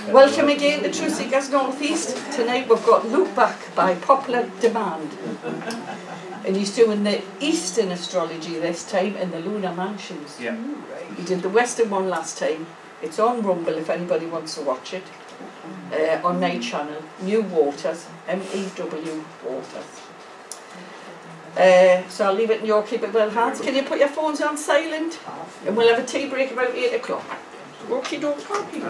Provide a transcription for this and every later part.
Welcome again to Truth Seekers North East. Tonight we've got Luke back by popular demand. And he's doing the Eastern astrology this time in the Lunar Mansions. Yeah. He did the Western one last time. It's on Rumble if anybody wants to watch it. On my channel, New Waters, MEW Waters. So I'll leave it in your capable hands. Can you put your phones on silent? And we'll have a tea break about 8 o'clock. Okie doke, copy.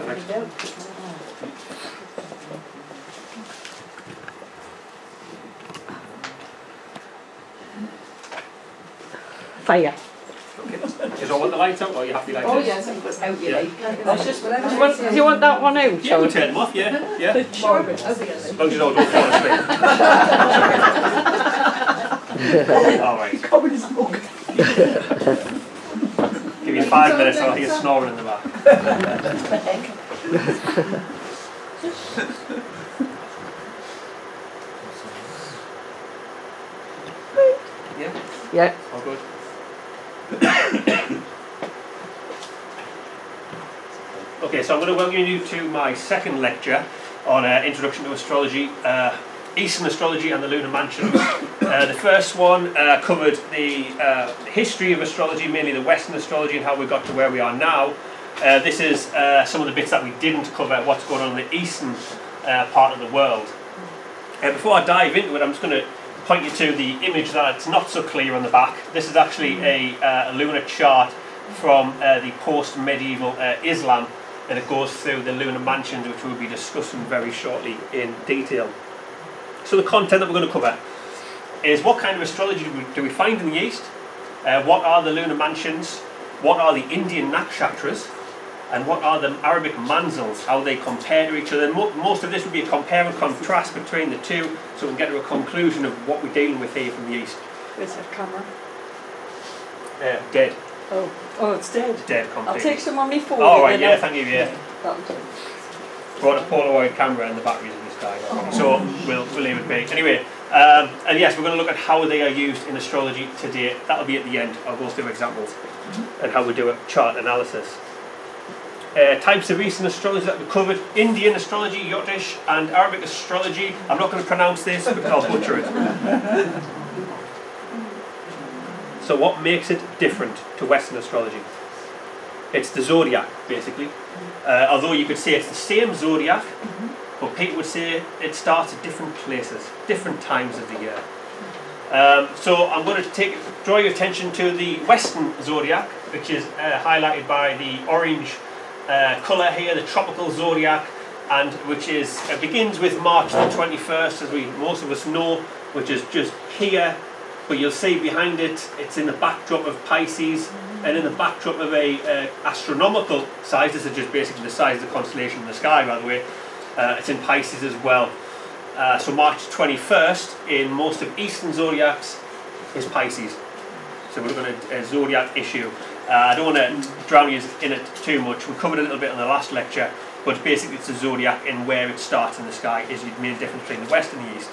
Fire. Is all want the lights out or are you happy like this? Oh yes, out you like. Do you want that one out? Yeah, we'll turn them off, yeah. Sure. As long as you don't fall asleep. Alright. Give you 5 minutes, I'll hear snoring in the back. Yeah? Yeah. All good. Okay, so I'm going to welcome you to my second lecture on Introduction to Astrology, Eastern Astrology and the Lunar Mansions. The first one covered the history of astrology, mainly the Western astrology and how we got to where we are now. This is some of the bits that we didn't cover, what's going on in the Eastern part of the world. Before I dive into it, I'm just going to point you to the image that's not so clear on the back. This is actually a lunar chart from the post-medieval Islam, and it goes through the lunar mansions, which we'll be discussing very shortly in detail. So the content that we're going to cover is what kind of astrology do we find in the East, what are the lunar mansions, what are the Indian nakshatras, and what are the Arabic manzils, how they compare to each other. Most of this will be a compare and contrast between the two, so we can get to a conclusion of what we're dealing with here from the East. Where's that camera? Dead. Oh, it's dead. Dead completely. I'll take some on my phone. Oh right, yeah, thank you, yeah. That'll do. Brought a Polaroid camera and the batteries in this guy, so we'll leave it be. Anyway, and yes, we're going to look at how they are used in astrology today. That'll be at the end. I'll go through examples and how we do a chart analysis. Types of Eastern astrology that we covered: Indian astrology, Jyotish, and Arabic astrology. I'm not going to pronounce this because I'll butcher it. So what makes it different to Western astrology? It's the zodiac, basically. Although you could say it's the same zodiac, but people would say it starts at different places, different times of the year. So I'm going to draw your attention to the Western zodiac, which is highlighted by the orange colour here, the tropical zodiac, and which begins with March the 21st, as most of us know, which is just here. But you'll see behind it, it's in the backdrop of Pisces, and in the backdrop of a astronomical size. This is just basically the size of the constellation in the sky, by the way. It's in Pisces as well. So March 21st in most of Eastern zodiacs is Pisces. So we're looking at a zodiac issue. I don't want to drown you in it too much. We covered a little bit in the last lecture, but basically it's the zodiac and where it starts in the sky is the main difference between the West and the East.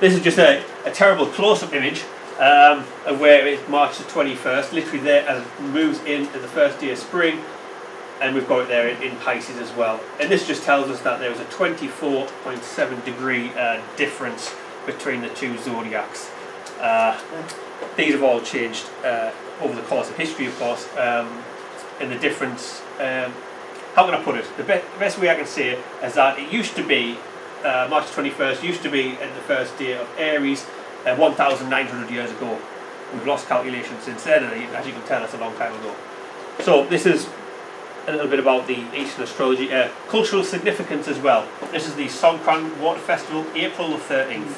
This is just a terrible close-up image of where it's March the 21st, literally there as it moves into the first day of spring, and we've got it there in Pisces as well. And this just tells us that there was a 24.7 degree difference between the two zodiacs. These have all changed over the course of history, of course, and the difference, how can I put it? The best way I can say it is that it used to be, March 21st used to be at the first day of Aries 1,900 years ago. We've lost calculation since then, and as you can tell, it's a long time ago. So this is a little bit about the Eastern astrology. Cultural significance as well. This is the Songkran Water Festival, April the 13th.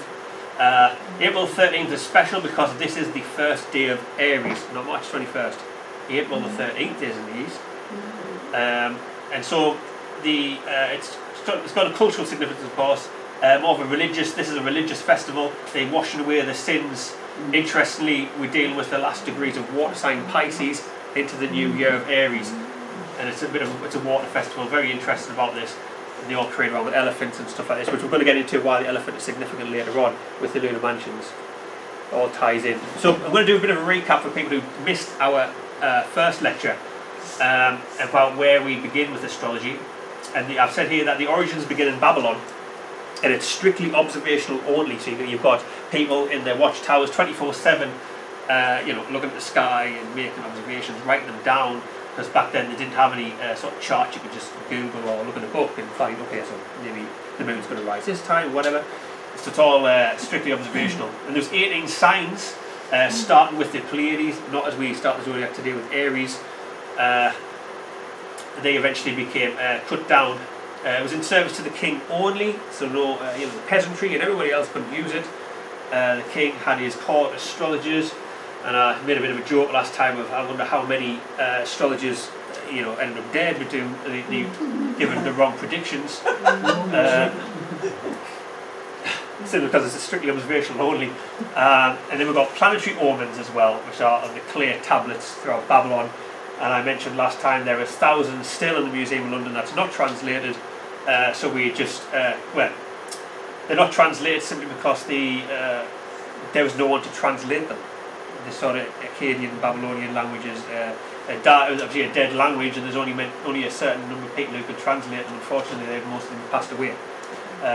April 13th is special because this is the first day of Aries, not March 21st. April the 13th is in the East. And so it's got a cultural significance, of course. More of a this is a religious festival. They're washing away the sins. Interestingly, we're dealing with the last degrees of water sign Pisces into the new year of Aries. And it's a water festival, very interested about this. And they all create around with elephants and stuff like this, which we're going to get into why the elephant is significant later on with the lunar mansions. It all ties in. So I'm going to do a bit of a recap for people who missed our first lecture. about where we begin with astrology. And I've said here that the origins begin in Babylon, and it's strictly observational only. So you've got people in their watchtowers 24/7, looking at the sky and making observations, writing them down. Because back then they didn't have any sort of chart you could just Google or look in a book and find, okay, so maybe the moon's going to rise this time, whatever. So it's all strictly observational. And there's 18 signs, starting with the Pleiades, not as we start the zodiac today with Aries. They eventually became cut down. It was in service to the king only, so no, the peasantry and everybody else couldn't use it. The king had his court astrologers. And I made a bit of a joke last time of I wonder how many astrologers, ended up dead with given the wrong predictions. Simply because it's strictly observational only. And then we've got planetary omens as well, which are on the clear tablets throughout Babylon. And I mentioned last time there are thousands still in the Museum of London that's not translated. So we just they're not translated simply because there was no one to translate them. The sort of Akkadian, Babylonian languages, obviously a dead language, and there's only a certain number of people who could translate them. Unfortunately, they've most of them passed away.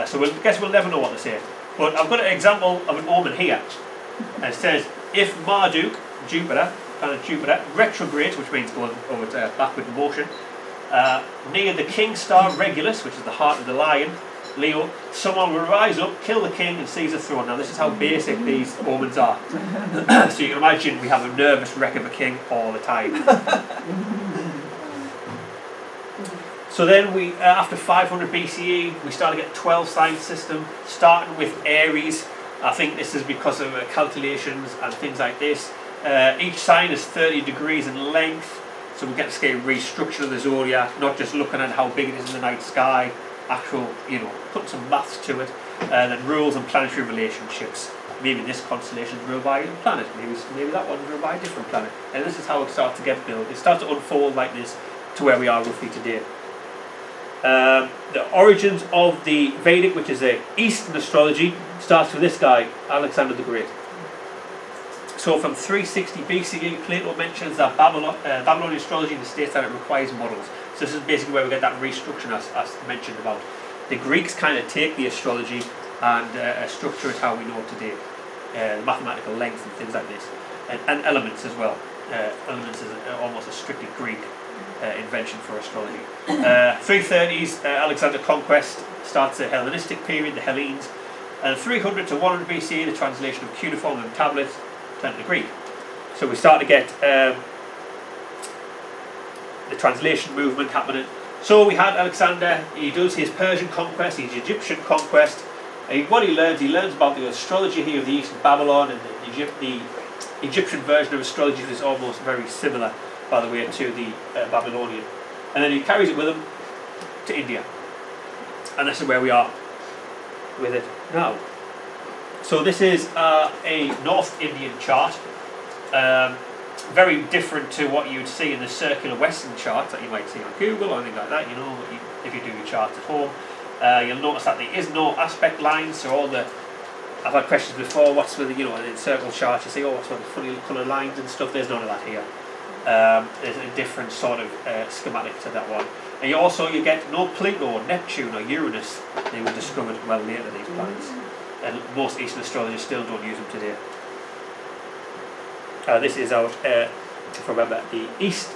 So we'll never know what to say. But I've got an example of an omen here. And it says, if Marduk, planet Jupiter, retrogrades, which means going over backward motion, near the king star Regulus, which is the heart of the lion, Leo, someone will rise up, kill the king and seize the throne. Now this is how basic these omens are. So you can imagine we have a nervous wreck of a king all the time. So then we, after 500 BCE, we start to get a 12 sign system, starting with Aries. I think this is because of calculations and things like this. Each sign is 30 degrees in length, so we get to get a restructure of the zodiac, not just looking at how big it is in the night sky. Actual, put some maths to it, then rules and planetary relationships. Maybe this constellation is ruled by a planet, maybe that one's ruled by a different planet. And this is how it starts to get built. It starts to unfold like this to where we are roughly today. The origins of the Vedic, which is the Eastern astrology, starts with this guy, Alexander the Great. So from 360 BCE, Plato mentions that Babylonian astrology states that it requires models. So this is basically where we get that restructuring as mentioned about. The Greeks kind of take the astrology and structure it how we know it today. Mathematical length and things like this. And elements as well. Elements is almost a strictly Greek invention for astrology. 330s, Alexander Conquest starts the Hellenistic period, the Hellenes. And 300 to 100 BCE, the translation of cuneiform and tablets turned to Greek. So we start to get the translation movement happening. So we had Alexander, he does his Persian conquest, his Egyptian conquest. What he learns about the astrology here of the East of Babylon, and the Egyptian version of astrology is almost very similar, by the way, to the Babylonian. And then he carries it with him to India. And this is where we are with it now. So this is a North Indian chart. Very different to what you'd see in the circular Western charts that you might see on Google or anything like that. If you do your charts at home, you'll notice that there is no aspect lines. So I've had questions before. What's with in circle charts? You say, oh, what's with the funny coloured lines and stuff? There's none of that here. There's a different sort of schematic to that one. And you get no Pluto or Neptune or Uranus. They were discovered well later, these planets, and most Eastern astrologers still don't use them today. This is our, if I remember, the East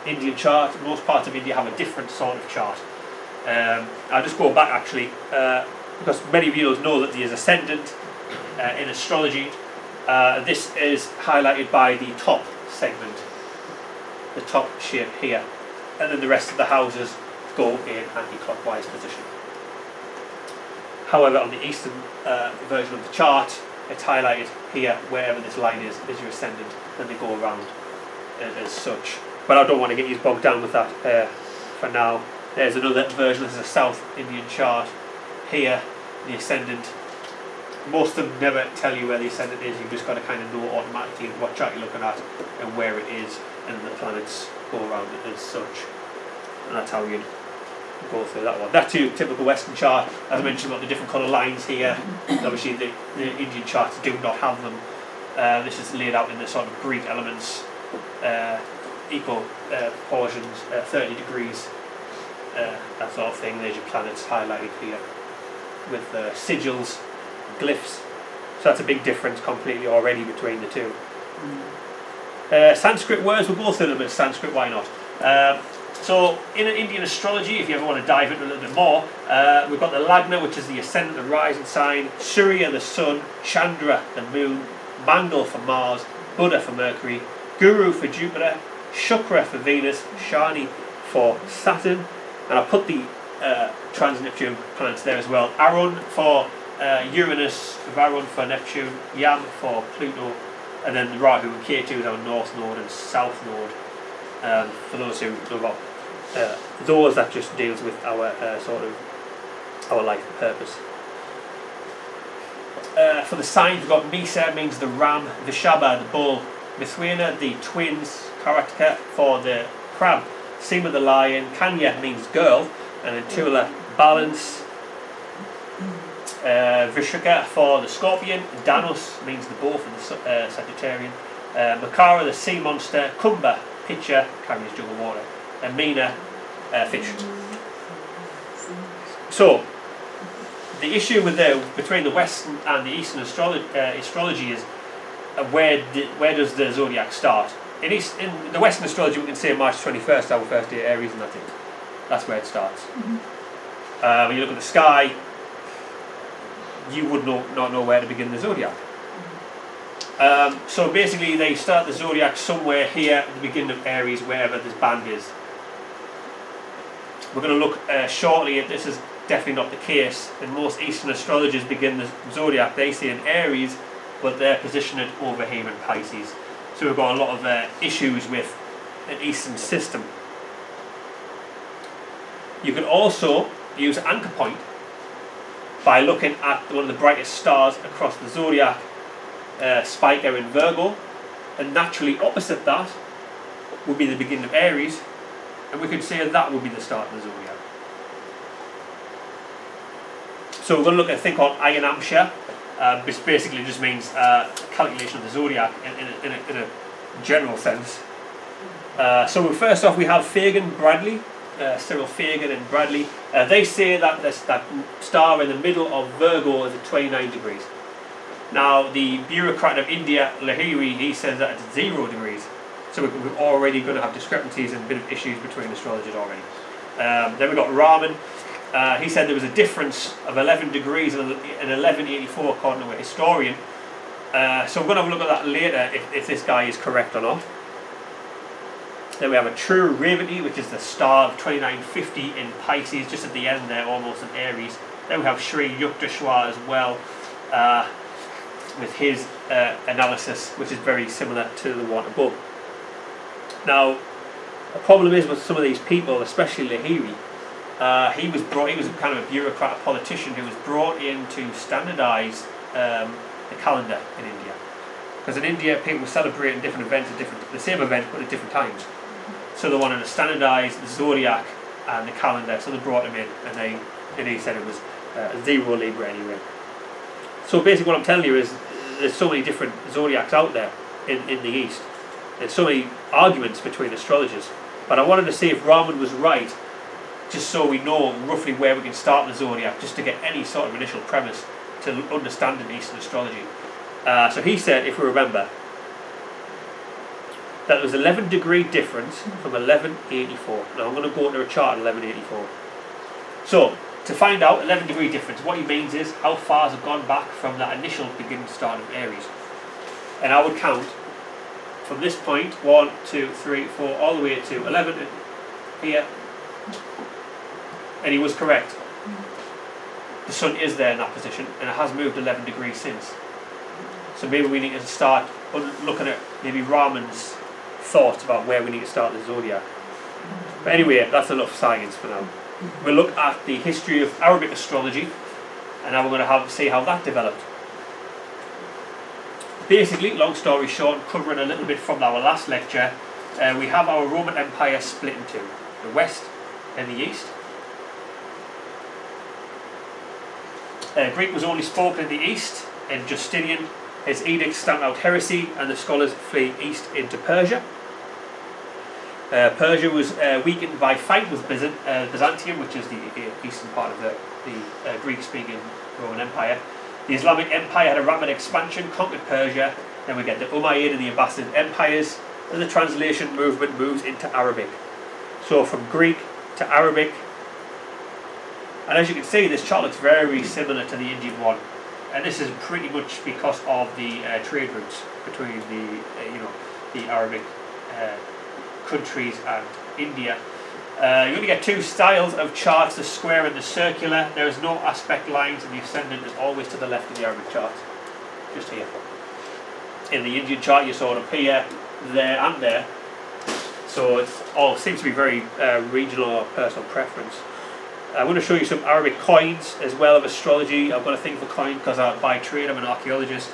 Indian chart. Most parts of India have a different sort of chart. I'll just go back actually, because many of you know that there is ascendant in astrology. This is highlighted by the top segment, the top shape here, and then the rest of the houses go in anti-clockwise position. However, on the Eastern version of the chart, it's highlighted here, wherever this line is your ascendant, and they go around as such. But I don't want to get you bogged down with that for now. There's another version. This is a South Indian chart. Here, the ascendant. Most of them never tell you where the ascendant is. You've just got to kind of know automatically what chart you're looking at and where it is, and the planets go around it as such. And that's how you go through that one. That's your typical Western chart. As I mentioned about the different colour lines here, obviously the Indian charts do not have them. This is laid out in the sort of Greek elements. equal proportions, 30 degrees, that sort of thing. There's your planets highlighted here with sigils, glyphs. So that's a big difference completely already between the two. Sanskrit words, we'll go through a little bit of Sanskrit, why not? So in Indian astrology, if you ever want to dive into a little bit more, we've got the Lagna, which is the ascendant and rising sign, Surya, the sun, Chandra, the moon, Mangal for Mars, Buddha for Mercury, Guru for Jupiter, Shukra for Venus, Shani for Saturn, and I put the trans-Neptune planets there as well. Arun for Uranus, Varun for Neptune, Yam for Pluto, and then Rahu and Ketu is our north node and south node. For those who know about those, that just deals with our our life purpose. For the signs, we've got Misa, means the ram, Vishaba, the bull, Mithwena, the twins, Karatka for the crab, Sima, the lion, Kanya means girl, and then Tula, balance, Vrishika for the scorpion, Danos means the boar for the Sagittarian, Makara, the sea monster, Kumbha, pitcher, carries jug of water, and Meena, fish. So, the issue with between the Western and the Eastern astrology is where does the zodiac start? In the Western astrology, we can say March 21st, our first day of Aries, and that's it. That's where it starts. When you look at the sky, you would not know where to begin the zodiac. So basically, they start the zodiac somewhere here at the beginning of Aries, wherever this band is. We're going to look shortly at this is definitely not the case. And most Eastern astrologers begin the zodiac, they say in Aries, but they're positioned it over here in Pisces. So we've got a lot of issues with an Eastern system. You can also use an anchor point by looking at one of the brightest stars across the zodiac, Spica in Virgo, and naturally opposite that would be the beginning of Aries, and we could say that would be the start of the zodiac. So we're going to look at a thing called Ayanamsha, which basically just means calculation of the zodiac in a general sense. So first off, we have Fagan, Bradley, Cyril Fagan and Bradley. They say that that star in the middle of Virgo is at 29 degrees. Now, the bureaucrat of India, Lahiri, he says that it's 0 degrees. So we're already going to have discrepancies and a bit of issues between astrologers already. Then we've got Raman. He said there was a difference of 11 degrees in 1184 according to a historian. So we're going to have a look at that later if this guy is correct or not. Then we have a true Revati, which is the star of 2950 in Pisces, just at the end there, almost in Aries. Then we have Sri Yukteswar as well, with his analysis, which is very similar to the one above. Now, the problem is with some of these people, especially Lahiri, he was kind of a bureaucrat, a politician who was brought in to standardise the calendar in India. Because in India, people were celebrating different events at the same event, but at different times. So they wanted to standardise the zodiac and the calendar, so they brought him in, and he said it was 0 Libra anyway. So basically what I'm telling you is there's so many different zodiacs out there in the East. There's so many arguments between astrologers. But I wanted to see if Raman was right, just so we know roughly where we can start the zodiac, just to get any sort of initial premise to understand in Eastern astrology. So he said, if we remember, that there was 11 degree difference from 1184. Now I'm going to go into a chart at 1184. So, to find out 11 degree difference, what he means is how far has it gone back from that initial beginning start of Aries. And I would count from this point 1, 2, 3, 4, all the way to 11 here. And he was correct. The sun is there in that position, and it has moved 11 degrees since. So maybe we need to start looking at maybe Raman's thoughts about where we need to start the zodiac. But anyway, that's enough science for now. We'll look at the history of Arabic astrology, and now we're going to see how that developed. Basically, long story short, covering a little bit from our last lecture, we have our Roman Empire split in two, the West and the East. Greek was only spoken in the East, and Justinian, his edicts stamped out heresy, and the scholars flee east into Persia. Persia was weakened by fight with Byzantium, which is the eastern part of the Greek-speaking Roman Empire. The Islamic Empire had a rapid expansion, conquered Persia. Then we get the Umayyad and the Abbasid empires, and the translation movement moves into Arabic. So from Greek to Arabic, and as you can see, this chart looks very similar to the Indian one, and this is pretty much because of the trade routes between the Arabic countries and India. You only get two styles of charts, the square and the circular. There is no aspect lines, and the ascendant is always to the left of the Arabic chart, just here. In the Indian chart, you saw it up here, there and there. So it all seems to be very regional or personal preference. I'm going to show you some Arabic coins as well of astrology. I've got a thing for coin because by trade I'm an archaeologist.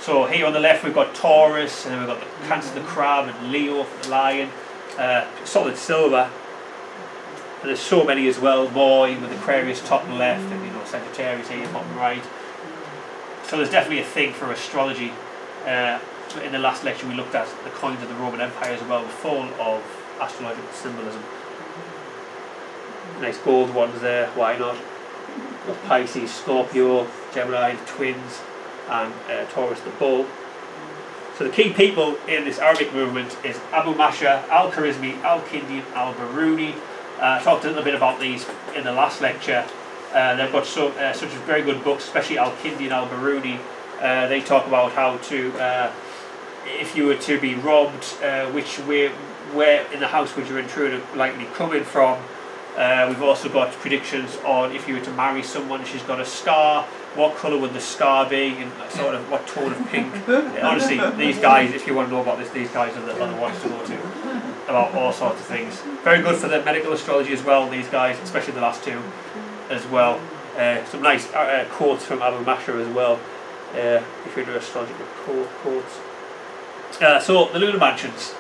So here on the left we've got Taurus, and then we've got the Cancer, the Crab, and Leo for the Lion. Solid silver. And there's so many as well. Boy with Aquarius top left, and Sagittarius here bottom right. So there's definitely a thing for astrology. In the last lecture we looked at the coins of the Roman Empire as well, full of astrological symbolism. Nice gold ones there, why not? Pisces, Scorpio, Gemini, the twins, and Taurus the bull. So the key people in this Arabic movement is Abu Masha, Al-Khwarizmi, Al-Kindi, Al-Biruni. I talked a little bit about these in the last lecture. They've got such very good books, especially Al-Kindi and Al-Biruni. They talk about how to, if you were to be robbed, where in the house would your intruder likely coming from. We've also got predictions on if you were to marry someone, she's got a scar, what colour would the scar be, and sort of what tone of pink. Honestly, these guys, if you want to know about this, these guys are the ones to go to about all sorts of things. Very good for the medical astrology as well, these guys, especially the last two as well. Some nice quotes from Abu Masha as well, if you're into astrological quotes. So, the lunar mansions.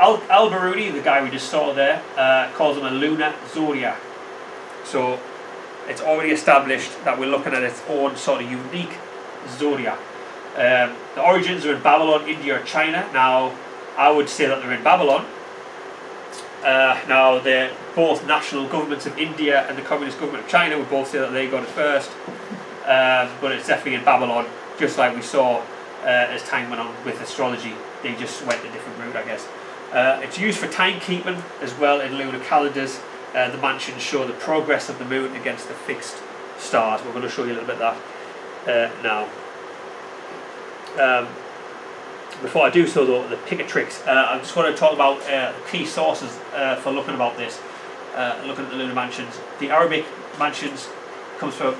Al-Biruni, the guy we just saw there, calls them a lunar zodiac. So it's already established that we're looking at its own sort of unique zodiac. The origins are in Babylon, India or China. Now, I would say that they're in Babylon. Now, they're both national governments of India and the Communist government of China would both say that they got it first. But it's definitely in Babylon, just like we saw as time went on with astrology. They just went a different route, I guess. It's used for timekeeping as well in lunar calendars. The mansions show the progress of the moon against the fixed stars. We're going to show you a little bit of that now. Before I do so though, the Picatrix, I'm just going to talk about key sources for looking about this, looking at the lunar mansions. The Arabic mansions comes from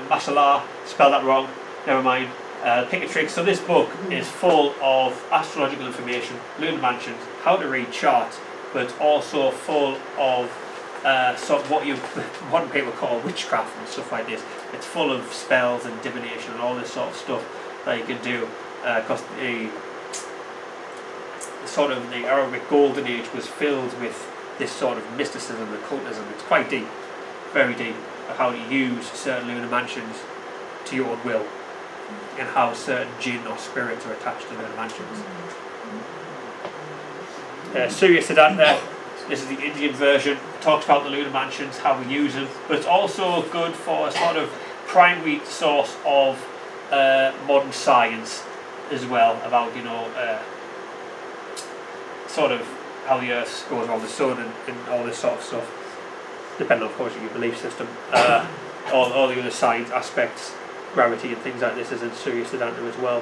Mashallah, spelled that wrong, never mind. Picatrix. So this book is full of astrological information, lunar mansions, how to read charts, but it's also full of sort of what people call witchcraft and stuff like this. It's full of spells and divination and all this sort of stuff that you can do, because the Arabic golden age was filled with this sort of mysticism and occultism. It's quite deep, very deep, of how to use certain lunar mansions to your own will, and how certain jinn or spirits are attached to lunar mansions. Surya Siddhanta, this is the Indian version, talks about the lunar mansions, how we use them, but it's also good for a sort of primary source of modern science as well, about sort of how the earth goes around the sun and all this sort of stuff, depending on, of course, your belief system. All the other science aspects, gravity and things like this is in Surya Siddhanta as well.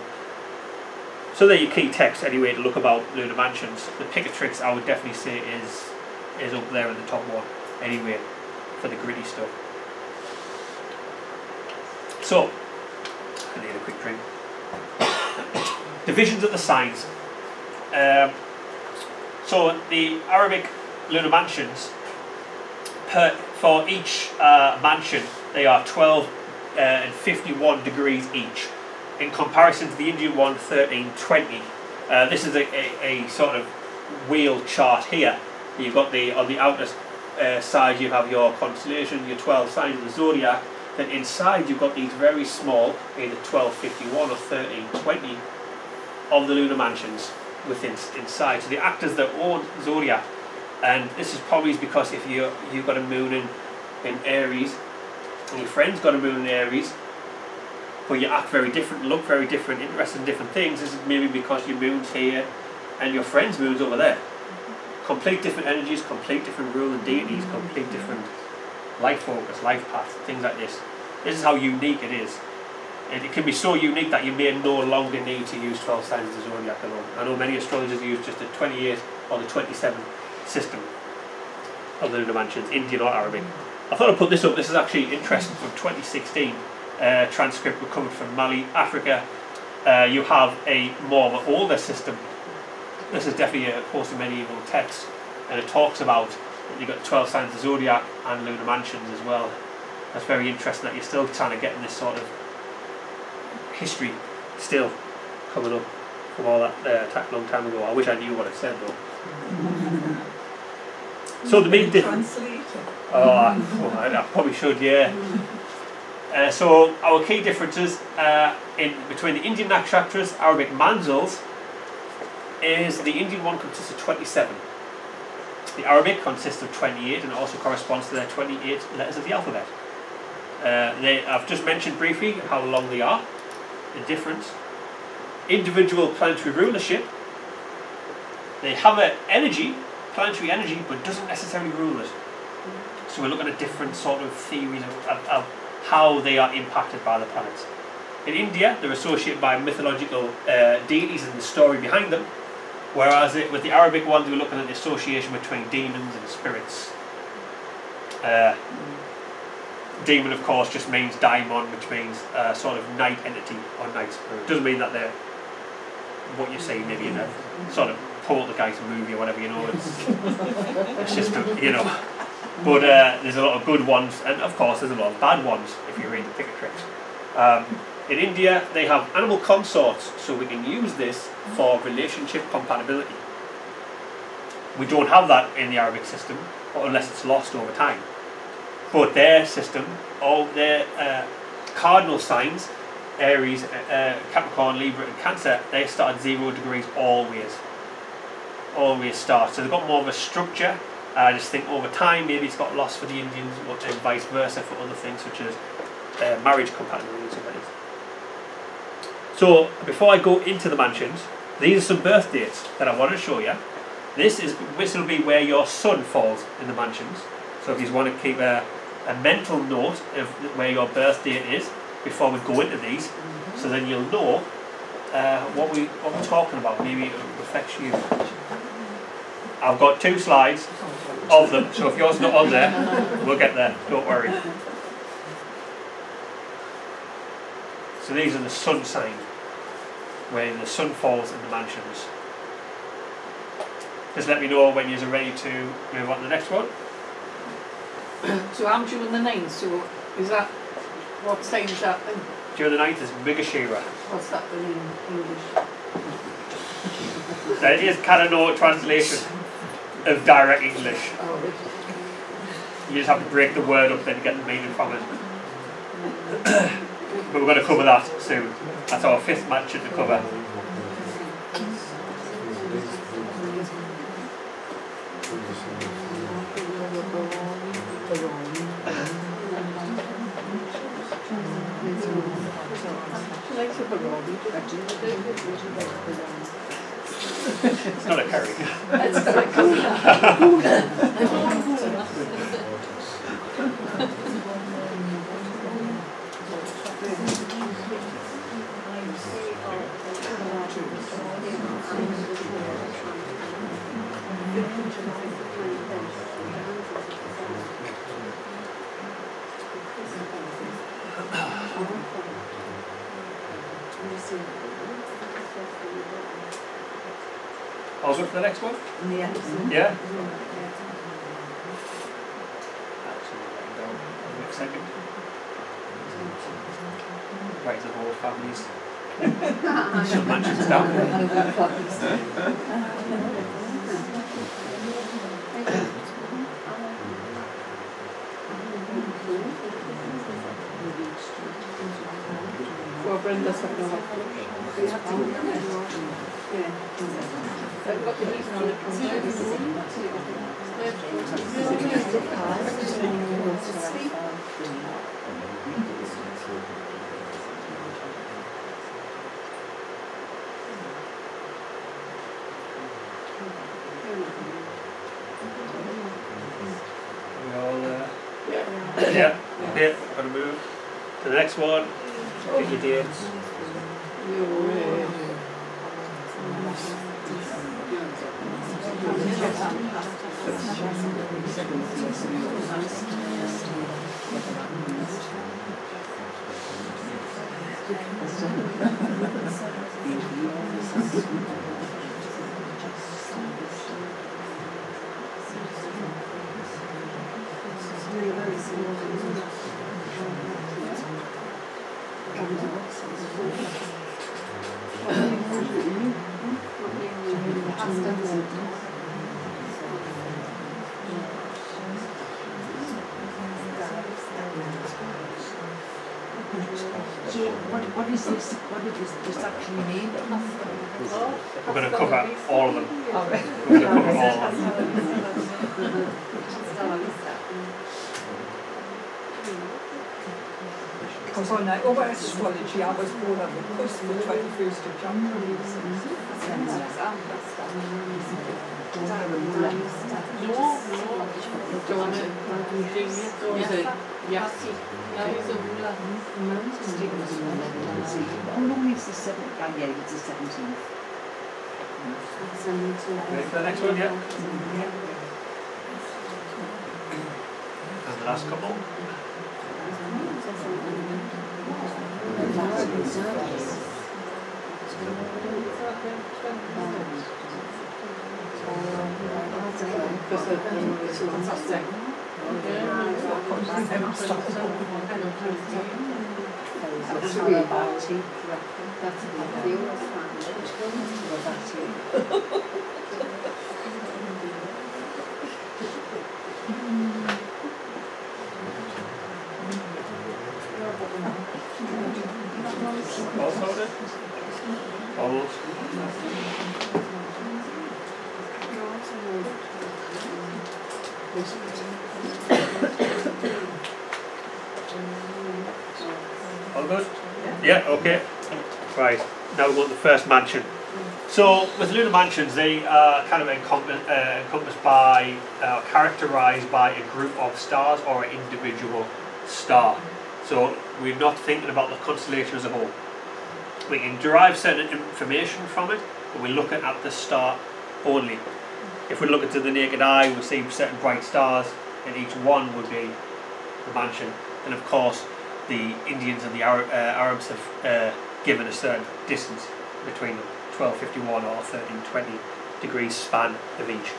So they're your key texts anyway to look about lunar mansions. The Picatrix I would definitely say is up there in the top one anyway for the gritty stuff. So, I need a quick drink. Divisions of the signs. So the Arabic lunar mansions, for each mansion they are 12 and 51 degrees each. In comparison to the Indian one, 1320. This is a sort of wheel chart here. You've got on the outer side you have your constellation, your 12 signs of the zodiac. Then inside you've got these very small, either 1251 or 1320 of the lunar mansions. inside. So they act as their own zodiac, and this is probably because if you've got a moon in Aries, and your friend's got a moon in Aries, but you act very different, look very different, interested in different things. This is maybe because your moon's here, and your friend's moon's over there. Complete different energies, complete different ruling deities, complete different life focus, life paths, things like this. This is how unique it is. And it can be so unique that you may no longer need to use 12 signs of the zodiac alone. I know many astrologers use just the 28 or the 27 system of the lunar mansions, Indian or Arabic. I thought I'd put this up. This is actually interesting from 2016. Transcript recovered from Mali, Africa. You have a more of an older system. This is definitely a post-medieval text, and it talks about that you've got 12 signs of the zodiac and lunar mansions as well. That's very interesting that you're still trying to get in this sort of history still coming up from all that long time ago. I wish I knew what it said though. So the main difference. I probably should, yeah. So our key differences between the Indian nakshatras, Arabic manzils, is the Indian one consists of 27. The Arabic consists of 28, and it also corresponds to their 28 letters of the alphabet. I've just mentioned briefly how long they are, the difference. Individual planetary rulership. They have an energy, planetary energy, but doesn't necessarily rule it. So we're looking at different sort of theories of how they are impacted by the planets. In India, they're associated by mythological deities and the story behind them, whereas with the Arabic ones, we're looking at the association between demons and spirits. Demon, of course, just means daimon, which means sort of night entity or night spirit. Doesn't mean that they're what you say maybe in a sort of poltergeist movie or whatever, you know. It's just, you know. But there's a lot of good ones, and of course there's a lot of bad ones if you read the Picker tricks. In India, they have animal consorts, so we can use this for relationship compatibility. We don't have that in the Arabic system, unless it's lost over time. But their system, all their cardinal signs, Aries, Capricorn, Libra and Cancer, they start at 0 degrees always start. So they've got more of a structure. I just think over time maybe it's got lost for the Indians, and vice versa for other things such as marriage compatibility and stuff like this. So before I go into the mansions, these are some birth dates that I want to show you. This will be where your sun falls in the mansions. So if you want to keep a mental note of where your birth date is before we go into these, so then you'll know what we're talking about. Maybe it reflects you. I've got 2 slides of them, so if yours not on there, we'll get there, don't worry. So these are the sun sign, where the sun falls in the mansions. Just let me know when you're ready to move on to the next one. So I'm due on the 9th, so is that, what sign is that then? Due on the 9th is Mrigashira. What's that then in English? That is kind of no translation of direct English. Oh, You just have to break the word up then to get the meaning from it. But we're going to cover that soon. That's our 5th mansion to cover. It's not a curry. It's not a I'll look for the next one. Yeah. Yeah? Next second. Right to the whole families. Some mansions down. Well, Brenda's having a look. I've got the heating on We all yeah. Yeah, gotta move to the next one. Pick your dates. So what is this? What does this actually mean? We're going to cover all of them. We're going to cover all of them. Because I know about astrology, I was born on the cusp of the 21st of January. How long is the 7th? Oh yeah, it's the 17th. Ready for the next one, yeah? And the last couple. Almost. All good? Yeah, okay. Right, now we want the first mansion. So, with lunar mansions, they are kind of encompassed by, characterised by a group of stars or an individual star. So, we're not thinking about the constellation as a whole. We can derive certain information from it, but we're looking at the star only. If we look into the naked eye, we see certain bright stars, and each one would be the mansion. And of course, the Indians and the Arabs have given a certain distance between them, 1251 or 1320 degrees span of each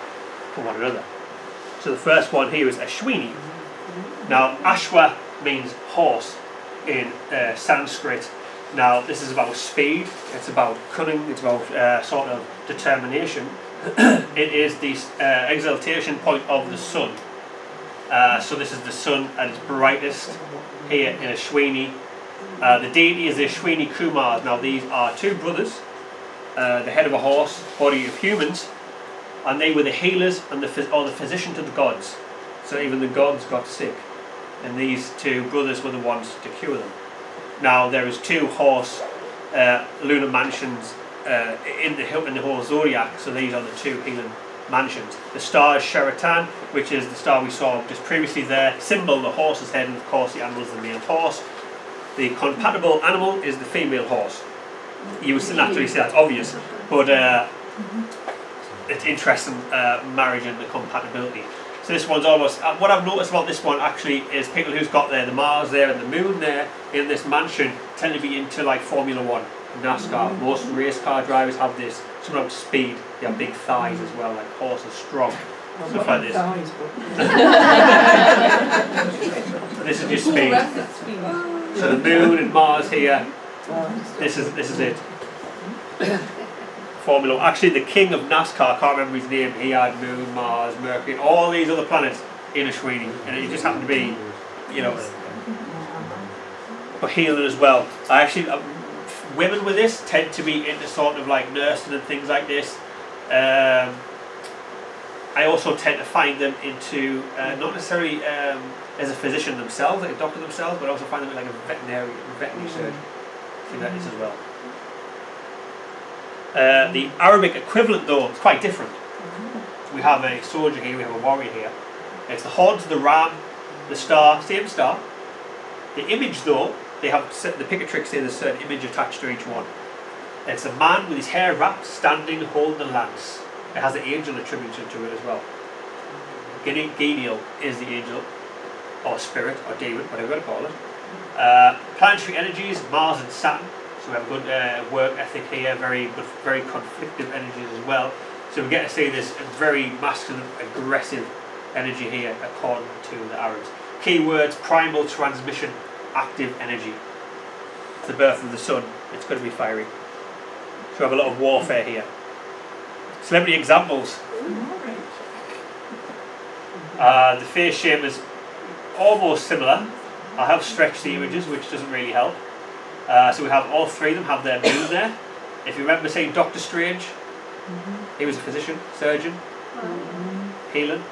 from one another. So the first one here is Ashwini. Now, Ashwa means horse in Sanskrit. Now, this is about speed, it's about cunning, it's about sort of determination. It is the exaltation point of the sun. So this is the sun at its brightest here in Ashwini. The deity is the Ashwini Kumars. Now, these are two brothers, the head of a horse, body of humans, and they were the healers and the physician to the gods. So even the gods got sick, and these two brothers were the ones to cure them. Now, there is two horse lunar mansions in the whole zodiac, so these are the two healing mansions. The star is Sharatan, which is the star we saw just previously there. Symbol, the horse's head, and of course the animal is the male horse. The compatible animal is the female horse. You would naturally say that's obvious, but it's interesting marriage and the compatibility. So this one's almost, what I've noticed about this one actually is people who's got the Mars there and the Moon there in this mansion tend to be into like Formula 1, NASCAR. Most race car drivers have this, something about speed. They have big thighs as well, like horses strong. Stuff like this. This is just speed. So the Moon and Mars here, this is it. Formula. Actually, the king of NASCAR, I can't remember his name, he had Moon, Mars, Mercury, all these other planets in Ashwini, and it just happened to be, you know, for healing as well. I actually, women with this tend to be into sort of like nursing and things like this. I also tend to find them into, not necessarily as a physician themselves, like a doctor themselves, but I also find them like a veterinary surgeon. Things like this as well. The Arabic equivalent though is quite different. We have a soldier here, we have a warrior here. It's the horns, the ram, the star, same star. The image though, they have the Picatrix here, there's a certain image attached to each one. It's a man with his hair wrapped, standing, holding a lance. It has an angel attributed to it as well. Genial is the angel, or spirit, or demon, whatever you want to call it. Planetary energies, Mars and Saturn. So we have a good work ethic here, very conflictive energies as well. So we get to see this very masculine, aggressive energy here according to the Arabs. Keywords, primal transmission, active energy. It's the birth of the sun, it's going to be fiery. So we have a lot of warfare here. Celebrity examples. The face shape is almost similar. I have stretched the images, which doesn't really help. So we have all three of them have their moon there. If you remember saying Doctor Strange, he was a physician, surgeon, healing.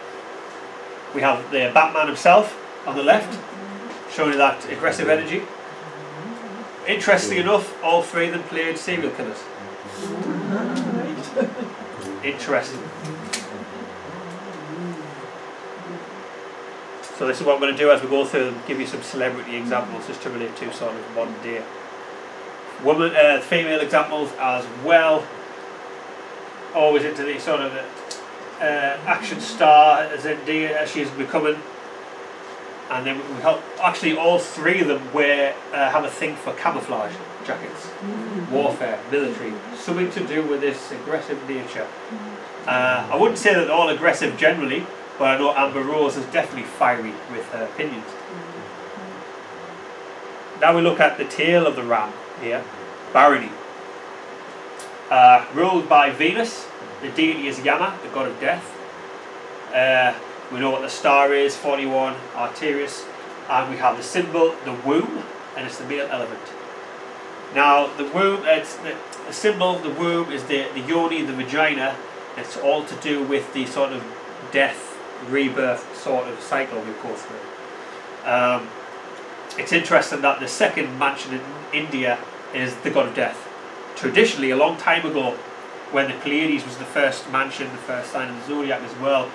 We have the Batman himself on the left, showing you that aggressive energy. Interestingly enough, all three of them played serial killers. Interesting. So this is what I'm going to do as we go through and give you some celebrity examples just to relate to sort of modern day. Female examples as well. Always into the sort of action star as India as she's becoming. And then we help, actually all three of them have a thing for camouflage jackets, warfare, military, something to do with this aggressive nature. I wouldn't say that they're all aggressive generally, but I know Amber Rose is definitely fiery with her opinions. Now we look at the tail of the ram here, Barony. Ruled by Venus, the deity is Yama, the god of death. We know what the star is, 41, Arcturus, and we have the symbol, the womb, and it's the male elephant. Now the womb, it's the symbol, the womb is the yoni, the vagina. It's all to do with the sort of death, rebirth sort of cycle we go through. It's interesting that the second mansion in India is the god of death. Traditionally, a long time ago, when the Pleiades was the first mansion, the first sign of the zodiac as well,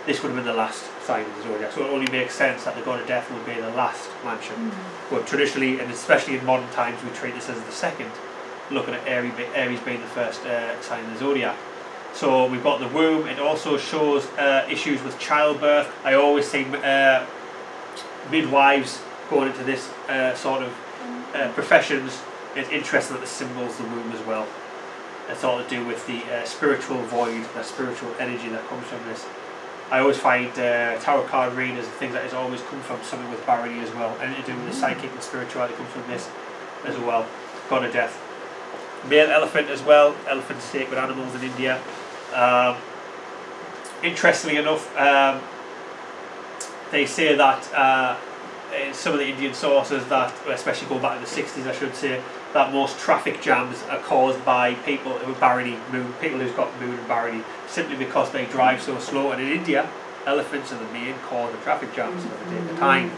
this would have been the last sign of the zodiac. So it only makes sense that the god of death would be the last mansion. But traditionally, and especially in modern times, we treat this as the second, looking at Aries being the first sign of the zodiac. So we've got the womb. It also shows issues with childbirth. I always see midwives going into this sort of professions. It's interesting that the symbol's the womb as well. It's all to do with the spiritual void, the spiritual energy that comes from this. I always find tarot card readers and things like this always come from something with barony as well. Anything to do with the psychic and spirituality comes from this as well. God of death. Male elephant as well. Elephants, sacred animals in India. Interestingly enough, they say that in some of the Indian sources that, especially going back to the 60s I should say, that most traffic jams are caused by people with barony, people who've got moon and barony, simply because they drive so slow. And in India, elephants are the main cause of traffic jams at the time.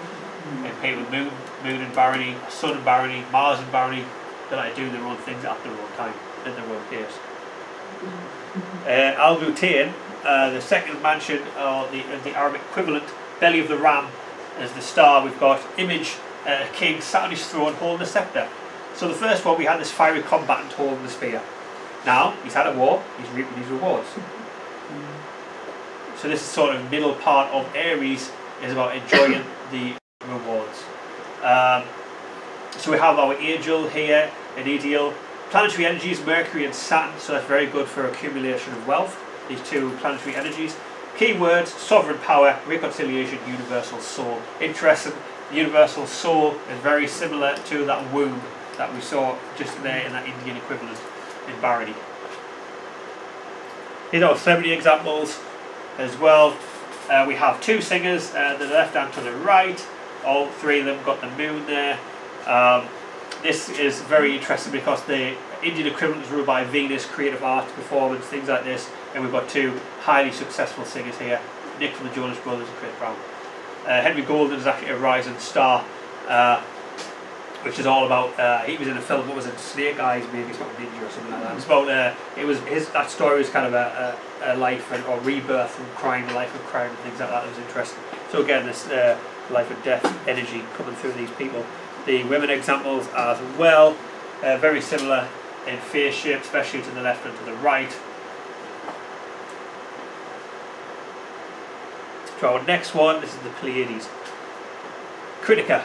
And people with moon and barony, sun and barony, Mars and barony, they like to do their own things at their own time, in their own pace. Al Bhutan, the second mansion, or the Arabic equivalent, belly of the ram, as the star. We've got image, king sat on his throne holding the scepter. So the first one, we had this fiery combatant holding the spear. Now he's had a war, he's reaping his rewards. So this is sort of middle part of Aries, is about enjoying the rewards. So we have our angel here, an ideal. Planetary energies, Mercury and Saturn, so that's very good for accumulation of wealth, these two planetary energies. Keywords, sovereign power, reconciliation, universal soul. Interesting, the universal soul is very similar to that womb that we saw just there in that Indian equivalent in barony. Here are celebrity examples as well. We have two singers, the left and to the right. All three of them got the moon there. This is very interesting because the Indian equivalent is ruled by Venus, creative art, performance, things like this, and we've got two highly successful singers here, Nick from the Jonas Brothers and Chris Brown. Henry Golden is actually a rising star, which is all about, he was in a film, what was it, Snake Eyes, maybe it's about a ninja or something like that. It's about, that story was kind of a life or rebirth from crime, a life of crime and things like that. It was interesting. So again, this life and death energy coming through these people. The women examples as well, very similar in face shape, especially to the left and to the right. So our next one, this is the Pleiades. Kritika.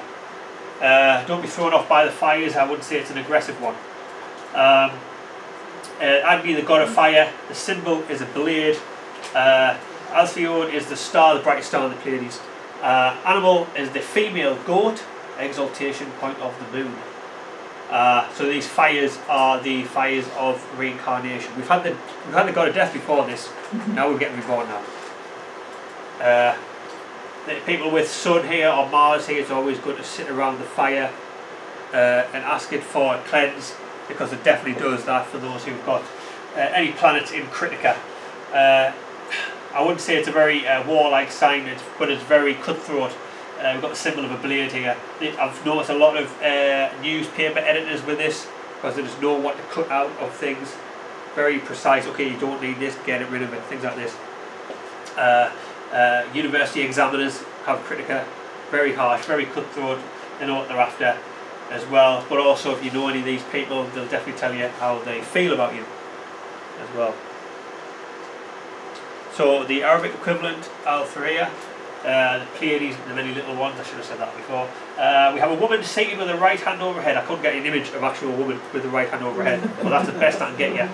Don't be thrown off by the fires. I wouldn't say it's an aggressive one. Agni, the god of fire. The symbol is a blade. Alcyone is the star, the brightest star in the Pleiades. Animal is the female goat, exaltation point of the moon. So these fires are the fires of reincarnation. We've had the god of death before this. Now we're getting reborn now. The people with Sun here or Mars here, it's always good to sit around the fire and ask it for a cleanse, because it definitely does that for those who've got any planets in Kritika. I wouldn't say it's a very warlike sign, but it's very cutthroat. We've got the symbol of a blade here. I've noticed a lot of newspaper editors with this, because they just know what to cut out of things. Very precise, okay, you don't need this, get rid of it, things like this. University examiners have Kritika, very harsh, very cutthroat, they know what they're after as well. But also, if you know any of these people, they'll definitely tell you how they feel about you as well. So the Arabic equivalent, Al-Thuriya, the Pleiades, the many little ones, I should have said that before. We have a woman seated with her right hand over her head. I couldn't get an image of actual woman with the right hand over her head, well that's the best I can get you.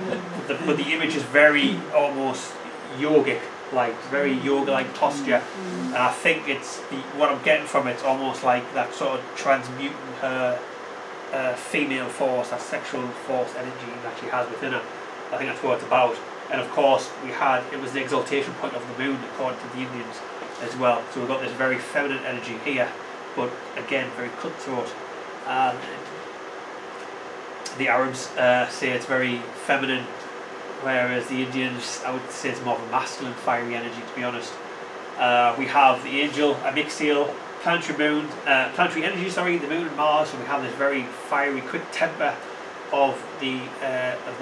But the image is very almost yogic, like very yoga-like posture, and I think it's what I'm getting from it's almost like that sort of transmuting her female force, that sexual force energy that she has within her. I think that's what it's about. And of course it was the exaltation point of the moon according to the Indians as well. So we've got this very feminine energy here, but again very cutthroat. The Arabs say it's very feminine, whereas the Indians, I would say it's more of a masculine, fiery energy, to be honest. We have the angel, Amyxel, planetary energy, the moon and Mars. So we have this very fiery, quick temper of the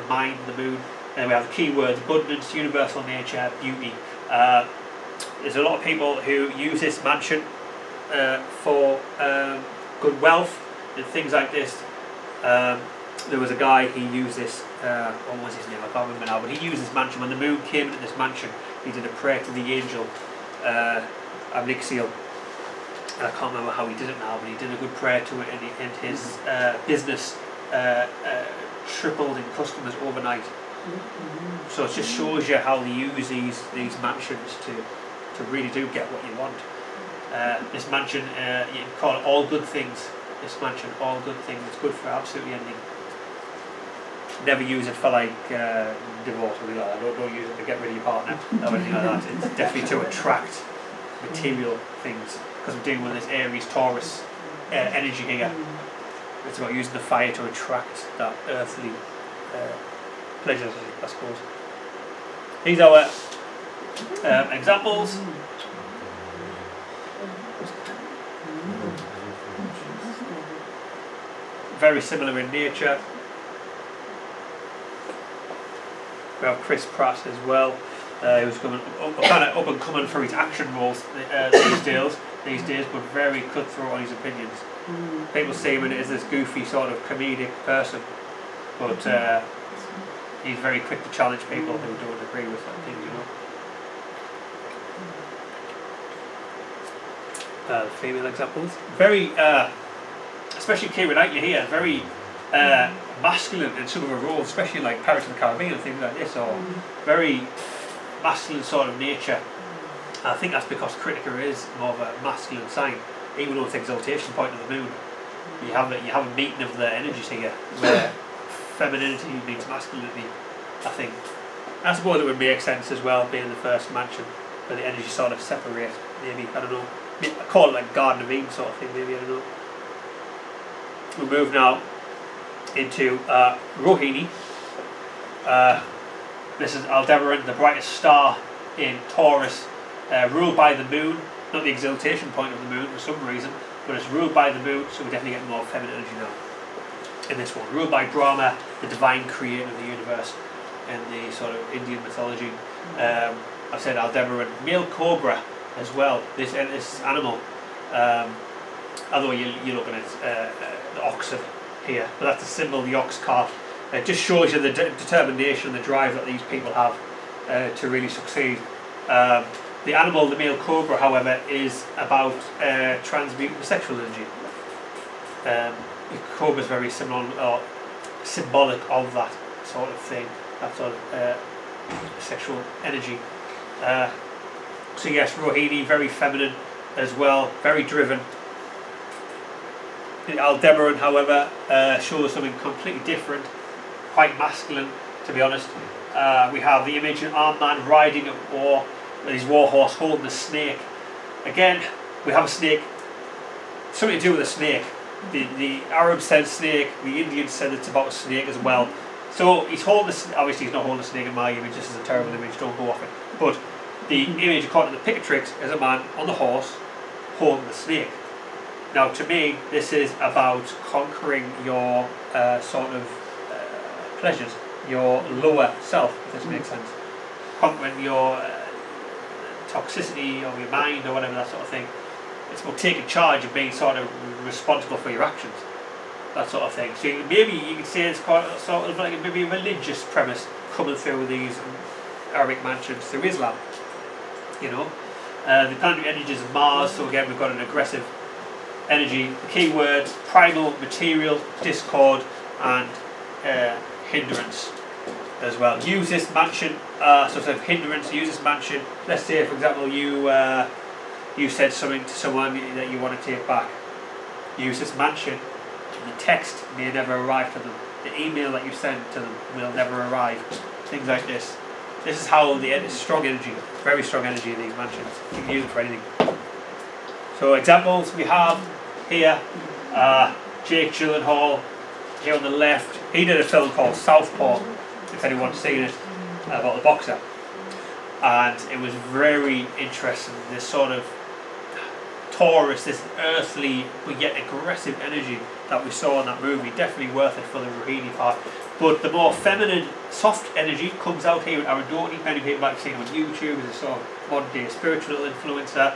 mind, the moon. And we have the key words: abundance, universal nature, beauty. There's a lot of people who use this mansion for good wealth and things like this. There was a guy, he used this, what was his name, I can't remember now, but he used this mansion. When the moon came into this mansion, he did a prayer to the angel, Amyxel. I can't remember how he did it now, but he did a good prayer to it, and his business tripled in customers overnight. So it just shows you how they use these mansions to really do get what you want. This mansion, you can call it all good things. This mansion, all good things. It's good for absolutely anything. Never use it for like divorce or anything like that. Don't use it to get rid of your partner or anything like that. It's definitely to attract material things, because I'm dealing with this Aries Taurus energy here. It's about using the fire to attract that earthly pleasures, I suppose. These are our examples. Very similar in nature. We have Chris Pratt as well, who's coming kind of up and coming for his action roles these days, but very cutthroat on his opinions. People see him as this goofy sort of comedic person, but he's very quick to challenge people who don't agree with things, you know. The female examples, very, especially Keira Knightley here, very masculine in some of her roles, especially like Pirates of the Caribbean and things like this, or very masculine sort of nature. And I think that's because Kritika is more of a masculine sign, even though it's exaltation point of the moon. You have a meeting of the energies here, where femininity meets masculinity, I think. I suppose it would make sense as well, being the first mansion, where the energies sort of separate, maybe, I don't know. I call it like Garden of Eden sort of thing, maybe, I don't know. we'll move now into Rohini. This is Aldebaran, the brightest star in Taurus, ruled by the moon, not the exaltation point of the moon for some reason, but it's ruled by the moon, so we definitely get more feminine energy now in this one. Ruled by Brahma, the divine creator of the universe in the sort of Indian mythology. I've said Aldebaran, male cobra as well, this animal, although you're looking at the ox here, but that's the symbol of the ox cart. It just shows you the determination and the drive that these people have to really succeed. The animal, the male cobra, however, is about transmuting sexual energy. The cobra is very similar, or symbolic of that sort of thing, that sort of sexual energy. So yes, Rohini, very feminine as well, very driven. The Aldebaran, however, shows something completely different, quite masculine, to be honest. We have the image of an armed man riding at war with his war horse holding a snake. Again, we have a snake, something to do with a snake. The Arab said snake, the Indians said it's about a snake as well. So he's holding obviously he's not holding a snake in my image, this is a terrible image, don't go off it. But the image according to the Picatrix is a man on the horse holding the snake. Now to me, this is about conquering your sort of pleasures, your lower self, if this makes sense. Conquering your toxicity or your mind or whatever, that sort of thing. It's about taking charge and being sort of responsible for your actions, that sort of thing. So maybe you could say it's quite sort of like maybe a religious premise coming through these Arabic mansions through Islam, you know. The planetary energies of Mars, so again we've got an aggressive energy. The key words: primal, material, discord, and hindrance as well. Use this mansion, so sort of hindrance, use this mansion. Let's say, for example, you said something to someone that you want to take back. Use this mansion, and the text may never arrive to them. The email that you sent to them will never arrive. Things like this. This is how the strong energy, very strong energy in these mansions. You can use it for anything. So examples we have here, Jake Gyllenhaal here on the left. He did a film called Southpaw, if anyone's seen it, about the boxer. And it was very interesting, this sort of Taurus, this earthly but yet aggressive energy that we saw in that movie. Definitely worth it for the Rohini part. But the more feminine, soft energy comes out here with Aradoni. Many people might have seen him on YouTube as a sort of modern day spiritual influencer,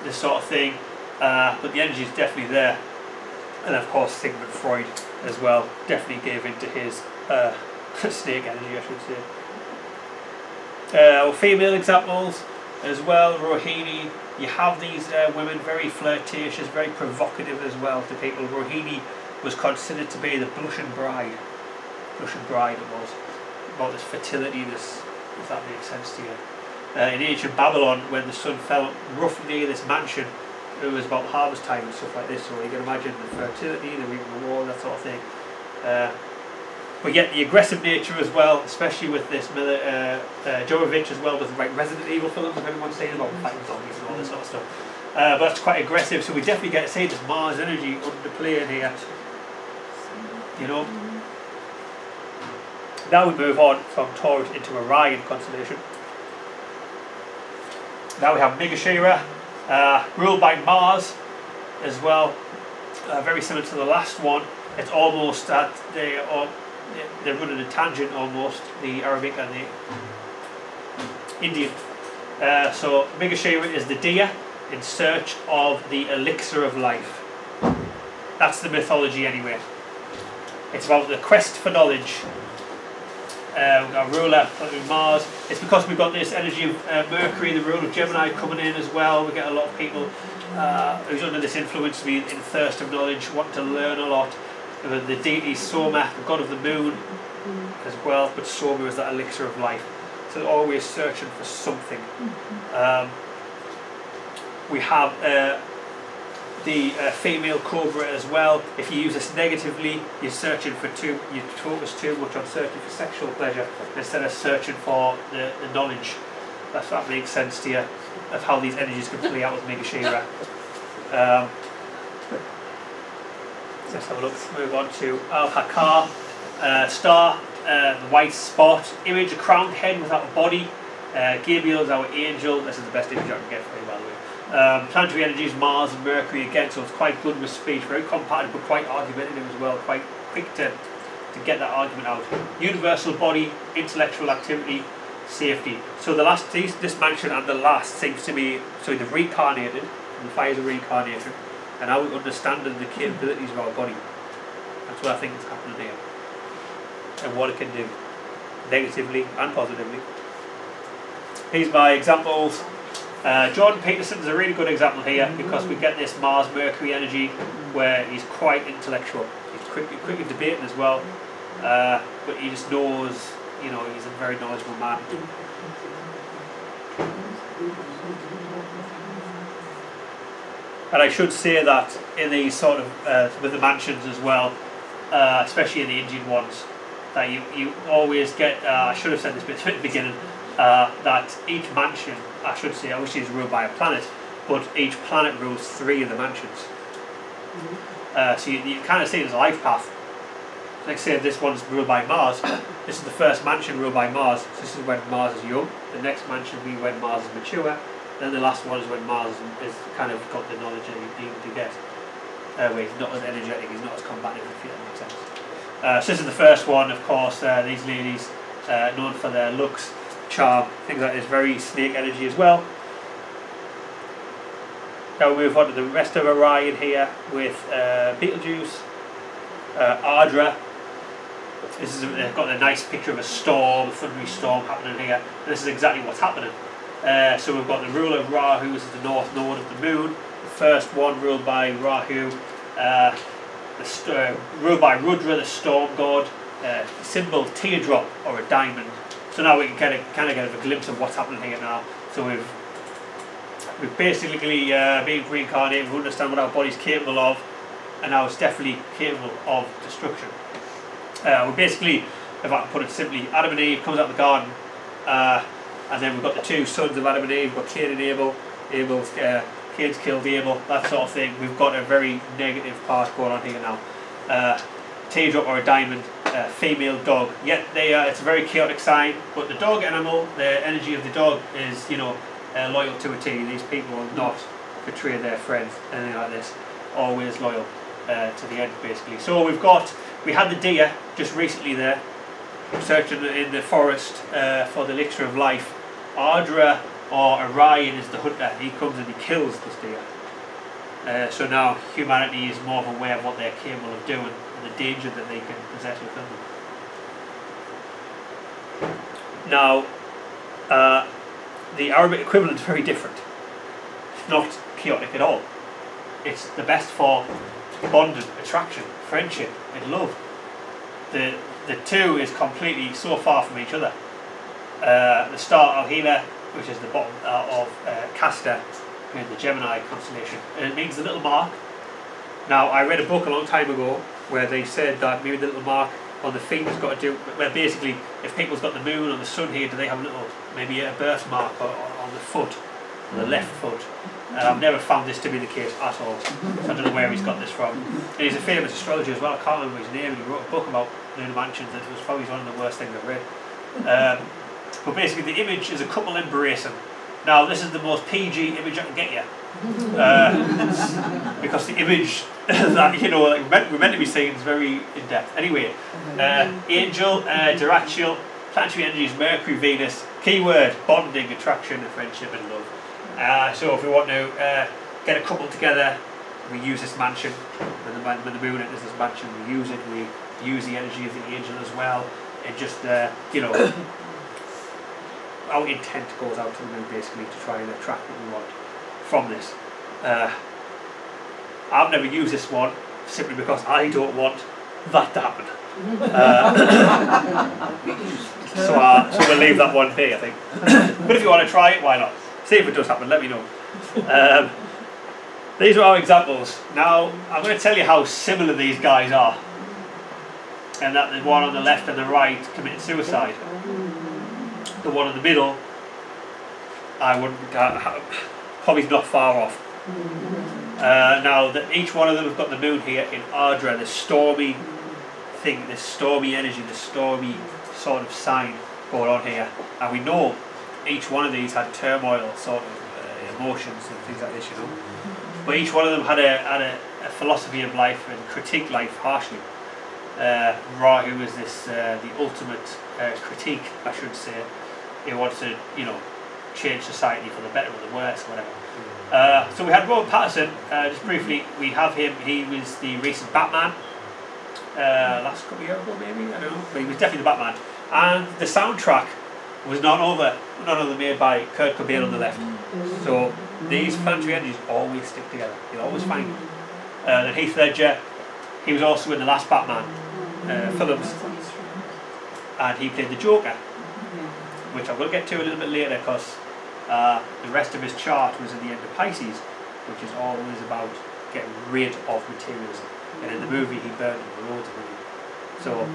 this sort of thing. But the energy is definitely there. And of course Sigmund Freud as well definitely gave into his snake energy, I should say. Female examples as well, Rohini. You have these women very flirtatious, very provocative as well to people. Rohini was considered to be the blushing bride. Blushing bride it was. About this fertility, this, if that makes sense to you. In ancient Babylon, when the sun fell roughly near this mansion, it was about harvest time and stuff like this, so you can imagine the fertility, the reaping of war, that sort of thing. But yet the aggressive nature as well, especially with this Jovovich as well, with the Resident Evil films, if anyone's seen about fighting zombies and all this sort of stuff. But that's quite aggressive, so we definitely get to see this Mars energy under play in here. You know. Now we move on from Taurus into Orion constellation. Now we have Mrigashira, ruled by Mars as well. Very similar to the last one. It's almost at they're running a tangent almost, the Arabic and the Indian. So Mrigashira is the deer in search of the elixir of life. That's the mythology anyway. It's about the quest for knowledge. We've got a ruler of Mars. It's because we've got this energy of Mercury, the ruler of Gemini, coming in as well. We get a lot of people who's under this influence, to be in thirst of knowledge, want to learn a lot. The deity Soma, the god of the moon as well, but Soma is that elixir of life. So they're always searching for something. We have the female cobra as well. If you use this negatively, you're searching for you focus too much on searching for sexual pleasure instead of searching for the knowledge. If that makes sense to you, of how these energies can play out with Mrigashira. Let's have a look. Move on to Al-Hakar, star, the white spot, image, a crowned head without a body. Gabriel is our angel. This is the best image I can get for you, by the way. Planetary energies, Mars and Mercury again, so it's quite good with speech, very compatible, but quite argumentative as well, quite quick to get that argument out. Universal body, intellectual activity, safety. So the last, this mansion and the last seems to be, so they've reincarnated, and the fires are reincarnated, and now we're understanding the capabilities of our body. That's what I think is happening here. And what it can do, negatively and positively. Here's my examples. Jordan Peterson is a really good example here because we get this Mars-Mercury energy where he's quite intellectual. He's quick in debating as well, but he just knows, you know, he's a very knowledgeable man. And I should say that in these sort of, with the mansions as well, especially in the Indian ones, that you always get, I should have said this bit at the beginning, that each mansion, I should say, obviously is ruled by a planet, but each planet rules 3 of the mansions. So you kind of see it as a life path. Like say this one's ruled by Mars, this is the first mansion ruled by Mars, so this is when Mars is young, the next mansion will be when Mars is mature, then the last one is when Mars is kind of got the knowledge that you need to get. Where he's not as energetic, he's not as combative, if that makes sense. So this is the first one, of course, these ladies, known for their looks, charm, things like this, very snake energy as well. Now we move on to the rest of Orion here with Betelgeuse, Ardra. This is they've got a nice picture of a storm, a thundery storm happening here. And this is exactly what's happening. So we've got the ruler of Rahu, this is the north node of the moon. The first one ruled by Rahu, ruled by Rudra, the storm god. The symbol teardrop or a diamond. So now we can kind of get a glimpse of what's happening here now. So we've basically been reincarnated, we understand what our body's capable of, and now it's definitely capable of destruction. We basically, if I can put it simply, Adam and Eve comes out of the garden, and then we've got the 2 sons of Adam and Eve, we've got Cain and Abel, Cain's killed Abel, that sort of thing. We've got a very negative part going on here now. Teardrop or a diamond, female dog. Yet it's a very chaotic sign, but the dog animal, the energy of the dog is, you know, loyal to a T. These people will not betray their friends, anything like this. Always loyal to the end, basically. So we had the deer just recently there, searching in the forest for the elixir of life. Ardra or Orion is the hunter. He comes and he kills this deer. So now humanity is more aware of what they're capable of doing and the danger that they can possess within them. Now, the Arabic equivalent is very different. It's not chaotic at all. It's the best for bonding, attraction, friendship, and love. The 2 is completely so far from each other. The star Al-Hila, which is the bottom of Castor, in the Gemini constellation, and it means the little mark. Now, I read a book a long time ago where they said that maybe the little mark on the feet has got to do, well, basically, if people's got the moon or the sun here, do they have a little, maybe a birthmark on the foot, on the left foot? I've never found this to be the case at all. So I don't know where he's got this from. And he's a famous astrologer as well. I can't remember his name. He wrote a book about lunar mansions that was probably one of the worst things I've read. But basically, the image is a couple embracing. Now, this is the most PG image I can get you. Because the image that, you know, like we're meant to be seeing is very in depth. Anyway, angel, Dirachiel, planetary energies, Mercury, Venus, keyword bonding, attraction, friendship, and love. So if we want to get a couple together, we use this mansion. When the moon enters this mansion, we use it. We use the energy of the angel as well. And just, you know, our intent goes out to the moon basically to try and attract what we want from this. I've never used this one simply because I don't want that to happen. So we'll leave that one be, I think. But if you want to try it, why not? See if it does happen, let me know. These are our examples. Now, I'm going to tell you how similar these guys are. And that the one on the left and the right committed suicide. The one in the middle, I wouldn't, probably not far off. Now, each one of them have got the moon here in Ardra, this stormy thing, this stormy energy, this stormy sort of sign going on here. And we know each one of these had turmoil, sort of emotions and things like this, you know. But each one of them had a philosophy of life and critiqued life harshly. Rahu is this the ultimate critique, I should say. He wants to, you know, change society for the better or the worse, or whatever. So we had Robert Pattinson. Just briefly, we have him. He was the recent Batman. Last couple of years ago, maybe, I don't know, but he was definitely the Batman. And the soundtrack was none other made by Kurt Cobain on the left. So these planetary energies always stick together. You'll always find them. And Heath Ledger, he was also in the last Batman films, and he played the Joker, which I will get to a little bit later, because the rest of his chart was in the end of Pisces, which is always about getting rid of materialism. And in the movie, he burned loads of money. So,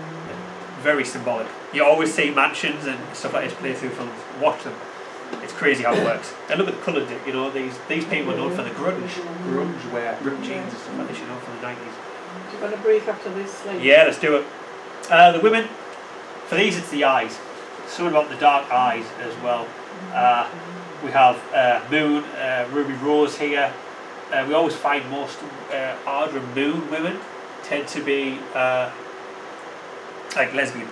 very symbolic. You always see mansions and stuff like this play through films. Watch them. It's crazy how it works. And look at the colour, you know, these people are known for the grunge wear, ripped jeans and stuff like this, you know, from the 90s. You got a brief after this? Like? Yeah, let's do it. The women, for these it's the eyes. Something about the dark eyes as well. We have Moon, Ruby Rose here. We always find most Ardra Moon women tend to be like lesbian,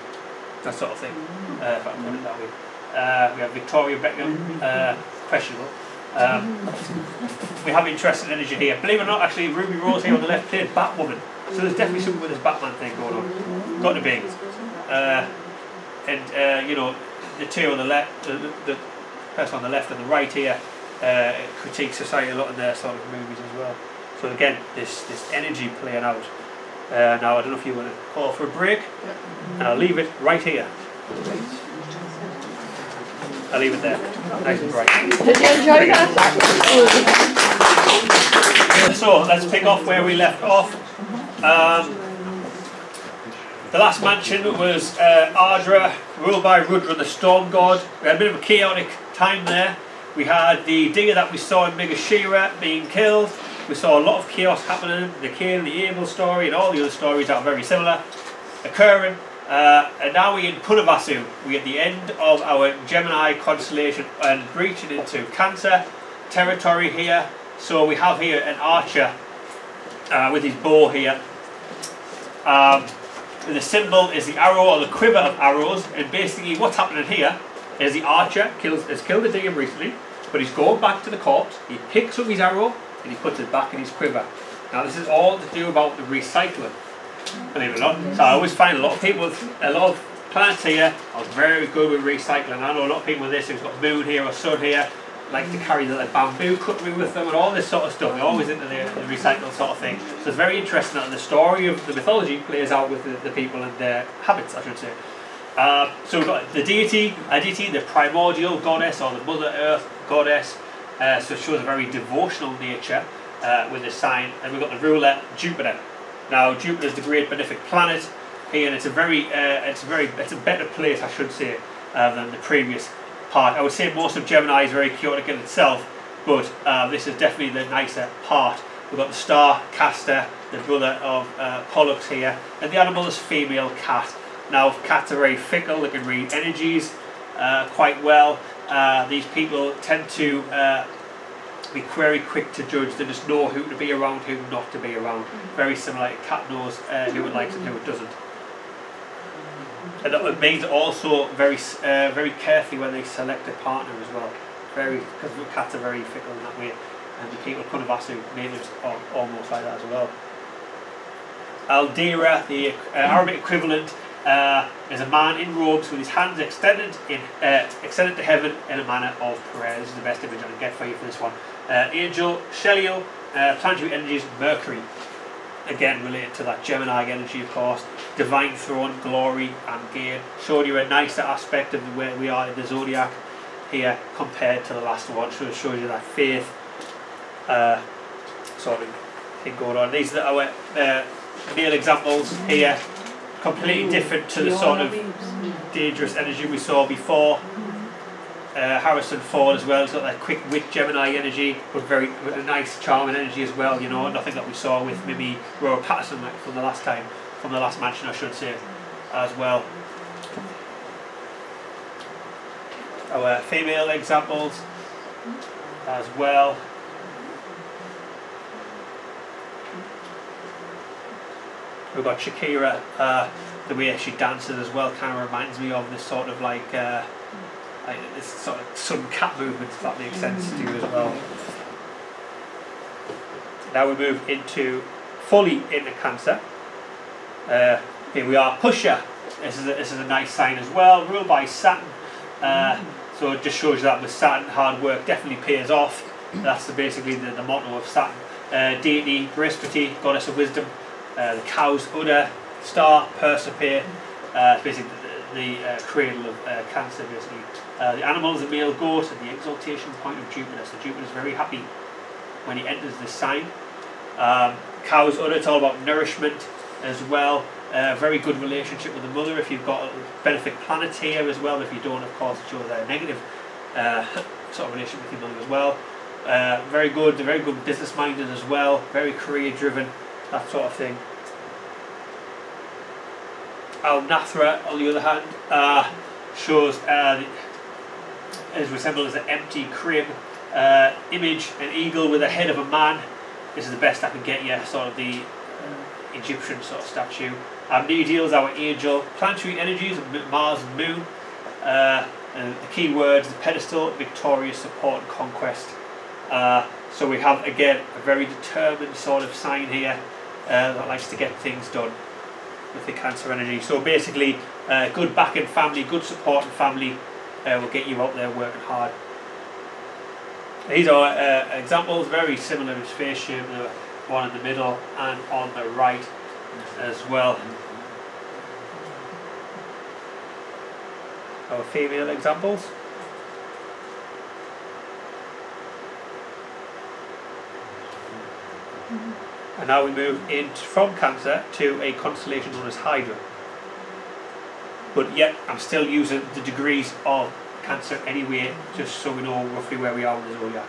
that sort of thing, if I can put it that way. We have Victoria Beckham, questionable. We have interesting energy here. Believe it or not, actually, Ruby Rose here on the left played Batwoman. So there's definitely something with this Batman thing going on. Got to be. And you know, the two on the left, the person on the left and the right here, critique society a lot in their sort of movies as well. So again, this energy playing out. Now I don't know if you want to call for a break, and I'll leave it right here. I'll leave it there, nice and bright. Did you enjoy that? So let's pick off where we left off. The last mansion was Ardra, ruled by Rudra, the storm god. We had a bit of a chaotic time there. We had the digger that we saw in Megashira being killed. We saw a lot of chaos happening. The Cain, the Abel story, and all the other stories that are very similar occurring. And now we're in Punavasu. We're at the end of our Gemini constellation and breaching into Cancer territory here. So we have here an archer with his bow here. The symbol is the arrow or the quiver of arrows, and basically what's happening here is the archer has killed the digger recently, but he's going back to the corpse. He picks up his arrow and he puts it back in his quiver. Now this is all to do about the recycling, believe it or not. So I always find a lot of people with a lot of planets here are very good with recycling. I know a lot of people with this who've got moon here or sun here like to carry the bamboo cutlery with them and all this sort of stuff. They're always into the recycled sort of thing. So it's very interesting that the story of the mythology plays out with the people and their habits, I should say. So we've got the deity, Aditi, the primordial goddess or the Mother Earth goddess. So it shows a very devotional nature with this sign. And we've got the ruler, Jupiter. Now Jupiter is the great benefic planet here, and it's a better place, I should say, than the previous part. I would say most of Gemini is very chaotic in itself, but this is definitely the nicer part. We've got the star, Castor, the brother of Pollux here, and the animal is female cat. Now cats are very fickle, they can read energies quite well. These people tend to be very quick to judge. They just know who to be around, who not to be around. Very similar, cat knows who it likes and who it doesn't. And it means also very carefully when they select a partner as well. Because cats are very fickle in that way, and the people of Punavasu natives are almost like that as well. Aldira, the Arabic equivalent, is a man in robes with his hands extended to heaven in a manner of prayer. This is the best image I can get for you for this one. Angel Sheliel, planetary energies, Mercury. Again, related to that Gemini energy, of course. Divine throne, glory and gain. Showing you a nicer aspect of where we are in the zodiac here compared to the last one. So it shows you that faith sort of thing going on. These are our male examples here. Completely different to the sort of dangerous energy we saw before. Harrison Ford as well. He's got that quick wit Gemini energy, but with a nice charming energy as well. You know, nothing that we saw with maybe Robert Pattinson from the last Mansion, I should say, as well. Our female examples as well. We've got Shakira, the way she dances as well kind of reminds me of this sort of like this sort of sun cat movement, if that makes sense to you as well. Now we move fully into Cancer. Here we are, Pusher. This is a nice sign as well, ruled by Saturn. So it just shows you that with Saturn, hard work definitely pays off. That's basically the motto of Saturn. Deity, Brihaspati, goddess of wisdom. The cow's udder, star, Persephone, basically the cradle of Cancer, basically. The animal is a male goat and the exaltation point of Jupiter. So Jupiter is very happy when he enters this sign. Cow's udder, it's all about nourishment as well. Very good relationship with the mother if you've got a benefic planet here as well. If you don't, of course, it shows a negative sort of relationship with your mother as well. Very good business minded as well. Very career driven, that sort of thing. Al-Nathra, on the other hand, shows is resembled as an empty crib image, an eagle with the head of a man. This is the best I can get you, sort of the Egyptian sort of statue. Amnedial is our angel. Planetary energies, Mars and Moon. And the key words, the pedestal, victorious, support and conquest. So we have, again, a very determined sort of sign here that likes to get things done with the Cancer energy. So basically, good backing family, good supporting family will get you out there working hard. These are examples, very similar in face shape, the one in the middle and on the right as well. Our female examples. And now we move from Cancer to a constellation known as Hydra. But yet I'm still using the degrees of Cancer anyway, just so we know roughly where we are in the zodiac.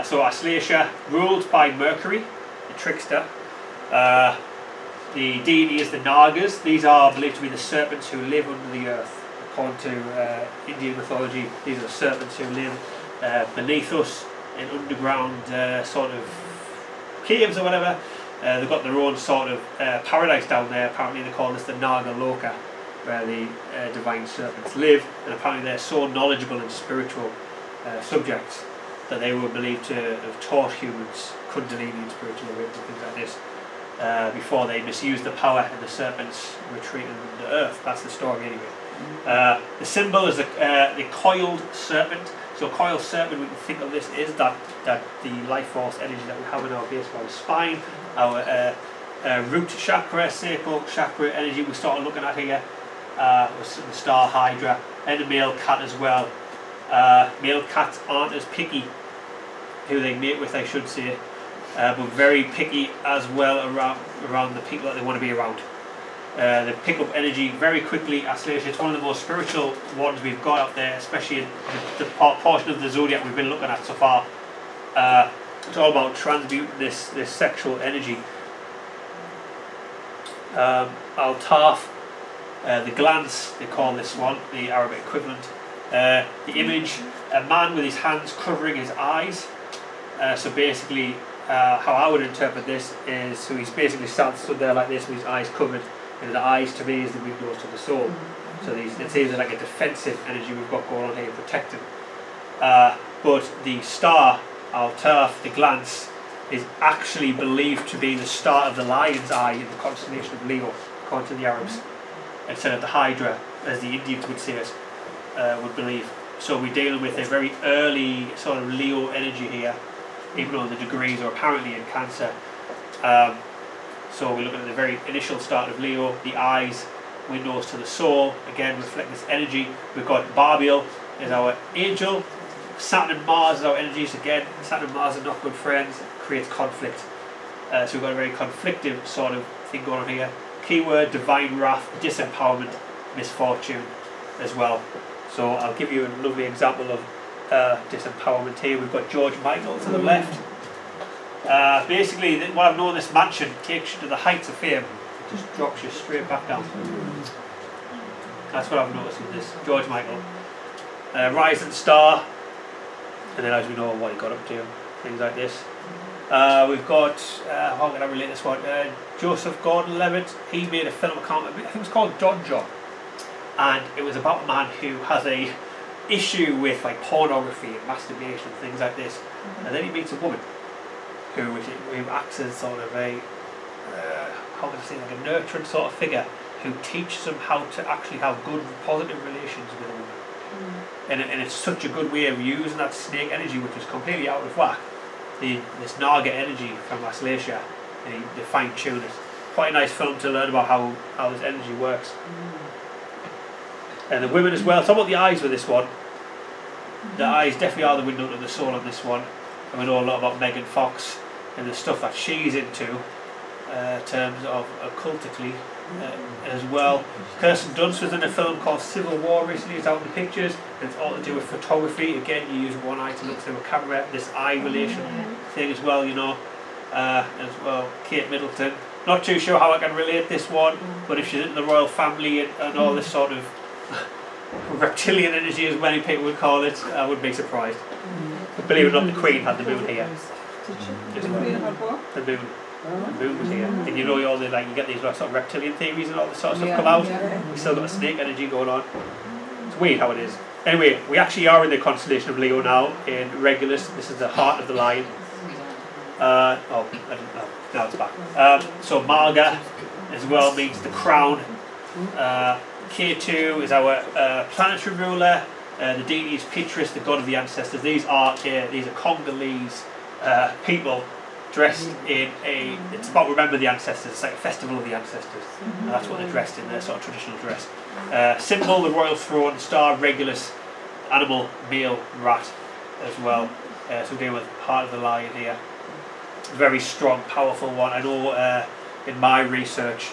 So Aslesha, ruled by Mercury, the trickster. The deity is the Nagas. These are believed to be the serpents who live under the earth. According to Indian mythology, these are the serpents who live beneath us in underground sort of caves or whatever. They've got their own sort of paradise down there. Apparently they call this the Naga Loka, where the divine serpents live, and apparently they're so knowledgeable in spiritual subjects that they were believed to have taught humans Kundalini and spiritual awakening and things like this before they misused the power and the serpents retreated to the earth. That's the story anyway. The symbol is the coiled serpent. So a coiled serpent, we can think of this is that the life force energy that we have in our base of our spine, our root chakra, sacral chakra energy we started looking at here, with the star Hydra, and the male cat as well. Male cats aren't as picky, who they mate with I should say, but very picky as well around the people that they want to be around. They pick up energy very quickly. Aslesha, it's one of the most spiritual ones we've got out there, especially in the portion of the zodiac we've been looking at so far. It's all about transmuting this sexual energy. Al-Taf, the glance, they call this one, the Arabic equivalent. The image, a man with his hands covering his eyes. So basically, how I would interpret this is, so he's basically stood there like this with his eyes covered. And the eyes to me is the windows to the soul. So it seems like a defensive energy we've got going on here, protecting. But the star, Al-Taf, the glance, is actually believed to be the start of the lion's eye in the constellation of Leo, according to the Arabs, instead of the Hydra, as the Indians would say it, would believe. So we're dealing with a very early sort of Leo energy here, even though the degrees are apparently in Cancer. So we're looking at the very initial start of Leo, the eyes, windows to the soul, again reflect this energy. We've got Barbiel as our angel, Saturn and Mars as our energies. Again, Saturn and Mars are not good friends, it creates conflict. So we've got a very conflictive sort of thing going on here. Keyword, divine wrath, disempowerment, misfortune as well. So I'll give you a lovely example of disempowerment here. We've got George Michael to the left. Basically, what I've known, this mansion takes you to the heights of fame, it just drops you straight back down. That's what I've noticed with this George Michael. Rising star, and then as we know what he got up to, things like this. We've got, how can I relate this one? Joseph Gordon-Levitt. He made a film, I think it was called Don John, and it was about a man who has a issue with like pornography and masturbation, things like this, and then he meets a woman who acts as sort of a, how can I say, like a nurturing sort of figure who teaches him how to actually have good, positive relations with a woman. And it's such a good way of using that snake energy, which is completely out of whack. This Naga energy from Australasia, and they fine tune it. Quite a nice film to learn about how this energy works. And the women as well. Talk about the eyes with this one. The eyes definitely are the window to the soul on this one. And we know a lot about Megan Fox and the stuff that she's into, in terms of occultically as well. Kirsten Dunst was in a film called Civil War recently. It's out in the pictures. It's all to do with photography. Again, you use one eye to look through a camera. This eye relation thing as well, you know. As well, Kate Middleton. Not too sure how I can relate this one, but if she's in the royal family and all this sort of reptilian energy, as many people would call it, I wouldn't be surprised. But believe it or not, the Queen had the moon here. The Queen had what? The moon. The moon was here. And you know, you get these sort of reptilian theories and all this sort of stuff come out. We still got a snake energy going on. It's weird how it is. Anyway, we actually are in the constellation of Leo now, in Regulus. This is the heart of the lion. I didn't know. Now it's back. So Marga as well means the crown. K2 is our planetary ruler. The deity is Petrus, the god of the ancestors. These are Congolese people dressed in it's about remember the ancestors. It's like a festival of the ancestors, and that's what they're dressed in, their sort of traditional dress. Symbol, the royal throne, star, Regulus, animal, male, rat as well. So we're dealing with heart of the lion here. Very strong, powerful one. I know in my research,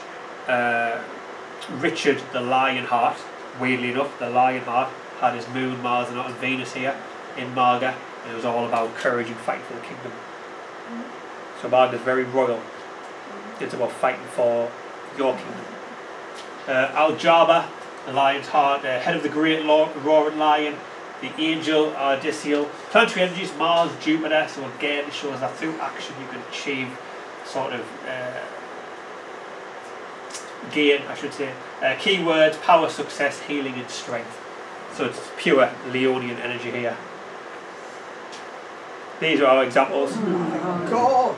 Richard the Lionheart, weirdly enough, the Lionheart had his moon, Mars and Venus here in Marga, and it was all about courage and fighting for the kingdom. So Marga's very royal. It's about fighting for your kingdom. Al-Jaba, the lion's heart, head of the great roaring lion, the angel, Ardisiel. Planetary energies, Mars, Jupiter, so again it shows that through action you can achieve sort of gain, I should say. Keywords, power, success, healing and strength. So it's pure Leonian energy here. These are our examples. Oh God!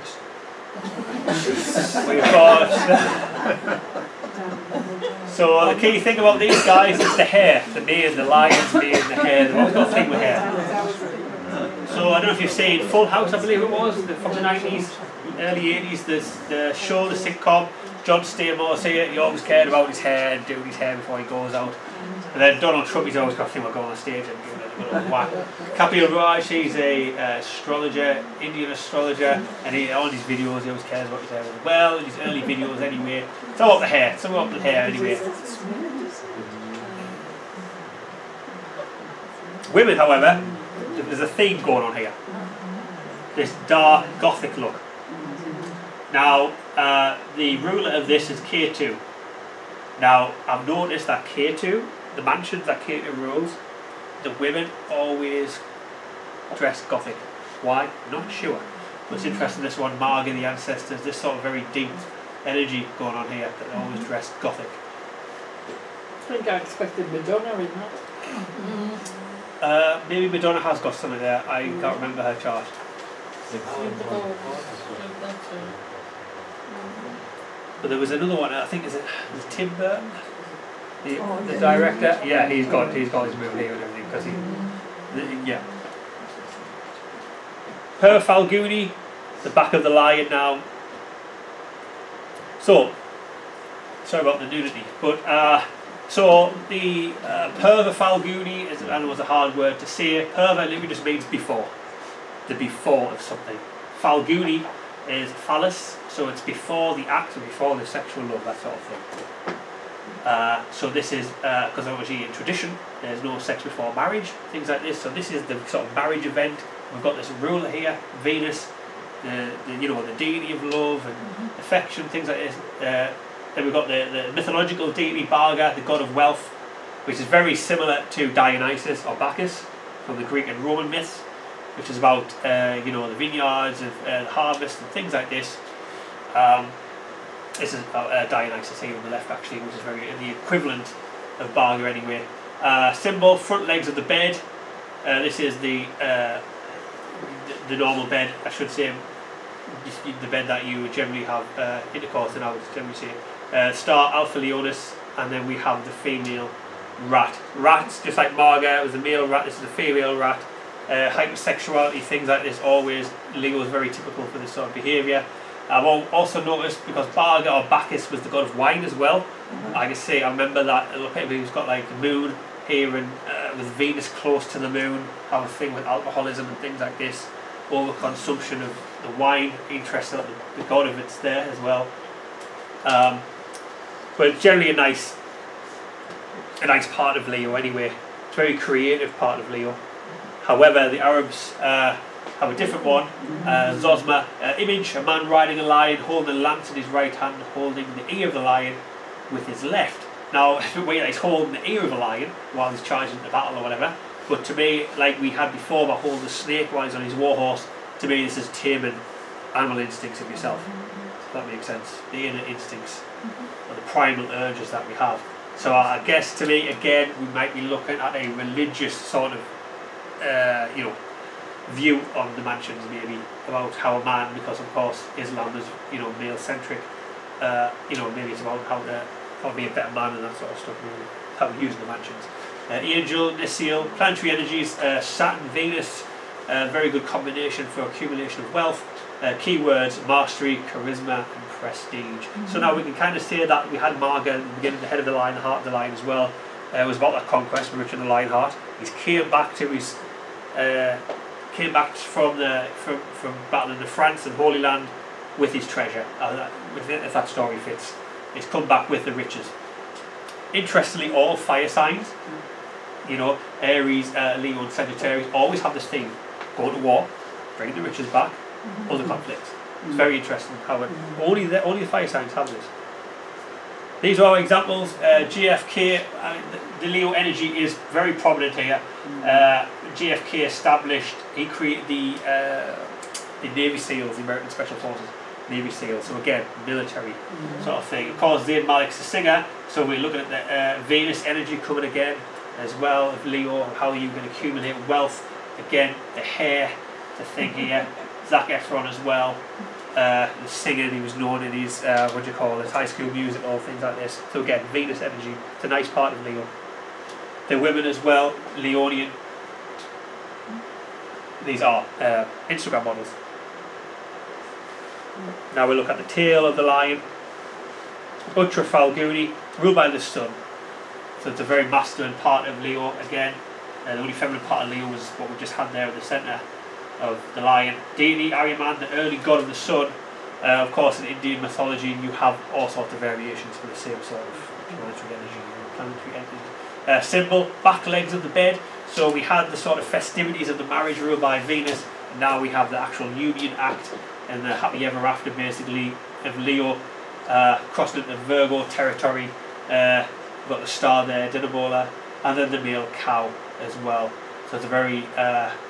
We've got so the key thing about these guys is the hair. The mane, the lion's mane, the hair. They've always got a thing with hair. So I don't know if you've seen Full House, I believe it was, from the 90s, early 80s, the show, the sitcom. John Stamos here, he always cared about his hair and doing his hair before he goes out. And then Donald Trump, he's always got a thing about going on stage and giving it a little whack. Kapil Raj, he's a astrologer, Indian astrologer, and on his videos he always cares about his hair as well, in his early videos anyway. It's all about the hair, it's all about the hair anyway. Women, however, there's a theme going on here. This dark, gothic look. Now, the ruler of this is K2. Now, I've noticed that K2, the mansions that K2 rules, the women always dress gothic. Why? Not sure. But it's interesting, this one, Marga, the ancestors, this sort of very deep energy going on here, that they always dress gothic. I think I expected Madonna in that. Maybe Madonna has got something there, I can't remember her chart. But there was another one, I think, is it Tim Burton? The director? Yeah, he's got his movie here and everything, because yeah. Per Falguni, the back of the lion now. So, sorry about the nudity, but so the Perva Falguni, I know it's a hard word to say. Perva literally just means before. The before of something. Falguni is phallus, so it's before the act or before the sexual love, that sort of thing. So this is, because obviously in tradition, there's no sex before marriage, things like this. So this is the sort of marriage event. We've got this ruler here, Venus, the deity of love and affection, things like this. Then we've got the mythological deity Barga, the god of wealth, which is very similar to Dionysus or Bacchus from the Greek and Roman myths, which is about the vineyards and the harvest and things like this. This is Dionysus here on the left, actually, which is very the equivalent of Barga anyway. Symbol, front legs of the bed. This is the normal bed, I should say, the bed that you would generally have intercourse in, I would generally say. Star, Alpha Leonis, and then we have the female rat. Rats, just like Marga, was the male rat, this is the female rat. Hypersexuality, things like this, always, Leo is very typical for this sort of behaviour. I've also noticed, because Barga or Bacchus was the god of wine as well, I can say, I remember that, look at him, he's got like the moon here, and with Venus close to the moon, have a thing with alcoholism and things like this, overconsumption of the wine, interesting that the god of it's there as well. But it's generally a nice part of Leo anyway. It's a very creative part of Leo. However, the Arabs have a different one. Zosma image, a man riding a lion, holding a lance in his right hand, holding the ear of the lion with his left. Now, he's holding the ear of a lion while he's charging into battle or whatever. But to me, like we had before about holding the snake while he's on his warhorse, to me this is taming animal instincts of yourself. If that makes sense. The inner instincts, or the primal urges that we have. So I guess to me, again, we might be looking at a religious sort of, view on the mansions, maybe, about how a man, because of course Islam is, male-centric, maybe it's about how to be a better man and that sort of stuff, really, how we use the mansions. Angel, Nisiel, planetary energies, Saturn, Venus, very good combination for accumulation of wealth. Keywords, mastery, charisma and prestige. So now we can kind of say that we had Marga at the beginning, the head of the lion, the heart of the lion as well. It was about that conquest with Richard the Lionheart. He's came back to his from battling the France and Holy Land with his treasure. If that story fits, he's come back with the riches. Interestingly, all fire signs, Aries, Leo and Sagittarius always have this theme: go to war, bring the riches back, other conflicts. It's very interesting how only the fire signs have this. These are our examples. GFK, the Leo energy is very prominent here. GFK established, he created the Navy SEALs, the American Special Forces Navy SEALs. So again, military sort of thing. Of course, Zayn Malik's the singer, so we're looking at the Venus energy coming again as well. Of Leo, how you can accumulate wealth. Again, the hair, the thing here. Zac Efron as well. The singing, he was known in his High School Musical, things like this. So again, Venus energy, it's a nice part of Leo. The women as well, Leonian. These are Instagram models. Now we look at the tail of the lion. Uttara Falguni, ruled by the sun. So it's a very masculine part of Leo again. The only feminine part of Leo was what we just had there at the centre of the lion. Deity, Aryaman, the early god of the sun. Of course, in Indian mythology, you have all sorts of variations for the same sort of planetary energy. Symbol, back legs of the bed. So we had the sort of festivities of the marriage ruled by Venus, and now we have the actual union act and the happy ever after, basically, of Leo crossing into Virgo territory. We've got the star there, Dinabola, and then the male cow as well. So it's a very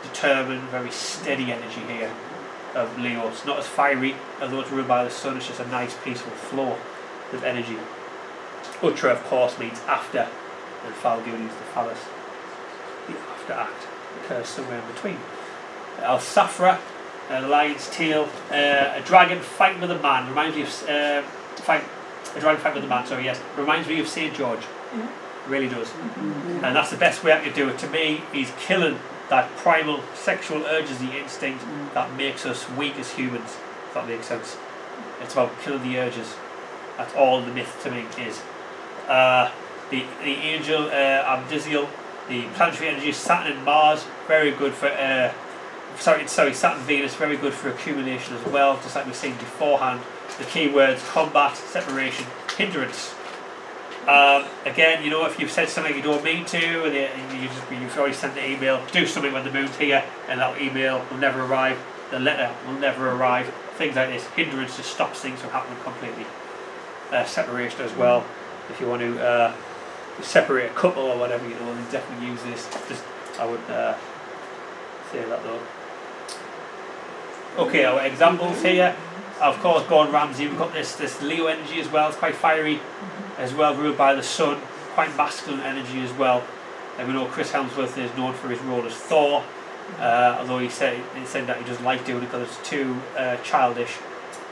determined, very steady energy here of Leo. It's not as fiery, although it's ruled by the sun, it's just a nice peaceful flow of energy. Uttara, of course, means after, and Falguni is the phallus. The after act occurs somewhere in between. Al-Safra, the lion's tail, a dragon fighting with a man, reminds me of a dragon fighting with a man, sorry, yes, reminds me of St. George. Really does. And that's the best way I could do it. To me, he's killing that primal sexual urges, the instinct that makes us weak as humans, if that makes sense. It's about killing the urges. That's all the myth to me is. The angel Abdiziel, the planetary energy, Saturn and Mars, very good for Saturn, Venus, very good for accumulation as well, just like we've seen beforehand. The keywords: combat, separation, hindrance. Again, you know, if you've said something you don't mean to, and you've already sent the email, do something when the moon's here, and that email will never arrive, the letter will never arrive, things like this. Hindrance just stops things from happening completely. Separation as well, if you want to separate a couple or whatever, you know, then definitely use this. Just, I would say that though. Okay, our examples here. Of course, Gordon Ramsay, we've got this Leo energy as well. It's quite fiery as well, ruled by the sun. Quite masculine energy as well. And we know Chris Hemsworth is known for his role as Thor, although he said that he doesn't like doing it because it's too childish.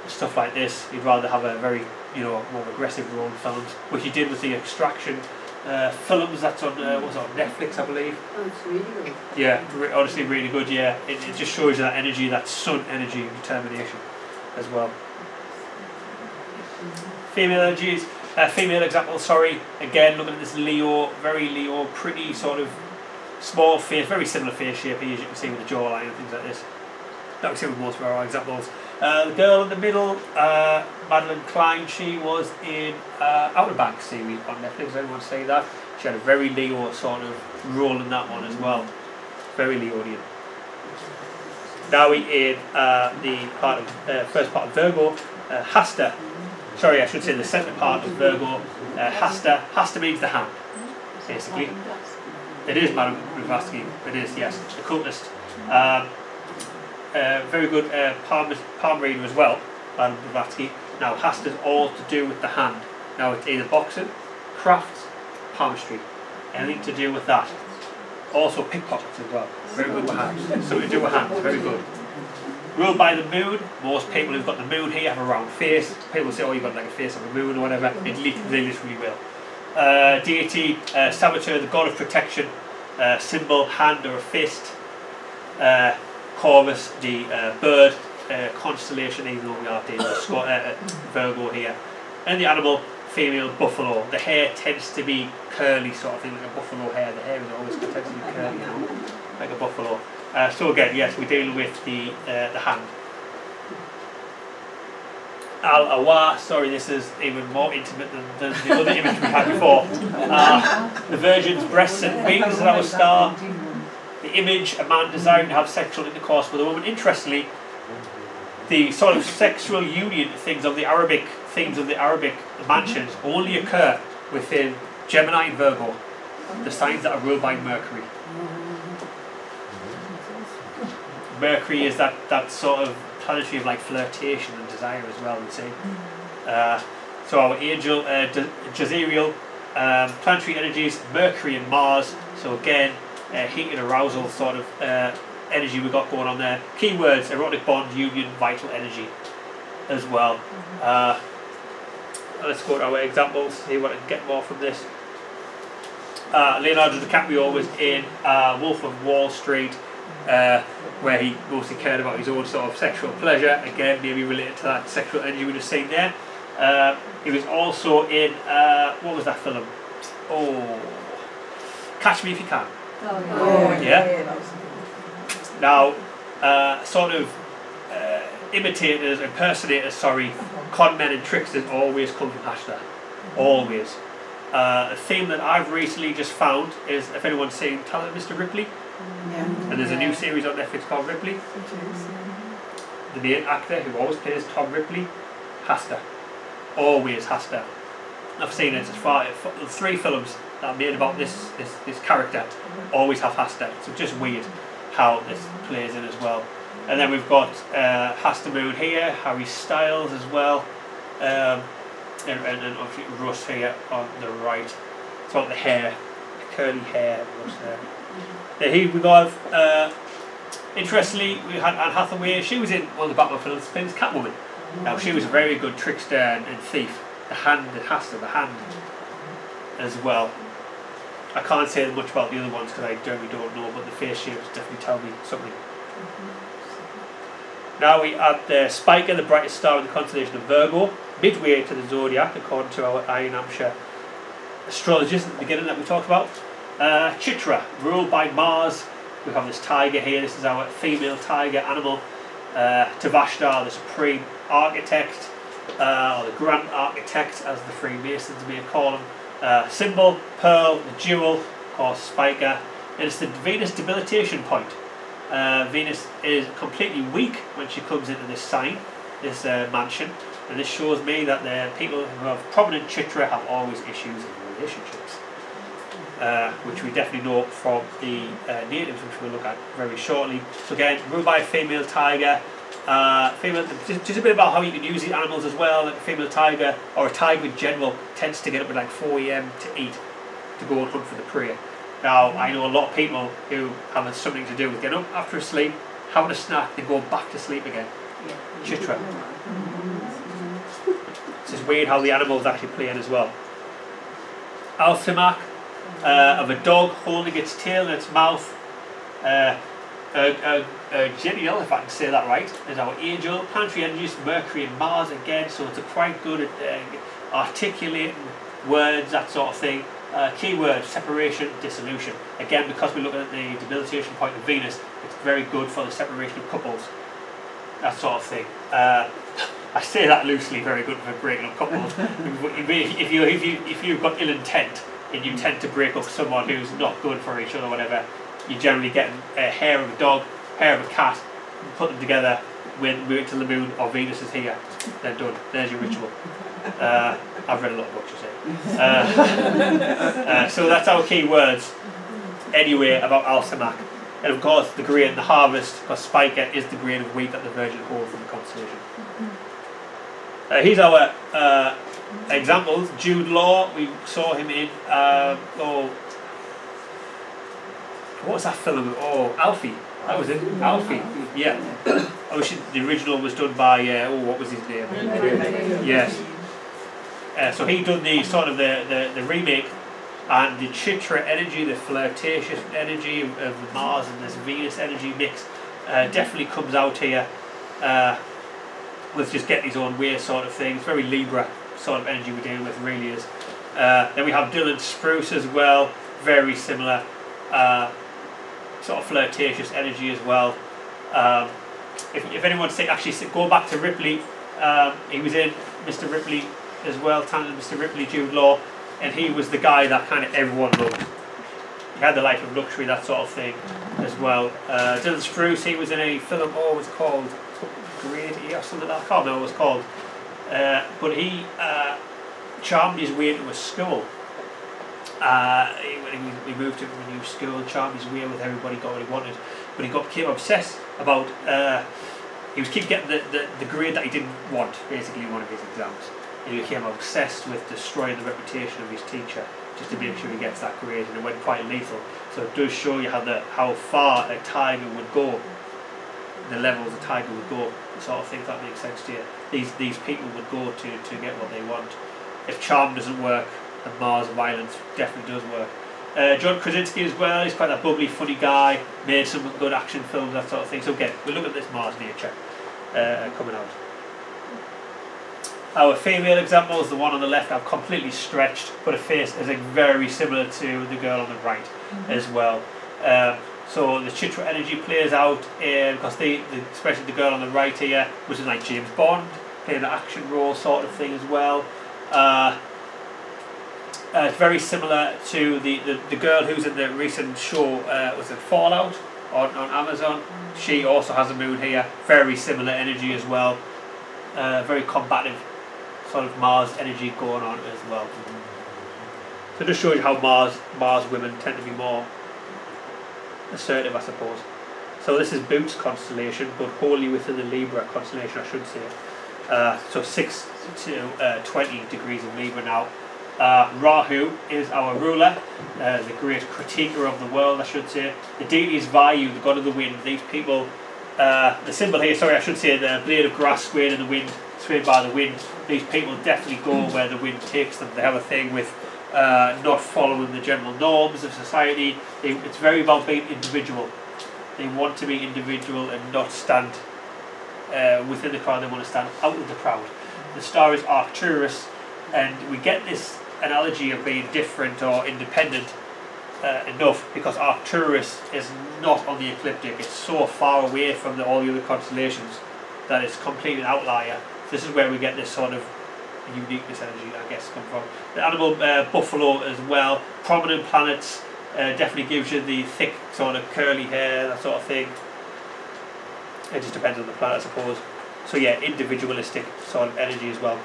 Stuff like this. He'd rather have a very, you know, more aggressive role in films, which he did with the Extraction films. That's on what's it, on Netflix, I believe. Oh, it's really good. Yeah, honestly, really good. Yeah, it just shows you that energy, that sun energy, and determination as well. Female energies, female example. Sorry, again, looking at this Leo, very Leo, pretty sort of small face, very similar face shape here, as you can see with the jawline and things like this. That we see with most of our examples. The girl in the middle, Madeline Klein, she was in Outer Banks series on Netflix. Does anyone say that? She had a very Leo sort of role in that one as well. Very Leonian. Now we in the part of first part of Virgo, Hasta. Sorry, I should say the centre part of Virgo. Hasta. Hasta means the hand, basically. It is Madame Blavatsky. It is, yes, the occultist. Very good palm reader as well, Madame Blavatsky. Now, Hasta's all to do with the hand. Now, it's either boxing, crafts, palmistry, anything to do with that. Also, pickpockets as well. Very good with hands. So, to do with hands, very good. Ruled by the moon. Most people who've got the moon here have a round face. People say, oh, you've got like a face of a moon or whatever. They literally will. Deity, Saboteur, the god of protection. Symbol, hand or a fist. Corvus, the bird constellation, even though we are dealing with Virgo here. And the animal, female, buffalo. The hair tends to be curly, sort of thing, like a buffalo hair. The hair is always tends to be curly, you know, like a buffalo. So again, yes, we're dealing with the hand. Al-Awa, sorry, this is even more intimate than the other image we had before. The Virgin's breasts and wings is our star. The image, a man desiring to have sexual intercourse with a woman. Interestingly, the sort of sexual union things of the Arabic mansions only occur within Gemini and Virgo, the signs that are ruled by Mercury. Mercury is that sort of planetary of like flirtation and desire as well, we'd say. So our angel, Jezreel, planetary energies, Mercury and Mars. So again, heat and arousal sort of energy we got going on there. Keywords: erotic bond, union, vital energy as well. Let's go to our examples, see what I can get more from this. Leonardo DiCaprio was in Wolf of Wall Street, where he mostly cared about his own sort of sexual pleasure. Again, maybe related to that sexual energy we just seen there. He was also in, what was that film? Oh, Catch Me If You Can. Oh, yeah. Now, sort of imitators, impersonators, sorry, con men and tricksters always come from Hasta. Always. A theme that I've recently just found is, if anyone's seen Talent Mr. Ripley, and there's a new series on Netflix called Ripley. The main actor who always plays Tom Ripley, Hasta. Always Hasta. I've seen it as 3 films that are made about this character always have Hasta. So just weird how this plays in as well. And then we've got Hasta Moon here, Harry Styles as well, and obviously Russ here on the right. It's about the hair, the curly hair, Russ there. Then here we got, interestingly, we had Anne Hathaway. She was in one of the Batman films, playing Catwoman. Now she was a very good trickster and thief. The hand, the Hasta, the hand as well. I can't say much about the other ones because I generally don't know, but the face shapes definitely tell me something. Now we add the Spica, the brightest star in the constellation of Virgo, midway to the zodiac, according to our Iron Hampshire astrologist at the beginning that we talked about. Chitra, ruled by Mars. We have this tiger here. This is our female tiger animal. Tavashtar, the supreme architect, or the grand architect, as the Freemasons may call him. Symbol, pearl, the jewel, or spica, and it's the Venus debilitation point. Venus is completely weak when she comes into this sign, this mansion, and this shows me that the people who have prominent Chitra have always issues in relationships, which we definitely know from the natives, which we'll look at very shortly. So again, ruled by a female tiger. Just a bit about how you can use these animals as well. Like a female tiger, or a tiger in general, tends to get up at like 4 AM to eat, to go and hunt for the prey. Now, I know a lot of people who have something to do with getting up after a sleep, having a snack, then go back to sleep again. Chitra. It's just weird how the animals actually play in as well. Alphimac, of a dog holding its tail in its mouth. Genial, if I can say that right, is our angel. Planetary energies, Mercury and Mars again, so it's quite good at articulating words, that sort of thing. Keyword, separation, dissolution. Again, because we're looking at the debilitation point of Venus, it's very good for the separation of couples, that sort of thing. I say that loosely, very good for breaking up couples. if you've got ill intent and you tend to break up someone who's not good for each other, whatever, you generally get a hair of a dog, hair of a cat, put them together, when we wait till the moon or Venus is here, then done. There's your ritual. I've read a lot of books, you say. So that's our key words anyway about Alphimac. And of course the grain, the harvest, because Spica is the grain of wheat that the Virgin holds in the constellation. Here's our examples. Jude Law, we saw him in what was that film? Oh, Alfie. That was it. Alfie. Yeah. The original was done by what was his name? Yes. So he done the sort of the remake, and the Chitra energy, the flirtatious energy of Mars and this Venus energy mix definitely comes out here. With just getting his own way sort of thing. It's very Libra sort of energy we're dealing with, really is. Then we have Dylan Spruce as well, very similar sort of flirtatious energy as well. If anyone say, actually go back to Ripley, he was in Mr. Ripley as well, talented Mr. Ripley, Jude Law, and he was the guy that kind of everyone loved. He had the life of luxury, that sort of thing as well. Dylan Spruce, he was in a film, what was it called? Grady or something like that, I can't remember what it was called. But he charmed his way into a school. He moved to a new school, charmed his way with everybody, got what he wanted. But he became obsessed about, he was keep getting the grade that he didn't want, basically in one of his exams. And he became obsessed with destroying the reputation of his teacher, just to make sure he gets that grade, and it went quite lethal. So it does show you how far a tiger would go, the levels a tiger would go, sort of think that makes sense to you. These people would go to get what they want. If charm doesn't work, and Mars violence definitely does work. John Krasinski as well, he's quite that bubbly, funny guy, made some good action films, that sort of thing. So again, we'll look at this Mars nature coming out. Our female example is the one on the left. I've completely stretched, but her face is very similar to the girl on the right as well. So the Chitra energy plays out because especially the girl on the right here, which is like James Bond, playing an action role sort of thing as well. It's very similar to the girl who's in the recent show, was it Fallout on Amazon? She also has a moon here, very similar energy as well. Very combative sort of Mars energy going on as well. So just shows you how Mars women tend to be more assertive, I suppose. So this is Boots constellation, but wholly within the Libra constellation, I should say. So 6 to 20 degrees of Libra now. Rahu is our ruler, the great critiquer of the world, I should say. The deity is Vayu, the god of the wind. These people, the symbol here, sorry, I should say, the blade of grass swayed in the wind, swayed by the wind. These people definitely go where the wind takes them. They have a thing with not following the general norms of society. It's very about being individual. They want to be individual and not stand within the crowd. They want to stand out of the crowd. The star is Arcturus, and we get this analogy of being different or independent enough because Arcturus is not on the ecliptic. It's so far away from all the other constellations that it's completely an outlier. This is where we get this sort of uniqueness energy, I guess, come from. The animal buffalo as well, prominent planets, definitely gives you the thick sort of curly hair, that sort of thing. It just depends on the planet, I suppose. So yeah, individualistic sort of energy as well.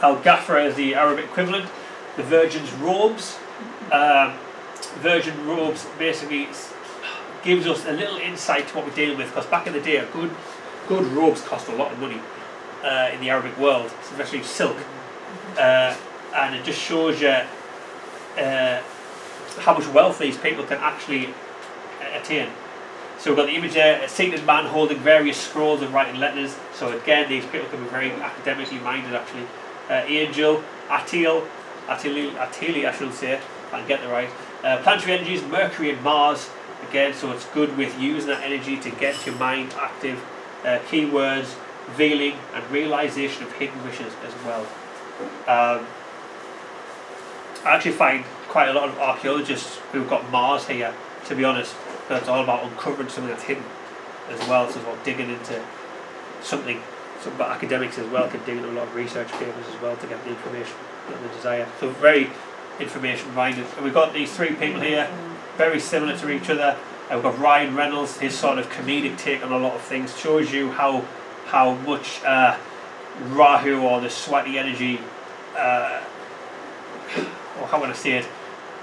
Al-Ghafra is the Arabic equivalent. The Virgin's robes. Virgin robes basically gives us a little insight to what we're dealing with, because back in the day, good robes cost a lot of money in the Arabic world, especially silk, and it just shows you how much wealth these people can actually attain. So we've got the image there, a seated man holding various scrolls and writing letters. So again, these people can be very academically minded actually. Angel, Attili, I should say, if I can get the right. Planetary energies, Mercury and Mars. Again, so it's good with using that energy to get your mind active. Keywords, veiling and realization of hidden wishes as well. I actually find quite a lot of archaeologists who've got Mars here, to be honest. It's all about uncovering something that's hidden as well. So it's about digging into something. Some academics as well can dig into a lot of research papers as well to get the information that they desire. So very information minded. And we've got these three people here, very similar to each other. We've got Ryan Reynolds, his sort of comedic take on a lot of things, shows you how much Rahu, or the Swati energy, or how would I say it,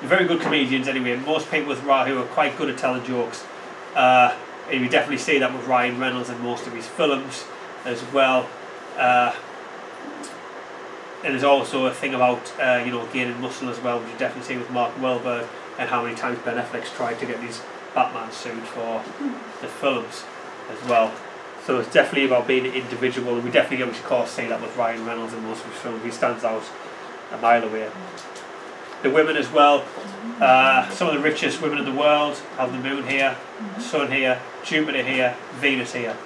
very good comedians anyway. Most people with Rahu are quite good at telling jokes. And you definitely see that with Ryan Reynolds in most of his films as well. And there's also a thing about gaining muscle as well, which you definitely see with Mark Wahlberg, and how many times Ben Affleck's tried to get his Batman suit for the films as well. So it's definitely about being an individual, and we definitely get, we should of course see that with Ryan Reynolds in most of his films. He stands out a mile away. The women as well, some of the richest women in the world have the moon here, sun here, Jupiter here, Venus here.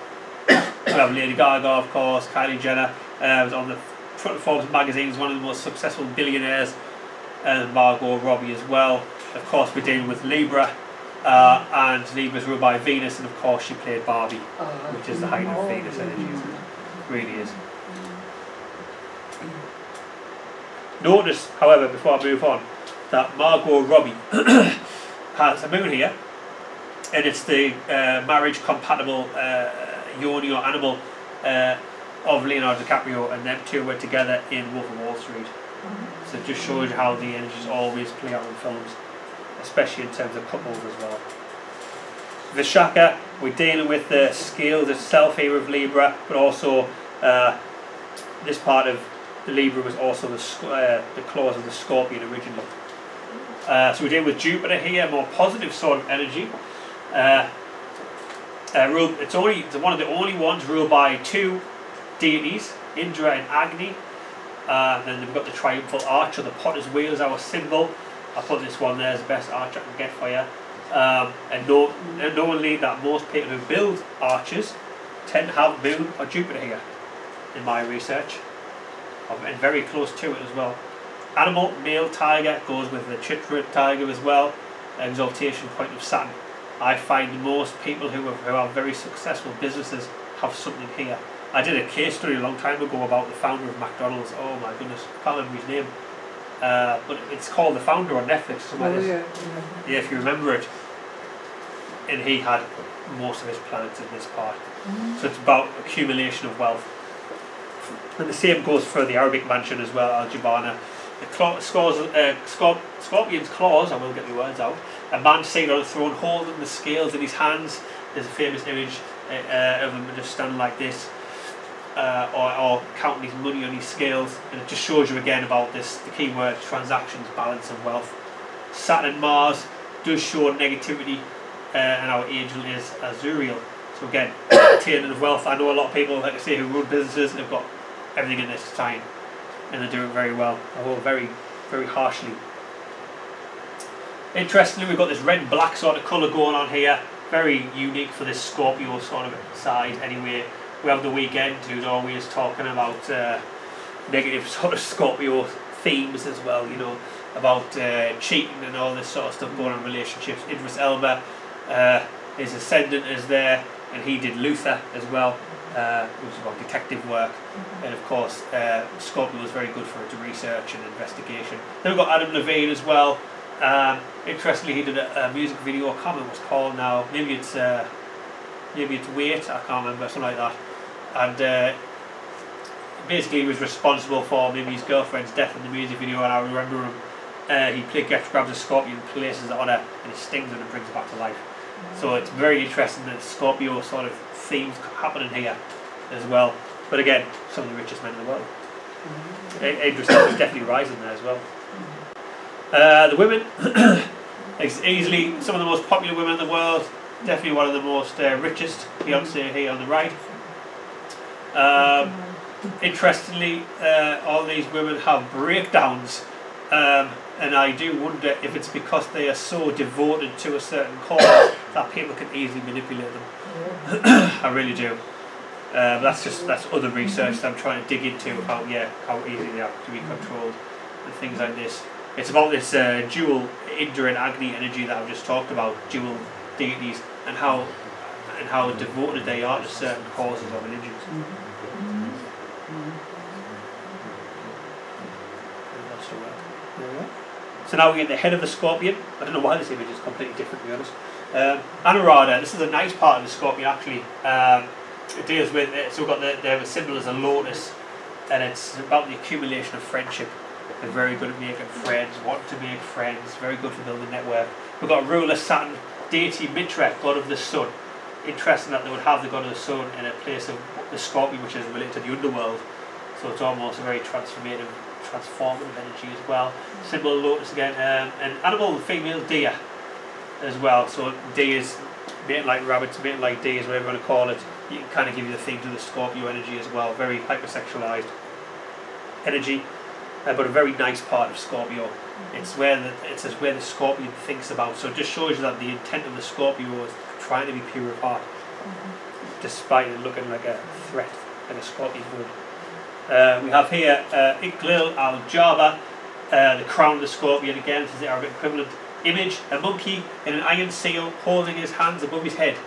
We have Lady Gaga, of course, Kylie Jenner, was on the front of Forbes magazine, is one of the most successful billionaires, and Margot Robbie as well. Of course, we're dealing with Libra, and Libra's ruled by Venus, and of course she played Barbie, which is the height of Venus energy. It really is. Notice, however, before I move on, that Margot Robbie has a moon here, and it's the marriage compatible yoni or animal of Leonardo DiCaprio, and them two were together in Wolf of Wall Street. So it just shows you how the energies always play out in films, especially in terms of couples as well. Vishaka, we're dealing with the scales itself here with Libra, but also this part of the Libra was also the claws of the Scorpion originally. So we're dealing with Jupiter here, more positive sort of energy. It's one of the only ones ruled by two deities, Indra and Agni. Then we've got the triumphal arch, or the potter's wheel is our symbol. I put this one there as the best arch I can get for you. And knowingly that most people who build arches tend to have Moon or Jupiter here, in my research, and very close to it as well. Animal, male tiger, goes with the Chitra tiger as well, exaltation point of Saturn. I find most people who have very successful businesses have something here. I did a case study a long time ago about the founder of McDonald's. Oh my goodness, I can't remember his name. But it's called The Founder on Netflix. Yeah, if you remember it. And he had most of his planets in this part. So it's about accumulation of wealth. And the same goes for the Arabic mansion as well, Al-Jabana. The Scorpion's claws, I will get the words out. A man sitting on a throne holding the scales in his hands. There's a famous image of him just standing like this, or counting his money on his scales. And it just shows you again about this, the key word, transactions, balance and wealth. Saturn and Mars does show negativity, and our angel is Azuriel. So again, attaining of wealth. I know a lot of people, like I say, who run businesses and have got everything in this time, and they're doing very well, although very, very harshly. Interestingly, we've got this red and black sort of colour going on here, very unique for this Scorpio sort of side anyway. We have The Weeknd, who's always talking about negative sort of Scorpio themes as well, you know, about cheating and all this sort of stuff going on in relationships. Idris Elba, his ascendant is there, and he did Luther as well. which is about detective work, and of course Scorpio was very good for research and investigation. Then we've got Adam Levine as well. Interestingly, he did a music video. I can't remember what it's called now. Maybe it's Wait. I can't remember, something like that. And basically, he was responsible for maybe his girlfriend's death in the music video. And I remember him. He grabs a scorpion, places it on her, and he stings it and brings it back to life. So it's very interesting that Scorpio sort of themes happening here as well. But again, some of the richest men in the world. Idris Elba is definitely rising there as well. The women, easily some of the most popular women in the world. Definitely one of the most richest. Beyonce here on the right. Interestingly, all these women have breakdowns. And I do wonder if it's because they are so devoted to a certain cause that people can easily manipulate them. I really do. That's other research that I'm trying to dig into about how easy they are to be controlled and things like this. It's about this dual Indra and Agni energy that I've just talked about, dual deities, and how devoted they are to certain causes or religions. So now we get the head of the scorpion. I don't know why this image is completely different, to be honest. Anuradha, this is a nice part of the scorpion actually. It deals with, so we've got the symbol as a lotus, and it's about the accumulation of friendship. They're very good at making friends, want to make friends, very good for building a network. We've got ruler Saturn, deity Mitra, god of the sun. Interesting that they would have the god of the sun in a place of the scorpion, which is related to the underworld. So it's almost a very transformative energy as well. Symbol lotus again, an animal, the female deer as well. So deers, mating like rabbits, mating like deers, whatever you want to call it. You can kind of give you the theme to the Scorpio energy as well. Very hypersexualized energy, but a very nice part of Scorpio. It's where the Scorpion thinks about. So it just shows you that the intent of the Scorpio is trying to be pure of heart, despite it looking like a threat, like a Scorpion would. We have here Iqlil al-Jaba, the crown of the scorpion. Again, this is the Arabic equivalent image. A monkey in an iron seal holding his hands above his head.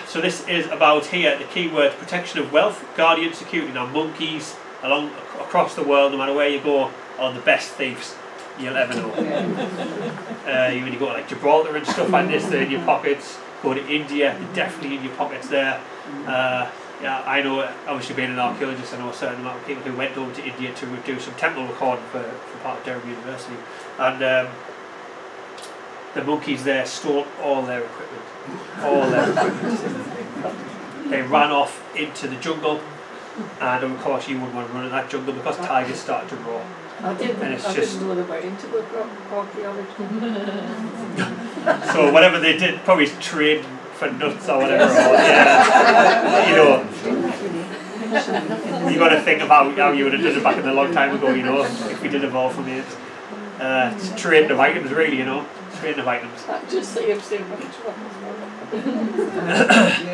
So this is about here the keyword protection of wealth, guardian, security. Now monkeys across the world, no matter where you go, are the best thieves you'll ever know. When you go to like Gibraltar and stuff like this, they're in your pockets. Go to India, they're definitely in your pockets there. Yeah, I know, obviously being an archaeologist, I know a certain amount of people who went over to India to do some temple recording for part of Durham University, and the monkeys there stole all their equipment. They ran off into the jungle, and of course you wouldn't want to run in that jungle because tigers started to roar. I didn't know they were into the archaeology. So whatever they did, probably trade for nuts or whatever, or, yeah, you know, you got to think about how you would have done it back in a long time ago, you know, if we did evolve from it. It's trade of items, really, you know, trade of items. Just say I've seen much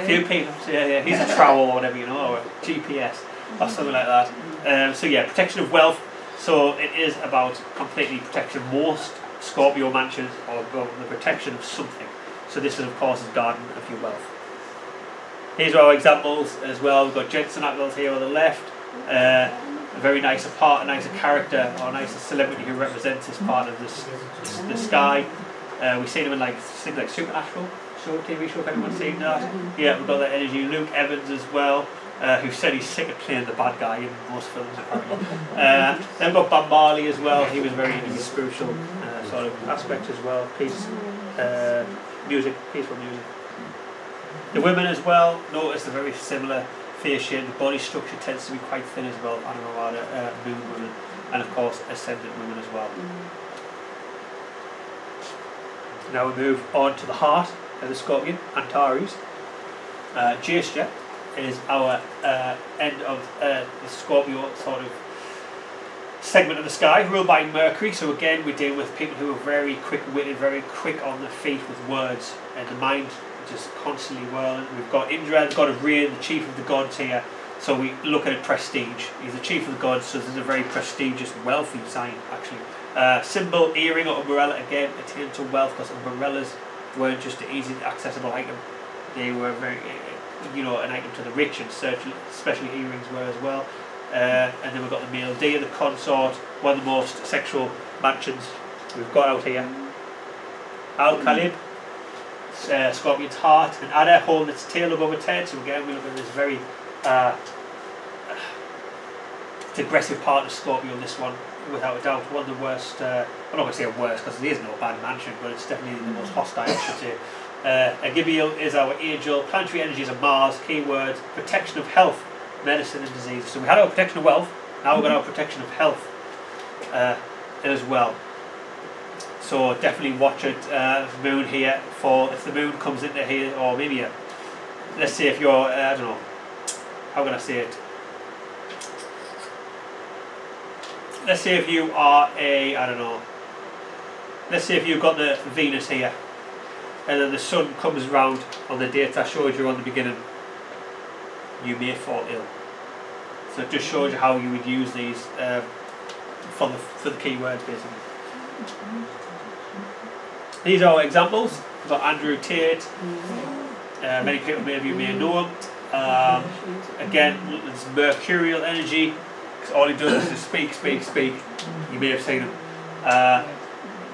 Few people, yeah, he's a trowel or whatever, you know, or a GPS or something like that. So yeah, protection of wealth. So it is about completely protection. Most Scorpio mansions are about the protection of something. So this is of course is garden of your wealth. Here's our examples as well. We've got Jensen Ackles here on the left. A very nice part, a nicer character or a nicer celebrity who represents this part of the sky. We've seen him in things like Supernatural TV show, if anyone's seen that. Yeah, we've got that energy. Luke Evans as well, who said he's sick of playing the bad guy in most films apparently. Then we've got Bob Marley as well. He was very into the spiritual sort of aspect as well. Peaceful music. The women as well, notice they're very similar face shape. The body structure tends to be quite thin as well. Anuradha, moon women, and of course ascendant women as well. Now we move on to the heart of the scorpion, Antares. Jasya is our end of the Scorpio sort of segment of the sky, ruled by Mercury. So again, we're dealing with people who are very quick-witted, very quick on their feet with words, and the mind just constantly whirling. We've got Indra, the god of rain, the chief of the gods here. So we look at it prestige. He's the chief of the gods, so this is a very prestigious, wealthy sign actually. Symbol, earring or umbrella, again attain to wealth, because umbrellas weren't just an easy accessible item. They were very you know, an item to the rich, and especially earrings were as well. And then we've got the male deer, the consort, one of the most sexual mansions we've got out here. Al-Kalib, Scorpion's heart, and Adder holding its tail above its head. So again, we look at this very it's aggressive part of Scorpio, this one, without a doubt. One of the worst, I'm not going to say worst because there is no bad mansion, but it's definitely the most hostile, I should say. Agibiel is our angel. Planetary energies of Mars. Keywords: protection of health, medicine and disease. So we had our protection of wealth, now we've got our protection of health as well. So definitely watch it, moon here, for if the moon comes into here, or maybe let's say if you're, I don't know, how can I say it? Let's say if you are I don't know, let's say if you've got the Venus here, and then the sun comes round on the dates I showed you on the beginning, you may fall ill. So it just shows you how you would use these for the keywords, basically. These are examples. We've got Andrew Tate. Many people maybe may know him. Again, it's mercurial energy. All he does is speak, speak, speak. You may have seen him.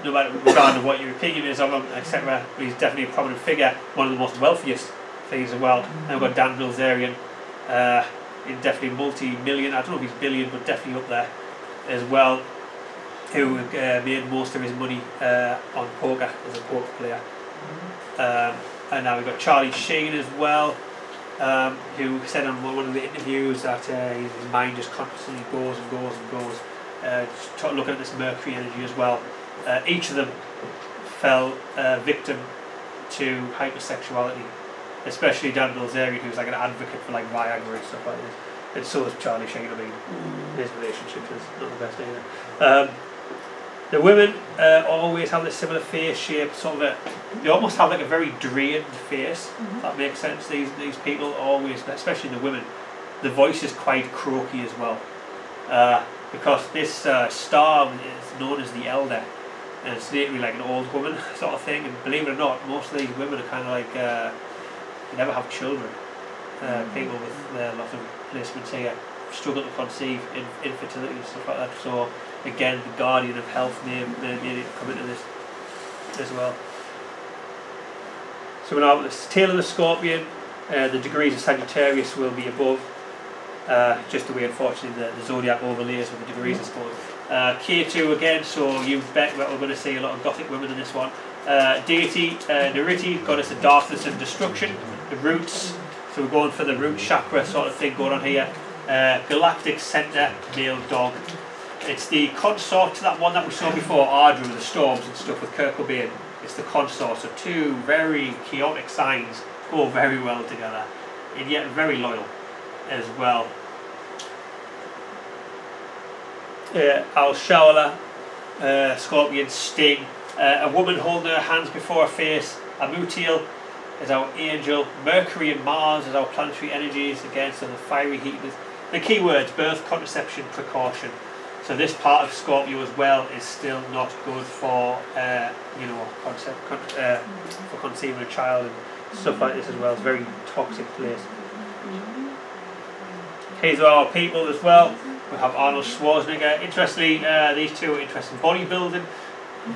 No matter regarding what your opinion is of him, etc. But he's definitely a prominent figure. One of the most wealthiest things as well. And we've got Dan Bilzerian. He's definitely multi-million. I don't know if he's billion, but definitely up there as well. Who made most of his money on poker as a poker player. And now we've got Charlie Sheen as well. Who said on one of the interviews that his mind just constantly goes and goes and goes. Just looking at this Mercury energy as well. Each of them fell victim to hypersexuality, especially Dan Bilzerian, who's like an advocate for like Viagra and stuff like this. And so is Charlie Sheen. I mean, his relationship is not the best either. The women always have this similar face shape, sort of they almost have like a very drained face, if that makes sense. These people always, especially the women, the voice is quite croaky as well. Because this star is known as the Elder, and it's literally like an old woman sort of thing. And believe it or not, most of these women are kind of like, they never have children. People with lots of placements here struggle to conceive, infertility and stuff like that. So again, the guardian of health may come into this as well. So we're now at the tail of the Scorpion. The degrees of Sagittarius will be above, just the way unfortunately the zodiac overlays with the degrees, I suppose. K2 again, so you bet we're going to see a lot of Gothic women in this one. Deity, Neriti, goddess of darkness and destruction. The roots, so we're going for the root chakra sort of thing going on here. Galactic Center, male dog. It's the consort to that one that we saw before, Ardra, the storms and stuff with Kurt Cobain. It's the consort, so two very chaotic signs go very well together, and yet very loyal as well. Al-Shawla, Scorpion Sting, a woman holding her hands before her face. Amutiel is our angel. Mercury and Mars is our planetary energies, again, so the fiery heat. The keywords: birth, contraception, precaution. So this part of Scorpio as well is still not good for, you know, for conceiving a child and stuff like this as well. It's a very toxic place. These are our people as well. We have Arnold Schwarzenegger. Interestingly, these two are interested in bodybuilding,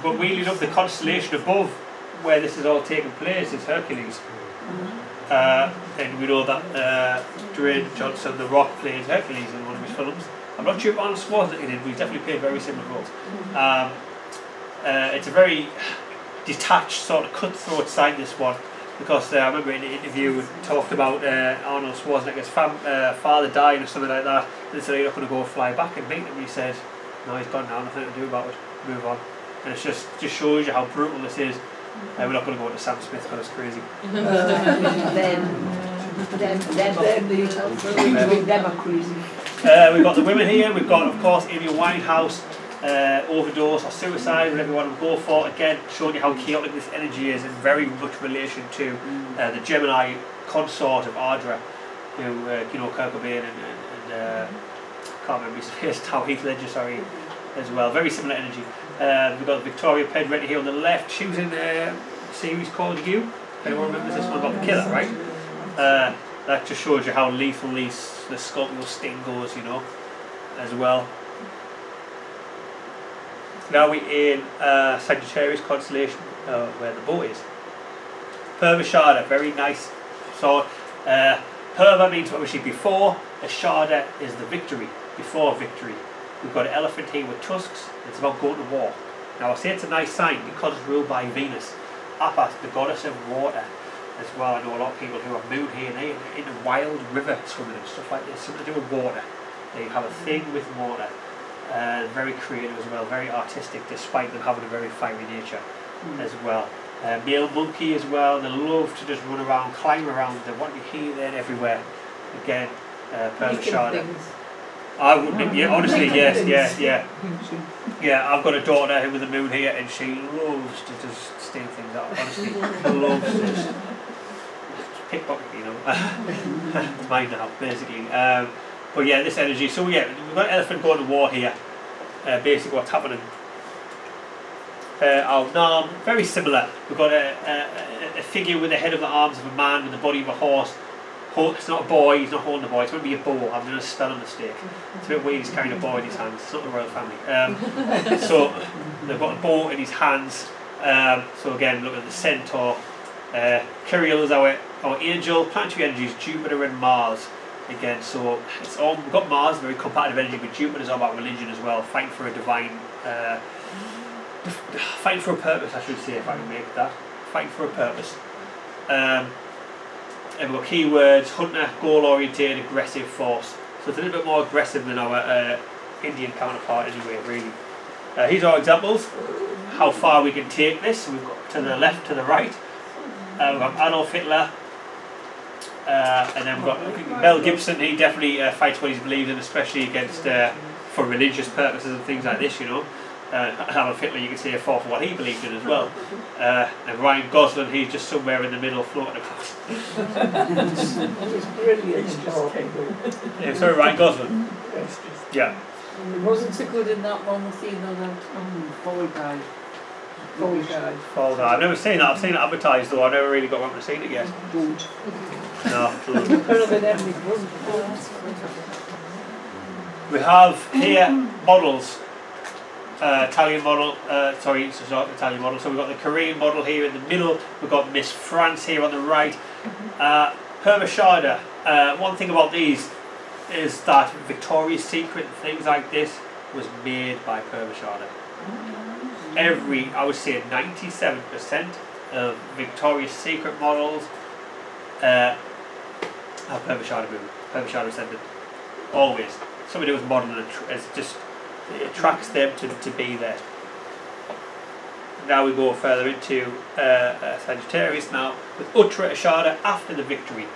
but we lead up the constellation above where this is all taking place is Hercules. And we know that Dwayne Johnson, The Rock, plays Hercules in one of his films. I'm not sure if Arnold Schwarzenegger did, but he's definitely played very similar roles. It's a very detached, sort of cutthroat side, this one, because I remember in the interview we talked about Arnold Schwarzenegger's father dying or something like that, and they said, "You're not going to go fly back and meet him." He said, "No, he's gone now, nothing to do about it, move on." And it just shows you how brutal this is. We're not going to go to Sam Smith because it's crazy. Them are crazy. We've got the women here. We've got, of course, Amy Winehouse, overdose or suicide, whatever you want to go for. Again, showing you how chaotic this energy is in very much relation to the Gemini consort of Ardra, who, you know, Kurt Cobain and can't remember his face now, Heath Ledger, sorry, as well. Very similar energy. We've got Victoria Pedretti here on the left. She was in a series called You. Anyone remembers this one about the killer, right? That just shows you how lethal the Scorpio sting goes, you know, as well. Now we're in Sagittarius constellation, where the boat is. Purvashada, very nice. So, Purva means obviously before, Ashada is the victory, before victory. We've got an elephant here with tusks, it's about going to war. Now I say it's a nice sign because it's ruled by Venus. Appa, the goddess of water as well. I know a lot of people who have moved here, they're in a wild river swimming and stuff like this, something to do with water. They have a thing with water. Very creative as well, very artistic despite them having a very fiery nature as well. Male monkey as well, they love to just run around, climb around, they want to be here, there and everywhere. Again, Purvashada. I would, yeah, honestly, yes. Yeah, I've got a daughter with a moon here and she loves to just steal things out, honestly, loves to just pickpocket, you know. It's mine now, basically. But yeah, this energy, so yeah, we've got an elephant going to war here. Basically what's happening. Our Nam, very similar. We've got a figure with the head of the arms of a man with the body of a horse. It's not a boy, he's not holding a boy, it's going to be a boar. I'm doing a spelling mistake. It's a bit weird, he's carrying a boy in his hands. It's not the royal family. So they've got a boar in his hands. So again, look at the centaur. Kirill is our angel. Planetary energies, Jupiter and Mars. Again, so it's all, we've got Mars, very compatible energy, but Jupiter's all about religion as well. Fighting for a divine, fighting for a purpose, I should say, if I can make that. Fighting for a purpose. And we've got keywords, hunter, goal-oriented, aggressive, force. So it's a little bit more aggressive than our Indian counterpart anyway, really. Here's our examples, how far we can take this. We've got to the left, to the right. We've got Adolf Hitler. And then we've got Mel Gibson. He definitely fights what he believes in, especially against for religious purposes and things like this, you know. Adolf Hitler, you can say, fought for what he believed in as well. And Ryan Gosling, he's just somewhere in the middle floating across. It's brilliant. Yeah, sorry, Ryan Gosling. Yeah. He wasn't so good in that one, was he? No, no. Boy guy. Boy guy. Fall Guy. I've never seen that. I've seen it advertised though. I've never really got around to seeing it yet. Good. No. We have here models. Italian model, sorry, it's not Italian model. So we've got the Korean model here in the middle. We've got Miss France here on the right. Purvashada. One thing about these is that Victoria's Secret and things like this was made by Purvashada. I would say 97% of Victoria's Secret models have Purvashada movement. Purvashada sent it always. Somebody who was modelling it's just. It attracts them to be there. Now we go further into Sagittarius now with Uttra Ashada after the victory.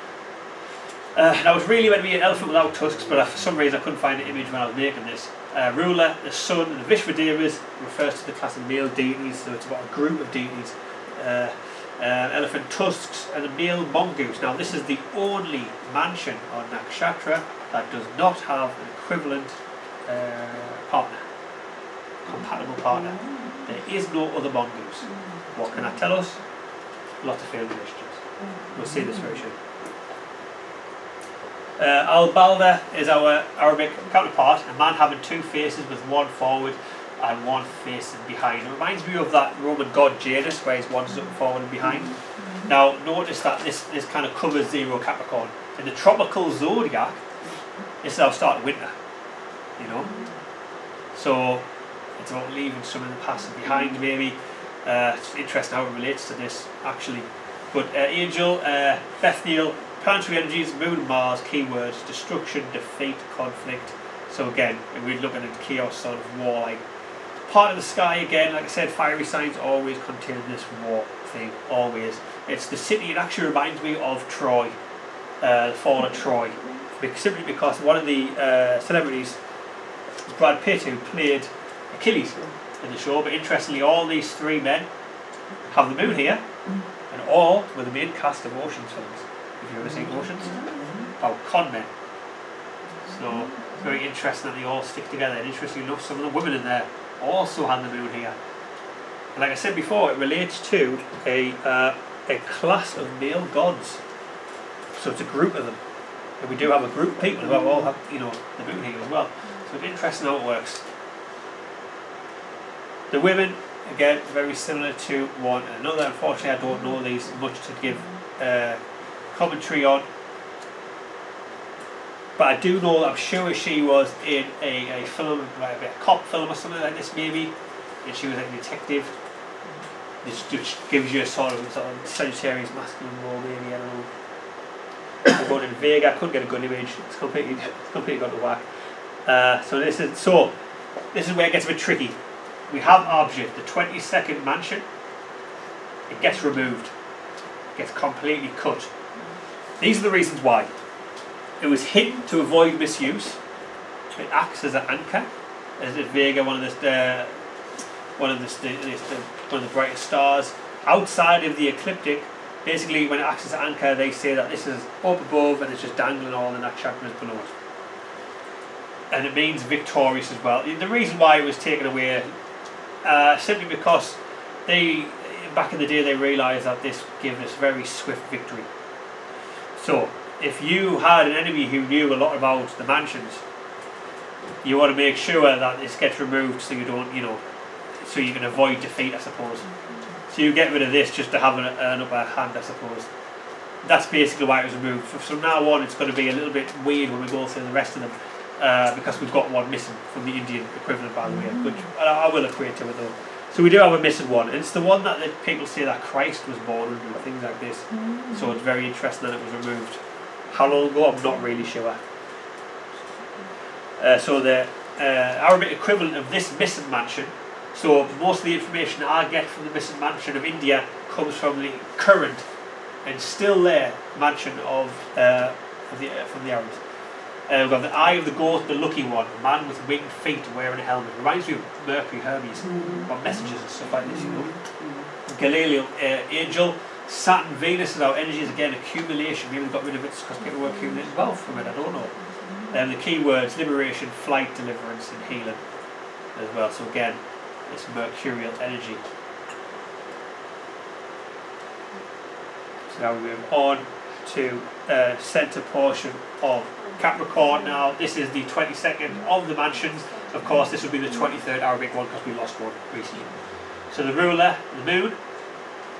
Now it's really meant to be an elephant without tusks, but for some reason I couldn't find an image when I was making this. Ruler, the sun, and the Vishvadevas refers to the class of male deities, so it's about a group of deities. Elephant tusks and the male mongoose. Now this is the only mansion on Nakshatra that does not have an equivalent partner, compatible partner. There is no other mongoose. What can that tell us? Lots of failed relationships. We'll see this very soon. Al-Balda is our Arabic counterpart, a man having two faces with one forward and one facing behind. It reminds me of that Roman god Janus, where his one's looking forward and behind. Now notice that this kind of covers Zero Capricorn. In the tropical zodiac, this is our start of winter. You know, so it's about leaving some in the past and behind maybe. It's interesting how it relates to this actually. But Angel, Bethneel, planetary energies, Moon and Mars, keywords, destruction, defeat, conflict. So again, we're looking at chaos, sort of war, like part of the sky again. Like I said, fiery signs always contain this war thing, always. It's the city, it actually reminds me of Troy, the fall of Troy. Simply because one of the celebrities, Brad Pitt, who played Achilles in the show, but interestingly all these three men have the moon here and all were the main cast of Ocean's films. If you've ever seen Ocean's, about con men. So it's very interesting that they all stick together, and interestingly enough some of the women in there also had the moon here. And like I said before, it relates to a class of male gods. So it's a group of them. And we do have a group of people who all have, you know, the moon here as well. So it's interesting how it works. The women, again, very similar to one another. Unfortunately, I don't know these much to give commentary on. But I do know, I'm sure she was in a film, like a cop film or something like this maybe, and she was a detective. This just gives you a sort of Sagittarius masculine role maybe, I don't know. We're going in Vega, I couldn't get a good image, it's completely got to whack. So this is where it gets a bit tricky. We have object, the 22nd mansion, it gets removed, it gets completely cut. These are the reasons why. It was hidden to avoid misuse. It acts as an anchor, as if Vega, one of the brightest stars. Outside of the ecliptic, basically when it acts as an anchor, they say that this is up above and it's just dangling all the nakshatras below it. And it means victorious as well. The reason why it was taken away, simply because back in the day, they realised that this gave us very swift victory. So, if you had an enemy who knew a lot about the mansions, you want to make sure that this gets removed so you don't, you know, so you can avoid defeat, I suppose. So you get rid of this just to have an upper hand, I suppose. That's basically why it was removed. From now on, it's going to be a little bit weird when we go through the rest of them, because we've got one missing from the Indian equivalent, by the way, which I will equate to it though. So we do have a missing one, and it's the one that people say that Christ was born under, and things like this. So it's very interesting that it was removed. How long ago? I'm not really sure. So the Arabic equivalent of this missing mansion. So most of the information I get from the missing mansion of India comes from the current and still there mansion from the Arabs. We've got the Eye of the Goat, the Lucky One, a man with winged feet wearing a helmet. Reminds me of Mercury, Hermes, or messages and stuff like this, you know. Galileo, Angel. Saturn, Venus is our energies, again, accumulation. Maybe we got rid of it because people were accumulating wealth from it, I don't know. The key words, liberation, flight, deliverance, and healing as well. So again, it's mercurial energy. So now we move on to centre portion of Capricorn. Now, this is the 22nd of the mansions. Of course, this would be the 23rd Arabic one because we lost one recently. So the ruler, the moon.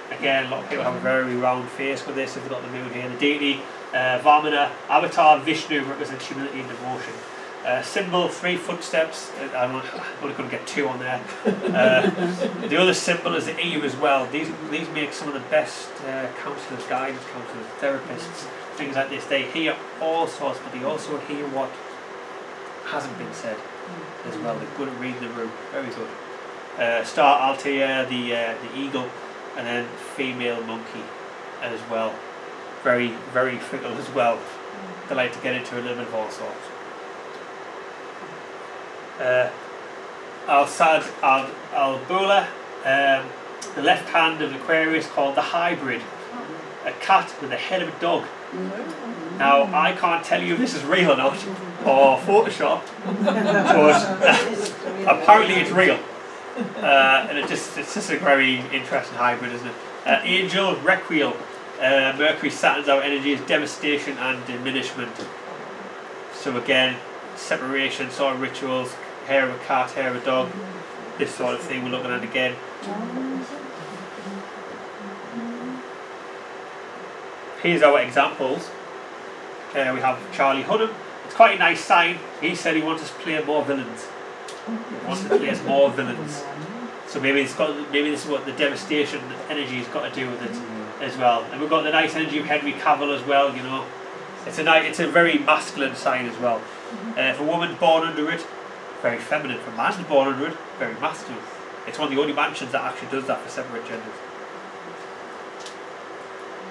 Again, a lot of people have a very round face with this. If we've got the moon here, the deity, Vamana, Avatar, Vishnu represents humility and devotion. Symbol, 3 footsteps. I only couldn't get 2 on there. The other symbol is the Eve as well. These make some of the best counsellors, guidance counsellors, therapists, things like this. They hear all sorts, but they also hear what hasn't been said as well. They're good at reading the room. Very good. Star Altair, the eagle. And then female monkey as well. Very, very fickle as well. They like to get into a little bit of all sorts. Al-Sad Al-Bula, the left hand of Aquarius, called the hybrid. A cat with the head of a dog. Now, I can't tell you if this is real or not, or Photoshop, but apparently it's real. And it's just a very interesting hybrid, isn't it? Angel, Requiel, Mercury, Saturn's our energy is devastation and diminishment. So again, separation, sort of rituals, hair of a cat, hair of a dog, this sort of thing we're looking at again. Here's our examples. We have Charlie Hunnam. It's quite a nice sign. He said he wants us to play more villains. He wants to play more villains. So maybe this is what the devastation energy has got to do with it as well. And we've got the nice energy of Henry Cavill as well, you know. It's a very masculine sign as well. If a woman's born under it, very feminine. If a man's born under it, very masculine. It's one of the only mansions that actually does that for separate genders.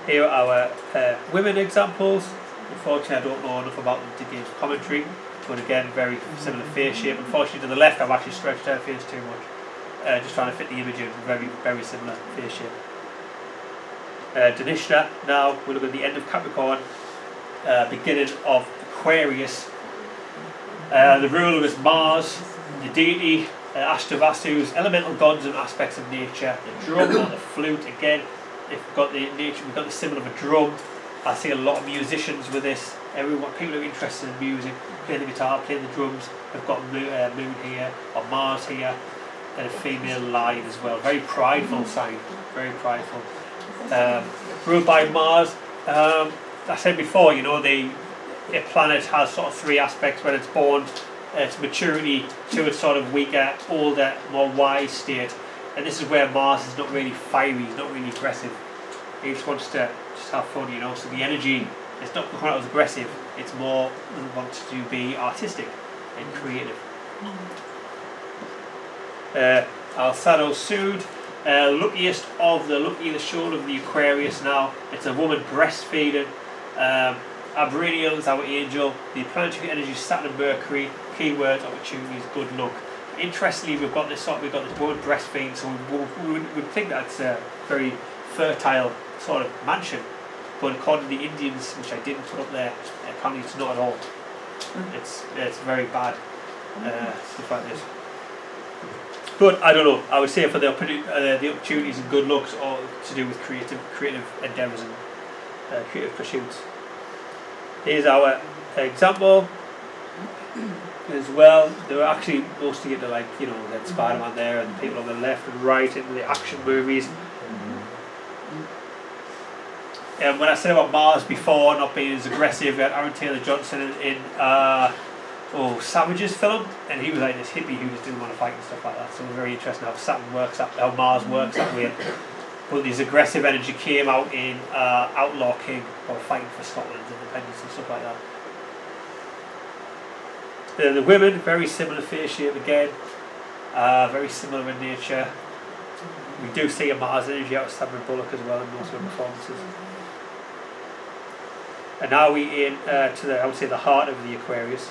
Here are our women examples. Unfortunately, I don't know enough about them to give commentary. But again, very similar face shape. Unfortunately, to the left, I've actually stretched her face too much. Just trying to fit the image in. Very, very similar face shape. Dhanishta. Now we look at the end of Capricorn, beginning of Aquarius. The ruler is Mars. The deity, Ashtavasu's elemental gods and aspects of nature. The drum or the flute. Again, if we've got the nature, we've got the symbol of a drum. I see a lot of musicians with this. Everyone, people who are interested in music, playing the guitar, playing the drums. We've got Moon here, or Mars here, and a female lion as well. Very prideful sign, very prideful. Ruled by Mars. I said before, you know, a planet has sort of three aspects when it's born. Its maturity to its sort of weaker, older, more wise state. And this is where Mars is not really fiery, he's not really aggressive. He just wants to just have fun, you know. So the energy, it's not quite as aggressive, it's more wants to be artistic and creative. Althano Sud, luckiest of the lucky, the shoal of the Aquarius now. It's a woman breastfeeding. Aberraniel is our angel. The planetary energy, Saturn and Mercury. Keywords, opportunities, good luck. Interestingly, we've got this woman breastfeeding, so we would think that's a very fertile sort of mansion. But according to the Indians, which I didn't put up there, apparently it's not at all. It's very bad stuff like this. But I don't know. I would say for the opportunities and good looks, all to do with creative endeavours and creative pursuits. Here's our example as well. They were actually mostly into, like, you know, that Spider-Man there and the people on the left and right into the action movies. And when I said about Mars before not being as aggressive, we had Aaron Taylor Johnson in Savages film, and he was like this hippie who just didn't want to fight and stuff like that. So it was very interesting how Saturn works, how Mars works that way. But this aggressive energy came out in Outlaw King, or fighting for Scotland's independence and stuff like that. The women, very similar face shape again, very similar in nature. We do see a Mars energy out of Sandra Bullock as well in most of her performances. And now we in to the, I would say, the heart of the Aquarius.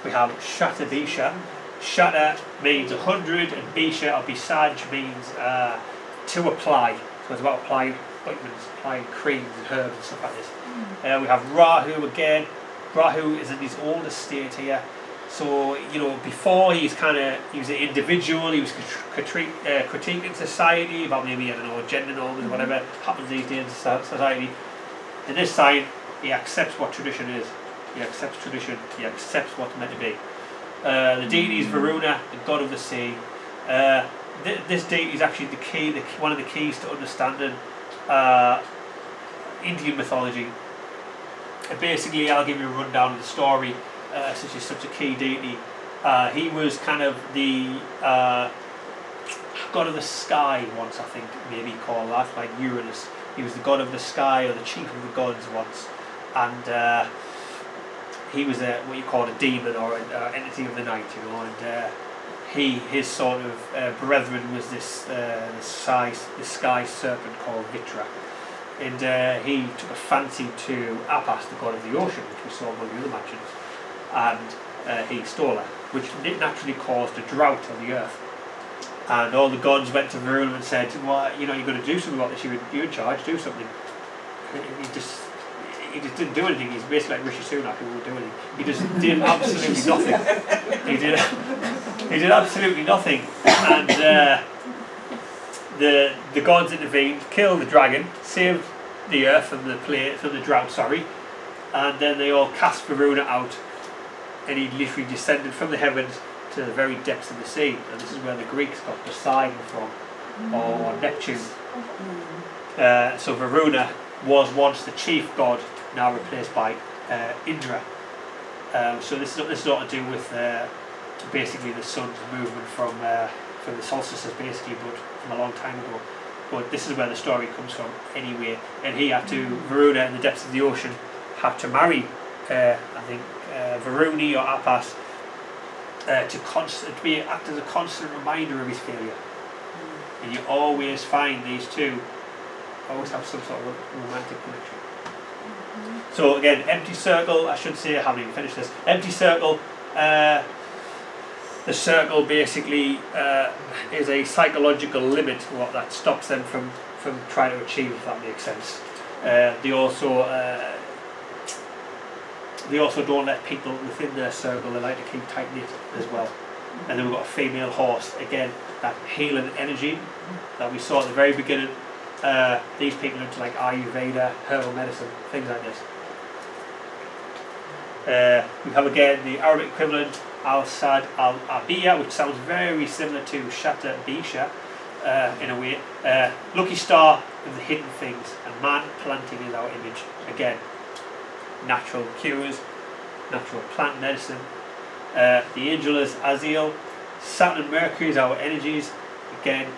We have Shatta Bisha. Shatta means 100, and Bisha or Bisaj means to apply. So it's about applying ointments, applying creams and herbs and stuff like this. We have Rahu again. Rahu is in his oldest state here. So, you know, before he was an individual, he was critiquing society about maybe, I don't know, gender norms or whatever happens these days in society. In this sign, he accepts what tradition is. He accepts tradition, he accepts what's meant to be. The deity is Varuna, the god of the sea. This deity is actually one of the keys to understanding Indian mythology. And basically, I'll give you a rundown of the story, since he's such a key deity. He was kind of the god of the sky once, I think, maybe called that, like Uranus. He was the god of the sky, or the chief of the gods once. And he was what you call a demon, or an entity of the night, you know. And his sort of brethren was this sky serpent called Vitra. And he took a fancy to Apas, the god of the ocean, which we saw in one of the other mansions, and he stole her, which naturally caused a drought on the earth. And all the gods went to Varuna and said, "Well, you know, you're going to do something about this. You're in charge. Do something." He just didn't do anything. He's basically like Rishi Sunak, who won't do anything. He just did absolutely nothing. He did absolutely nothing. And the gods intervened, killed the dragon, saved the earth from the drought. And then they all cast Varuna out, and he literally descended from the heavens to the very depths of the sea. And this is where the Greeks got Poseidon from, or Neptune. So Varuna was once the chief god, now replaced by Indra. So this is all to do with basically the sun's movement from the solstices, basically, but from a long time ago. But this is where the story comes from anyway. And he had to, Varuna in the depths of the ocean, had to marry, I think, Varuni or Apas, to act as a constant reminder of his failure. And you always find these two always have some sort of romantic connection. So again, empty circle, I should say, I haven't even finished this. Empty circle, the circle basically is a psychological limit what that stops them from trying to achieve, if that makes sense. They also don't let people within their circle, they like to keep tight knit as well. And then we've got a female horse, again, that healing energy that we saw at the very beginning. these people into like Ayurveda, herbal medicine, things like this. We have again the Arabic equivalent Al-Sad Al-Abiya, which sounds very similar to Shata Bisha in a way. Lucky star of the hidden things, and man planting is our image. Again, natural cures, natural plant medicine. The angel is Azil. Saturn and Mercury is our energies. Again,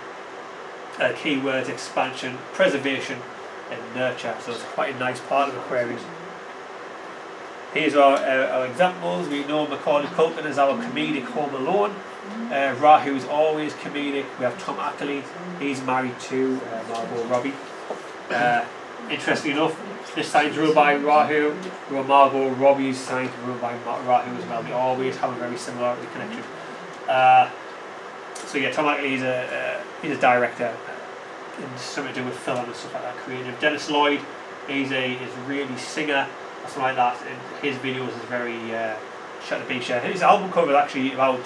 keywords expansion, preservation and nurture. So it's quite a nice part of Aquarius. Here's our examples. We know Macaulay Culkin as our comedic Home Alone. Rahu is always comedic. We have Tom Ackley. He's married to Margot Robbie. Interestingly enough, this sign's ruled by Rahu. Margot Robbie's sign's ruled by Rahu as well. They always have a very similar connection. So yeah, Tom Ackley he's a director. And something to do with film and stuff like that. Creative. Dennis Lloyd, he's really singer. Something like that, and his videos is very Shata Bisha. His album cover is actually about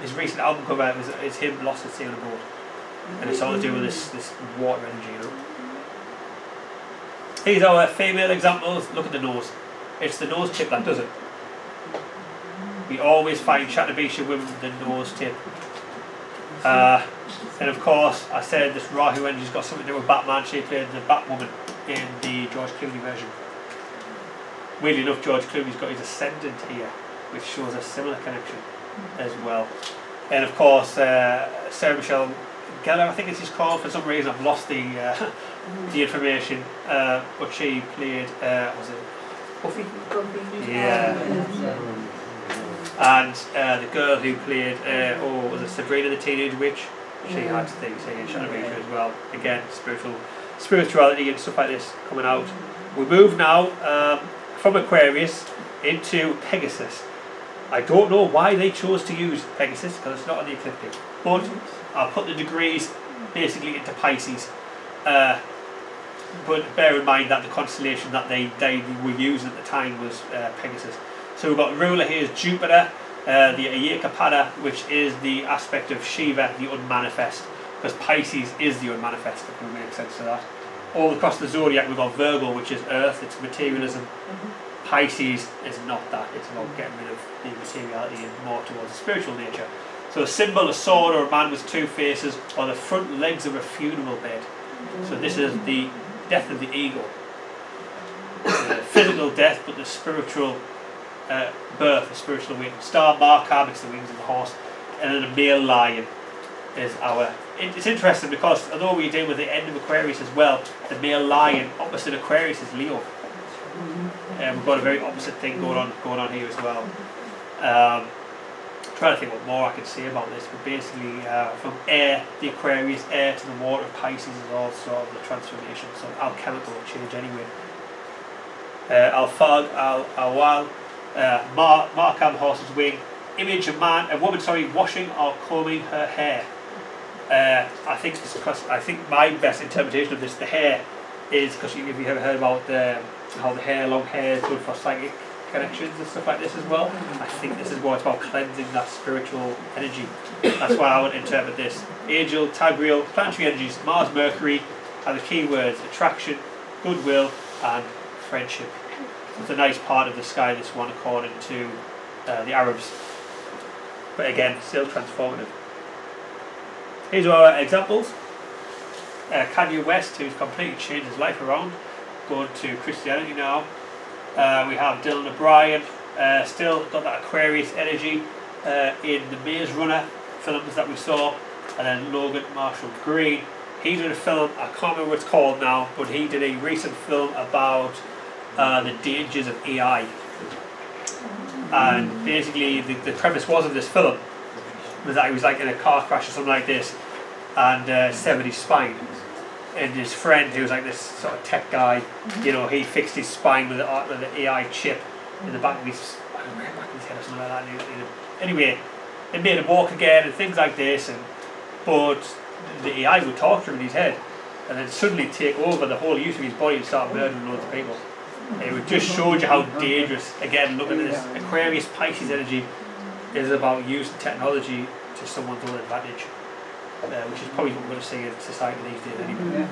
his recent album cover is him lost at sea on a boat, and it's all to do with this water energy, you know. These are our female examples. Look at the nose. It's the nose tip that does it. We always find Shata Bisha women with the nose tip. And of course, I said this Rahu energy's got something to do with Batman. She played the Batwoman in the George Clooney version. Weirdly enough, George Clooney's got his ascendant here, which shows a similar connection as well. And of course, Sarah Michelle Gellar, I think it's his call. For some reason, I've lost the information. But she played, was it Buffy? Yeah. And the girl who played, was it Sabrina the Teenage Witch? She had things here in Shata Bisha as well. Again, spirituality and stuff like this coming out. We move now from Aquarius into Pegasus. I don't know why they chose to use Pegasus because it's not on the ecliptic, but I'll put the degrees basically into Pisces. But bear in mind that the constellation that they were using at the time was Pegasus. So we've got ruler here is Jupiter, the Ayurveda, which is the aspect of Shiva, the unmanifest, because Pisces is the unmanifest, if it makes sense to that. All across the zodiac we've got Virgo, which is earth, it's materialism. Pisces is not that, it's about getting rid of the materiality and more towards the spiritual nature. So a symbol, a sword or a man with two faces, or the front legs of a funeral bed. So this is the death of the ego. The physical death, but the spiritual birth, the spiritual wing. Star Markham, it's the wings of the horse. And then a male lion is our... It's interesting because although we're dealing with the end of Aquarius as well, the male lion opposite Aquarius is Leo. We've got a very opposite thing going on here as well. Trying to think what more I can say about this, but basically from air, the Aquarius, air to the water, Pisces is all sort of the transformation. So alchemical change anyway. Al-Fag, Al-Awal, Markham, horse's wing, image of a woman, washing or combing her hair. I think it's because my best interpretation of this, the hair, is because if you ever heard about how the long hair is good for psychic connections and stuff like this as well. I think this is what it's about, cleansing that spiritual energy. That's why I would interpret this. Angel, Tagriel, planetary energies, Mars, Mercury are the key words: attraction, goodwill, and friendship. It's a nice part of the sky, this one, according to the Arabs. But again, still transformative. Here's our examples. Kanye West, who's completely changed his life around, going to Christianity now. We have Dylan O'Brien, still got that Aquarius energy in the Maze Runner films that we saw. And then Logan Marshall Green, he did a film, I can't remember what it's called now, but he did a recent film about the dangers of AI. And basically the premise was of this film was that he was like in a car crash or something like this and severed his spine. And his friend, who was like this sort of tech guy, you know, he fixed his spine with the AI chip in the back of his head or something like that. Anyway, it made him walk again and things like this. But the AI would talk to him in his head and then suddenly take over the whole use of his body and start murdering loads of people. And it just showed you how dangerous. Again, look at this Aquarius Pisces energy is about using technology to someone's own advantage. which is probably what we're going to see in society these days anyway.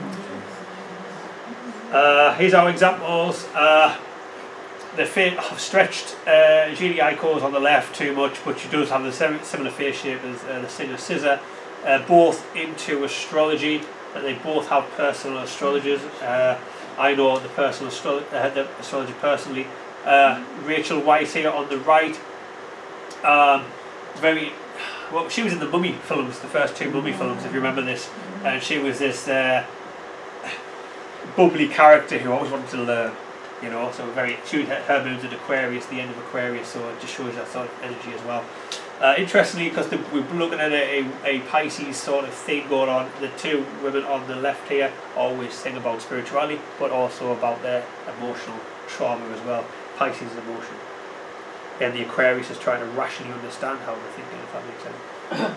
Here's our examples. The face stretched Genie Icos on the left too much, but she does have the similar face shape as the singer SZA. Both into astrology, and they both have personal astrologers. I know the the astrologer personally. Rachel Weisz here on the right. Well, she was in the Mummy films, the first 2 Mummy films, if you remember this, and she was this bubbly character who always wanted to learn, you know. So her moon's in Aquarius, the end of Aquarius, so it just shows that sort of energy as well. Interestingly, because we're looking at a Pisces sort of thing going on, the 2 women on the left here always sing about spirituality, but also about their emotional trauma as well. Pisces is emotion. And the Aquarius is trying to rationally understand how they're thinking, if that makes sense.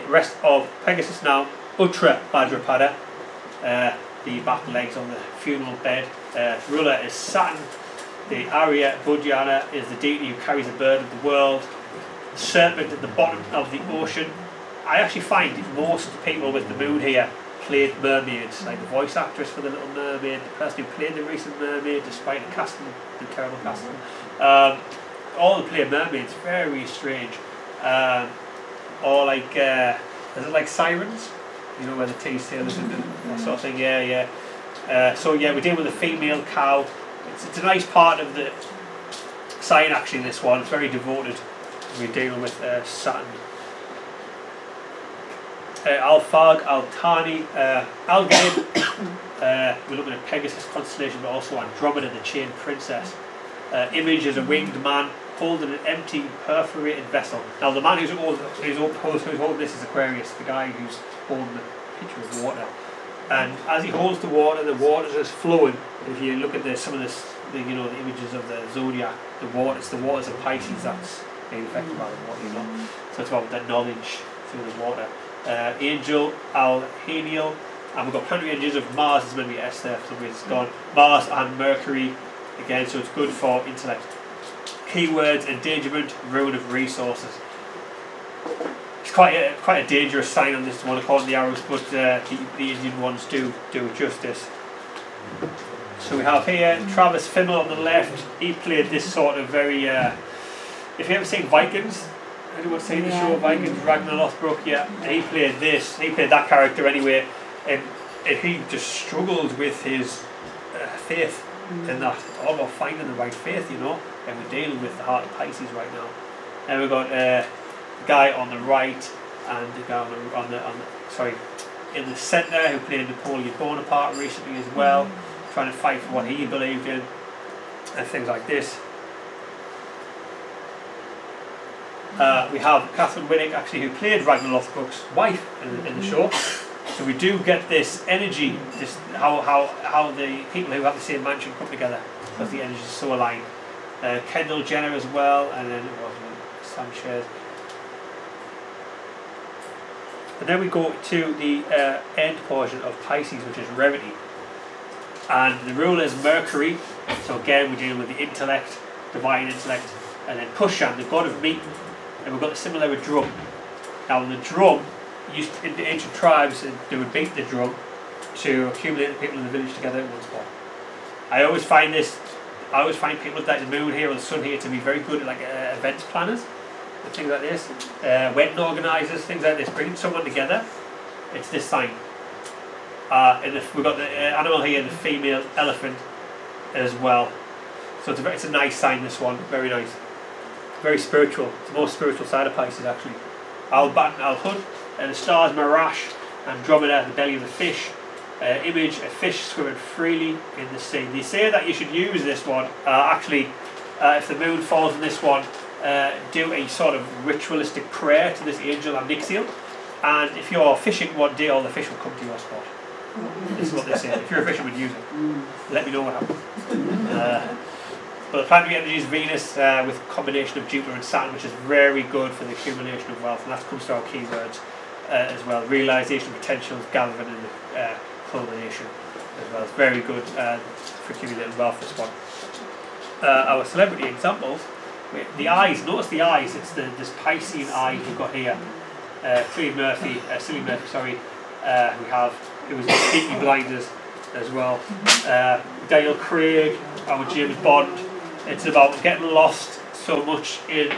The rest of Pegasus now, Uttra Bhadrapada, the back legs on the funeral bed. Ruler is Saturn. The Arya Budhyana is the deity who carries the burden of the world. The serpent at the bottom of the ocean. I actually find most people with the moon here played mermaids, like the voice actress for the Little Mermaid, the person who played the recent Mermaid, despite the casting, the terrible casting. All the play mermaids, very strange. Or like, is it like sirens? You know, where the tea sailors and that sort of thing. Yeah. So yeah, we're dealing with a female cow. It's a nice part of the sign actually. This one, it's very devoted. We're dealing with Saturn. Alphag, Altani, Algid. We're looking at Pegasus constellation, but also Andromeda, the chain princess. Image is a winged man holding an empty perforated vessel. Now the man who's holding this is Aquarius, the guy who's holding the pitcher of water. And as he holds the water is just flowing. If you look at some of the images of the zodiac, it's the waters of Pisces that's being affected by the water, you know. So it's about that knowledge through the water. Angel, Al-Haniel, and we've got plenty of images of Mars. There's going to be S there for some reason, it's gone. Mars and Mercury again, so it's good for intellect. Keywords, endangerment, ruin of resources. It's quite a dangerous sign on this one according to the arrows, but the Indian ones do justice. So we have here Travis Fimmel on the left. He played this sort of very if you ever seen Vikings, anyone seen the show Vikings, Ragnar Lothbrok? Yeah, and he played that character anyway, and he just struggled with his faith and that, all about finding the right faith, you know, and we're dealing with the heart of Pisces right now. And we've got the guy on the right and the guy in the centre who played Napoleon Bonaparte recently as well, trying to fight for what he believed in and things like this. We have Catherine Winnick actually, who played Ragnar Lothbrok's wife in the show. So we do get this energy, this how the people who have the same mansion come together, because the energy is so aligned. Kendall Jenner as well, and then it was Sanchez. And then we go to the end portion of Pisces, which is Revity. And the ruler is Mercury, so again we're dealing with the intellect, divine intellect, and then Pushan, the god of meat, and we've got the similar with drum. Now the drum, in the ancient tribes, they would beat the drum to accumulate the people in the village together in one spot. I always find people like the moon here or the sun here to be very good at like events planners and things like this, wedding organisers, things like this, bringing someone together. It's this sign. And we've got the animal here, the female elephant as well. So it's a nice sign, this one, very nice. Very spiritual. It's the most spiritual side of Pisces actually. Al-Batten, Al-Hud, and the stars Marash, Andromeda, the belly of the fish. Image, a fish swimming freely in the sea. They say that you should use this one, actually, if the moon falls on this one, do a sort of ritualistic prayer to this angel Amnixiel, and if you're fishing one day, all the fish will come to your spot. This is what they say. If you're a fisherman, use it. Let me know what happens. But the planetary energy is Venus with a combination of Jupiter and Saturn, which is very good for the accumulation of wealth, and that comes to our keywords as well. Realisation of potentials, gathering and culmination as well. It's very good for accumulating wealth, this one. Our celebrity examples, the eyes, notice the eyes, it's this Piscean eye we've got here. Cillian Murphy, sorry, we have, who was in Peaky Blinders as well. Daniel Craig, our James Bond. It's about getting lost so much in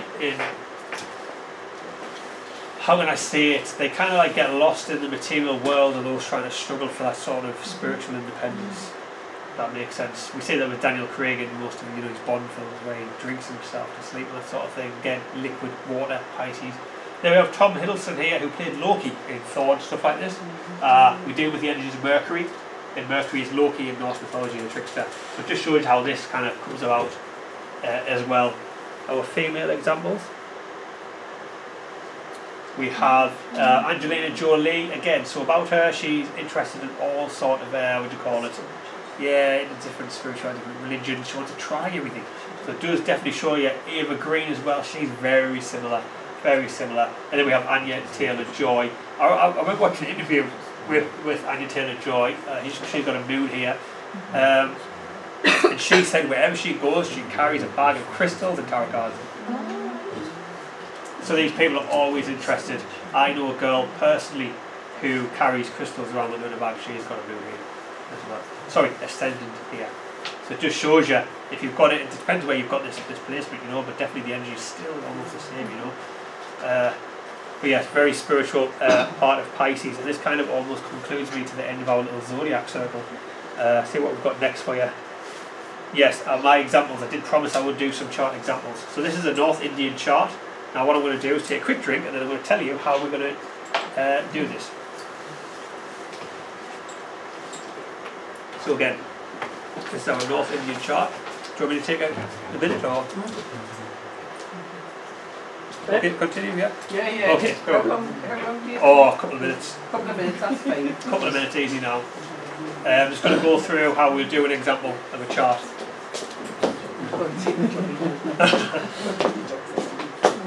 how can I say it? They kind of like get lost in the material world and those trying to struggle for that sort of spiritual independence. That makes sense. We say that with Daniel Craig in most of his Bond films where he drinks himself to sleep and that sort of thing. Again, liquid water, Pisces. Then we have Tom Hiddleston here who played Loki in Thor and stuff like this. We deal with the energies of Mercury, and Mercury is Loki in Norse mythology, the trickster. So it just shows how this kind of comes about as well. Our female examples. We have Angelina Jolie again. So about her, she's interested in all sort of what do you call it? Yeah, in different spirituality, different religions. She wants to try everything. So it does definitely show you. Eva Green as well. She's very similar, very similar. And then we have Anya Taylor-Joy. I remember watching an interview with Anya Taylor-Joy. She's got a moon here. And she said wherever she goes, she carries a bag of crystals and tarot cards. So these people are always interested. I know a girl personally who carries crystals around with her in a bag. She's got a moon here as well. Sorry, ascendant here. So it just shows you, if you've got it, it depends where you've got this placement, you know, but definitely the energy is still almost the same, you know. But yes, very spiritual part of Pisces, and this kind of almost concludes me to the end of our little zodiac circle. See what we've got next for you. Yes, my examples, I did promise I would do some chart examples. So this is a North Indian chart. Now what I'm going to do is take a quick drink and then I'm going to tell you how we're going to do this. So again, this is our North Indian chart. Do you want me to take a minute or? Okay, continue, yeah? Yeah. Okay, How go. long do you Oh, a couple of minutes. Couple of minutes, that's fine. A couple of minutes, easy now. I'm just going to go through how we do an example of a chart.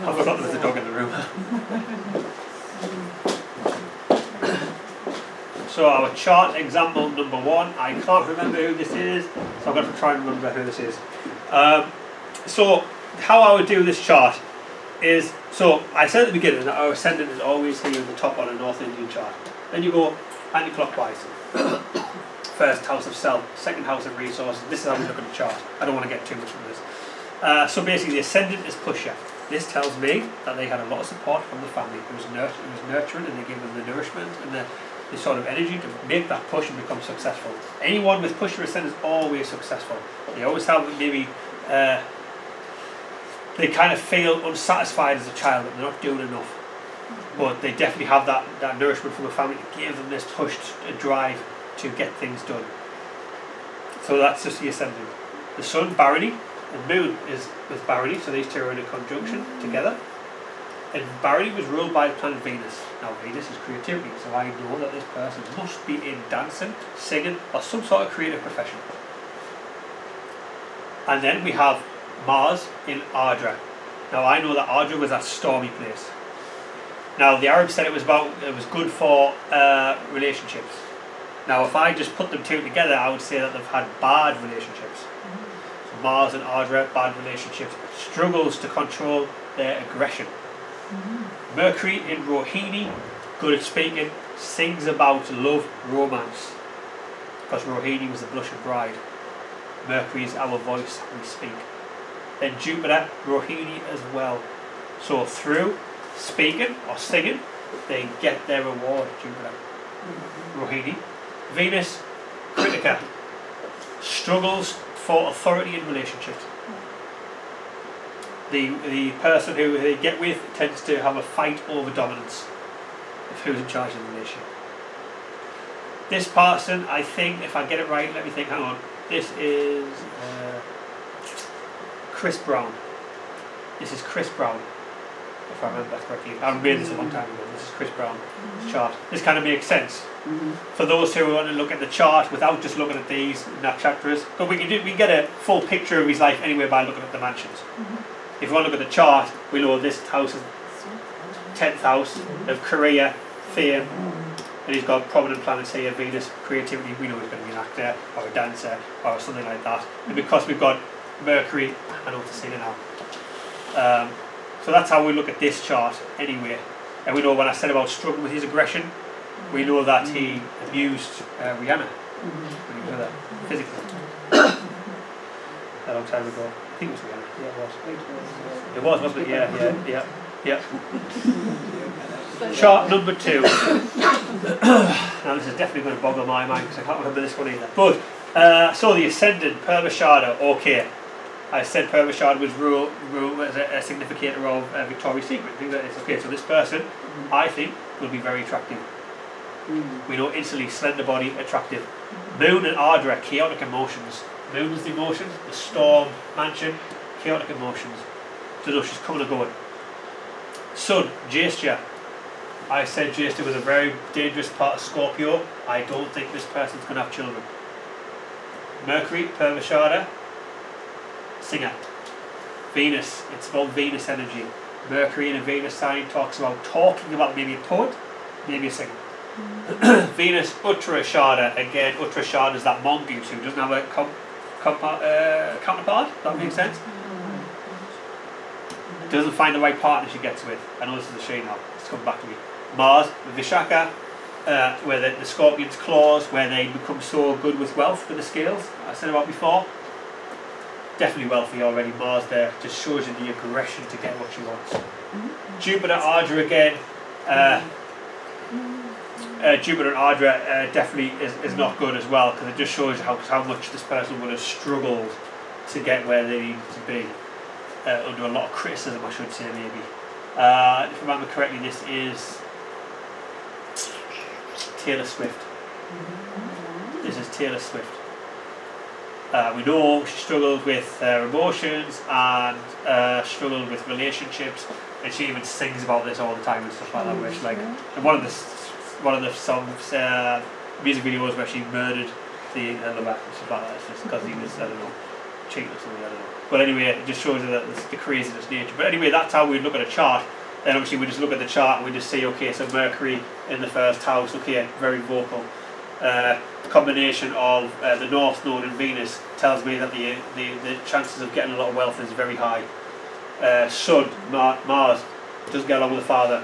I forgot there was a dog in the room. So our chart example number 1, I can't remember who this is, so I've got to try and remember who this is. So how I would do this chart is, so I said at the beginning that our ascendant is always here at the top on a North Indian chart. Then you go anti-clockwise. First house of self, second house of resources. This is how we look at the chart. I don't want to get too much from this. So basically the ascendant is pusher. This tells me that they had a lot of support from the family. It was nurturing, and they gave them the nourishment and the sort of energy to make that push and become successful. Anyone with pusher ascendant is always successful. They always have maybe they kind of feel unsatisfied as a child that they're not doing enough. But they definitely have that nourishment from the family to give them this push to drive to get things done. So that's just the ascendant. The sun, Barony, and moon is with Barony, so these two are in a conjunction together. And Barony was ruled by the planet Venus. Now Venus is creativity, so I know that this person must be in dancing, singing, or some sort of creative profession. And then we have Mars in Ardra. Now I know that Ardra was that stormy place. Now the Arabs said it was good for relationships. Now if I just put them two together, I would say that they've had bad relationships. So Mars and Ardra, bad relationships, struggles to control their aggression. Mercury in Rohini, good at speaking, sings about love, romance. Because Rohini was the blushing bride. Mercury is our voice, we speak. Then Jupiter, Rohini as well. So through speaking or singing, they get their reward, Jupiter. Rohini. Venus, Kritika, struggles for authority in relationships. The person who they get with tends to have a fight over dominance of who's in charge of the relationship. This person, I think, if I get it right, let me think, hang on. This is Chris Brown. This is Chris Brown, if I remember that correctly. I made this a long time ago. This is Chris Brown chart. This kind of makes sense. For those who want to look at the chart without just looking at these nakshatras, but we can get a full picture of his life anyway by looking at the mansions. If you want to look at the chart, we know this house is 10th house of career, fame, and he's got prominent planets here, Venus, creativity. We know he's going to be an actor or a dancer or something like that. And because we've got Mercury, I know what to say now. So that's how we look at this chart anyway. And we know when I said about struggling with his aggression, we know that he abused Rihanna when he was with her, physically. A long time ago. I think it was Rihanna. Yeah, it was. It was, wasn't it? Yeah. Chart number 2. Now this is definitely going to boggle my mind because I can't remember this one either. But so the Ascendant, Purvashada, okay. I said Purvashada was rule as a significator of Victoria's Secret. I think that is okay. So this person, I think, will be very attractive. We know instantly, slender body, attractive. Moon and Ardra, chaotic emotions. Moon is the emotions, the storm, mansion, chaotic emotions. So no, she's coming and going. Sun, Jastia. I said Jastia was a very dangerous part of Scorpio. I don't think this person's going to have children. Mercury, Purvashada, singer. Venus, it's about Venus energy. Mercury in a Venus sign talks about talking about maybe a poet, maybe a singer. Venus, Uttarashada, again, Uttarashada is that mongoose who doesn't have a counterpart, that makes sense. Doesn't find the right partner she gets with. I know this is a shame now, it's coming back to me. Mars, Vishaka, where the scorpion's claws, where they become so good with wealth with the scales, I said about before. Definitely wealthy already, Mars there, just shows you the aggression to get what she wants. Jupiter, Ardra again, Jupiter and Ardra definitely is not good as well, because it just shows you how much this person would have struggled to get where they needed to be. Under a lot of criticism, I should say, maybe. If I remember correctly, this is Taylor Swift. This is Taylor Swift. We know she struggled with her emotions and struggled with relationships, and she even sings about this all the time and stuff like that. Where she, like, in one of the songs, music videos where she murdered the lover and stuff like that. It's just because he was, I don't know, cheating or something. I don't know. But anyway, it just shows you that the craziness nature. But anyway, that's how we look at a chart. Then obviously we just look at the chart and we just see, okay, so Mercury in the first house, okay, very vocal. Combination of the North Node and Venus tells me that the chances of getting a lot of wealth is very high. Sun, Mars, doesn't get along with the father.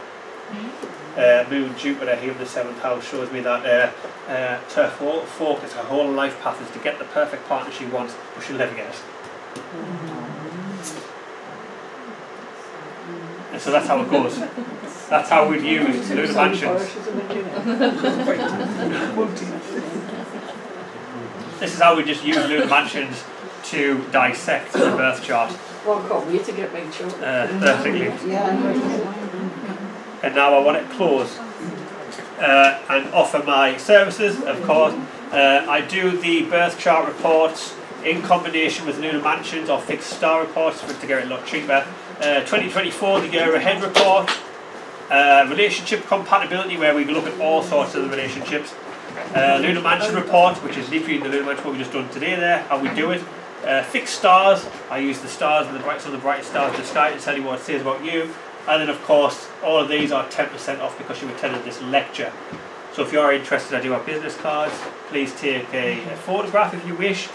Moon, Jupiter here in the 7th house shows me that her whole focus, her whole life path is to get the perfect partner she wants, but she'll never get it. And so that's how it goes. That's how we'd use lunar mansions. This is how we just use lunar mansions to dissect the birth chart. Well, I can't wait to get my children. Perfectly. And now I want to close and offer my services, of course. I do the birth chart reports in combination with lunar mansions or fixed star reports to get it a lot cheaper. 2024, the year ahead report. Relationship compatibility, where we look at all sorts of the relationships. Lunar mansion report, which is literally the lunar mansion what we just done today there, how we do it. Fixed stars, I use the stars and the brightest stars in the sky to tell you what it says about you. And then of course all of these are 10% off because you attended this lecture. So if you are interested, I do have business cards. Please take a photograph if you wish.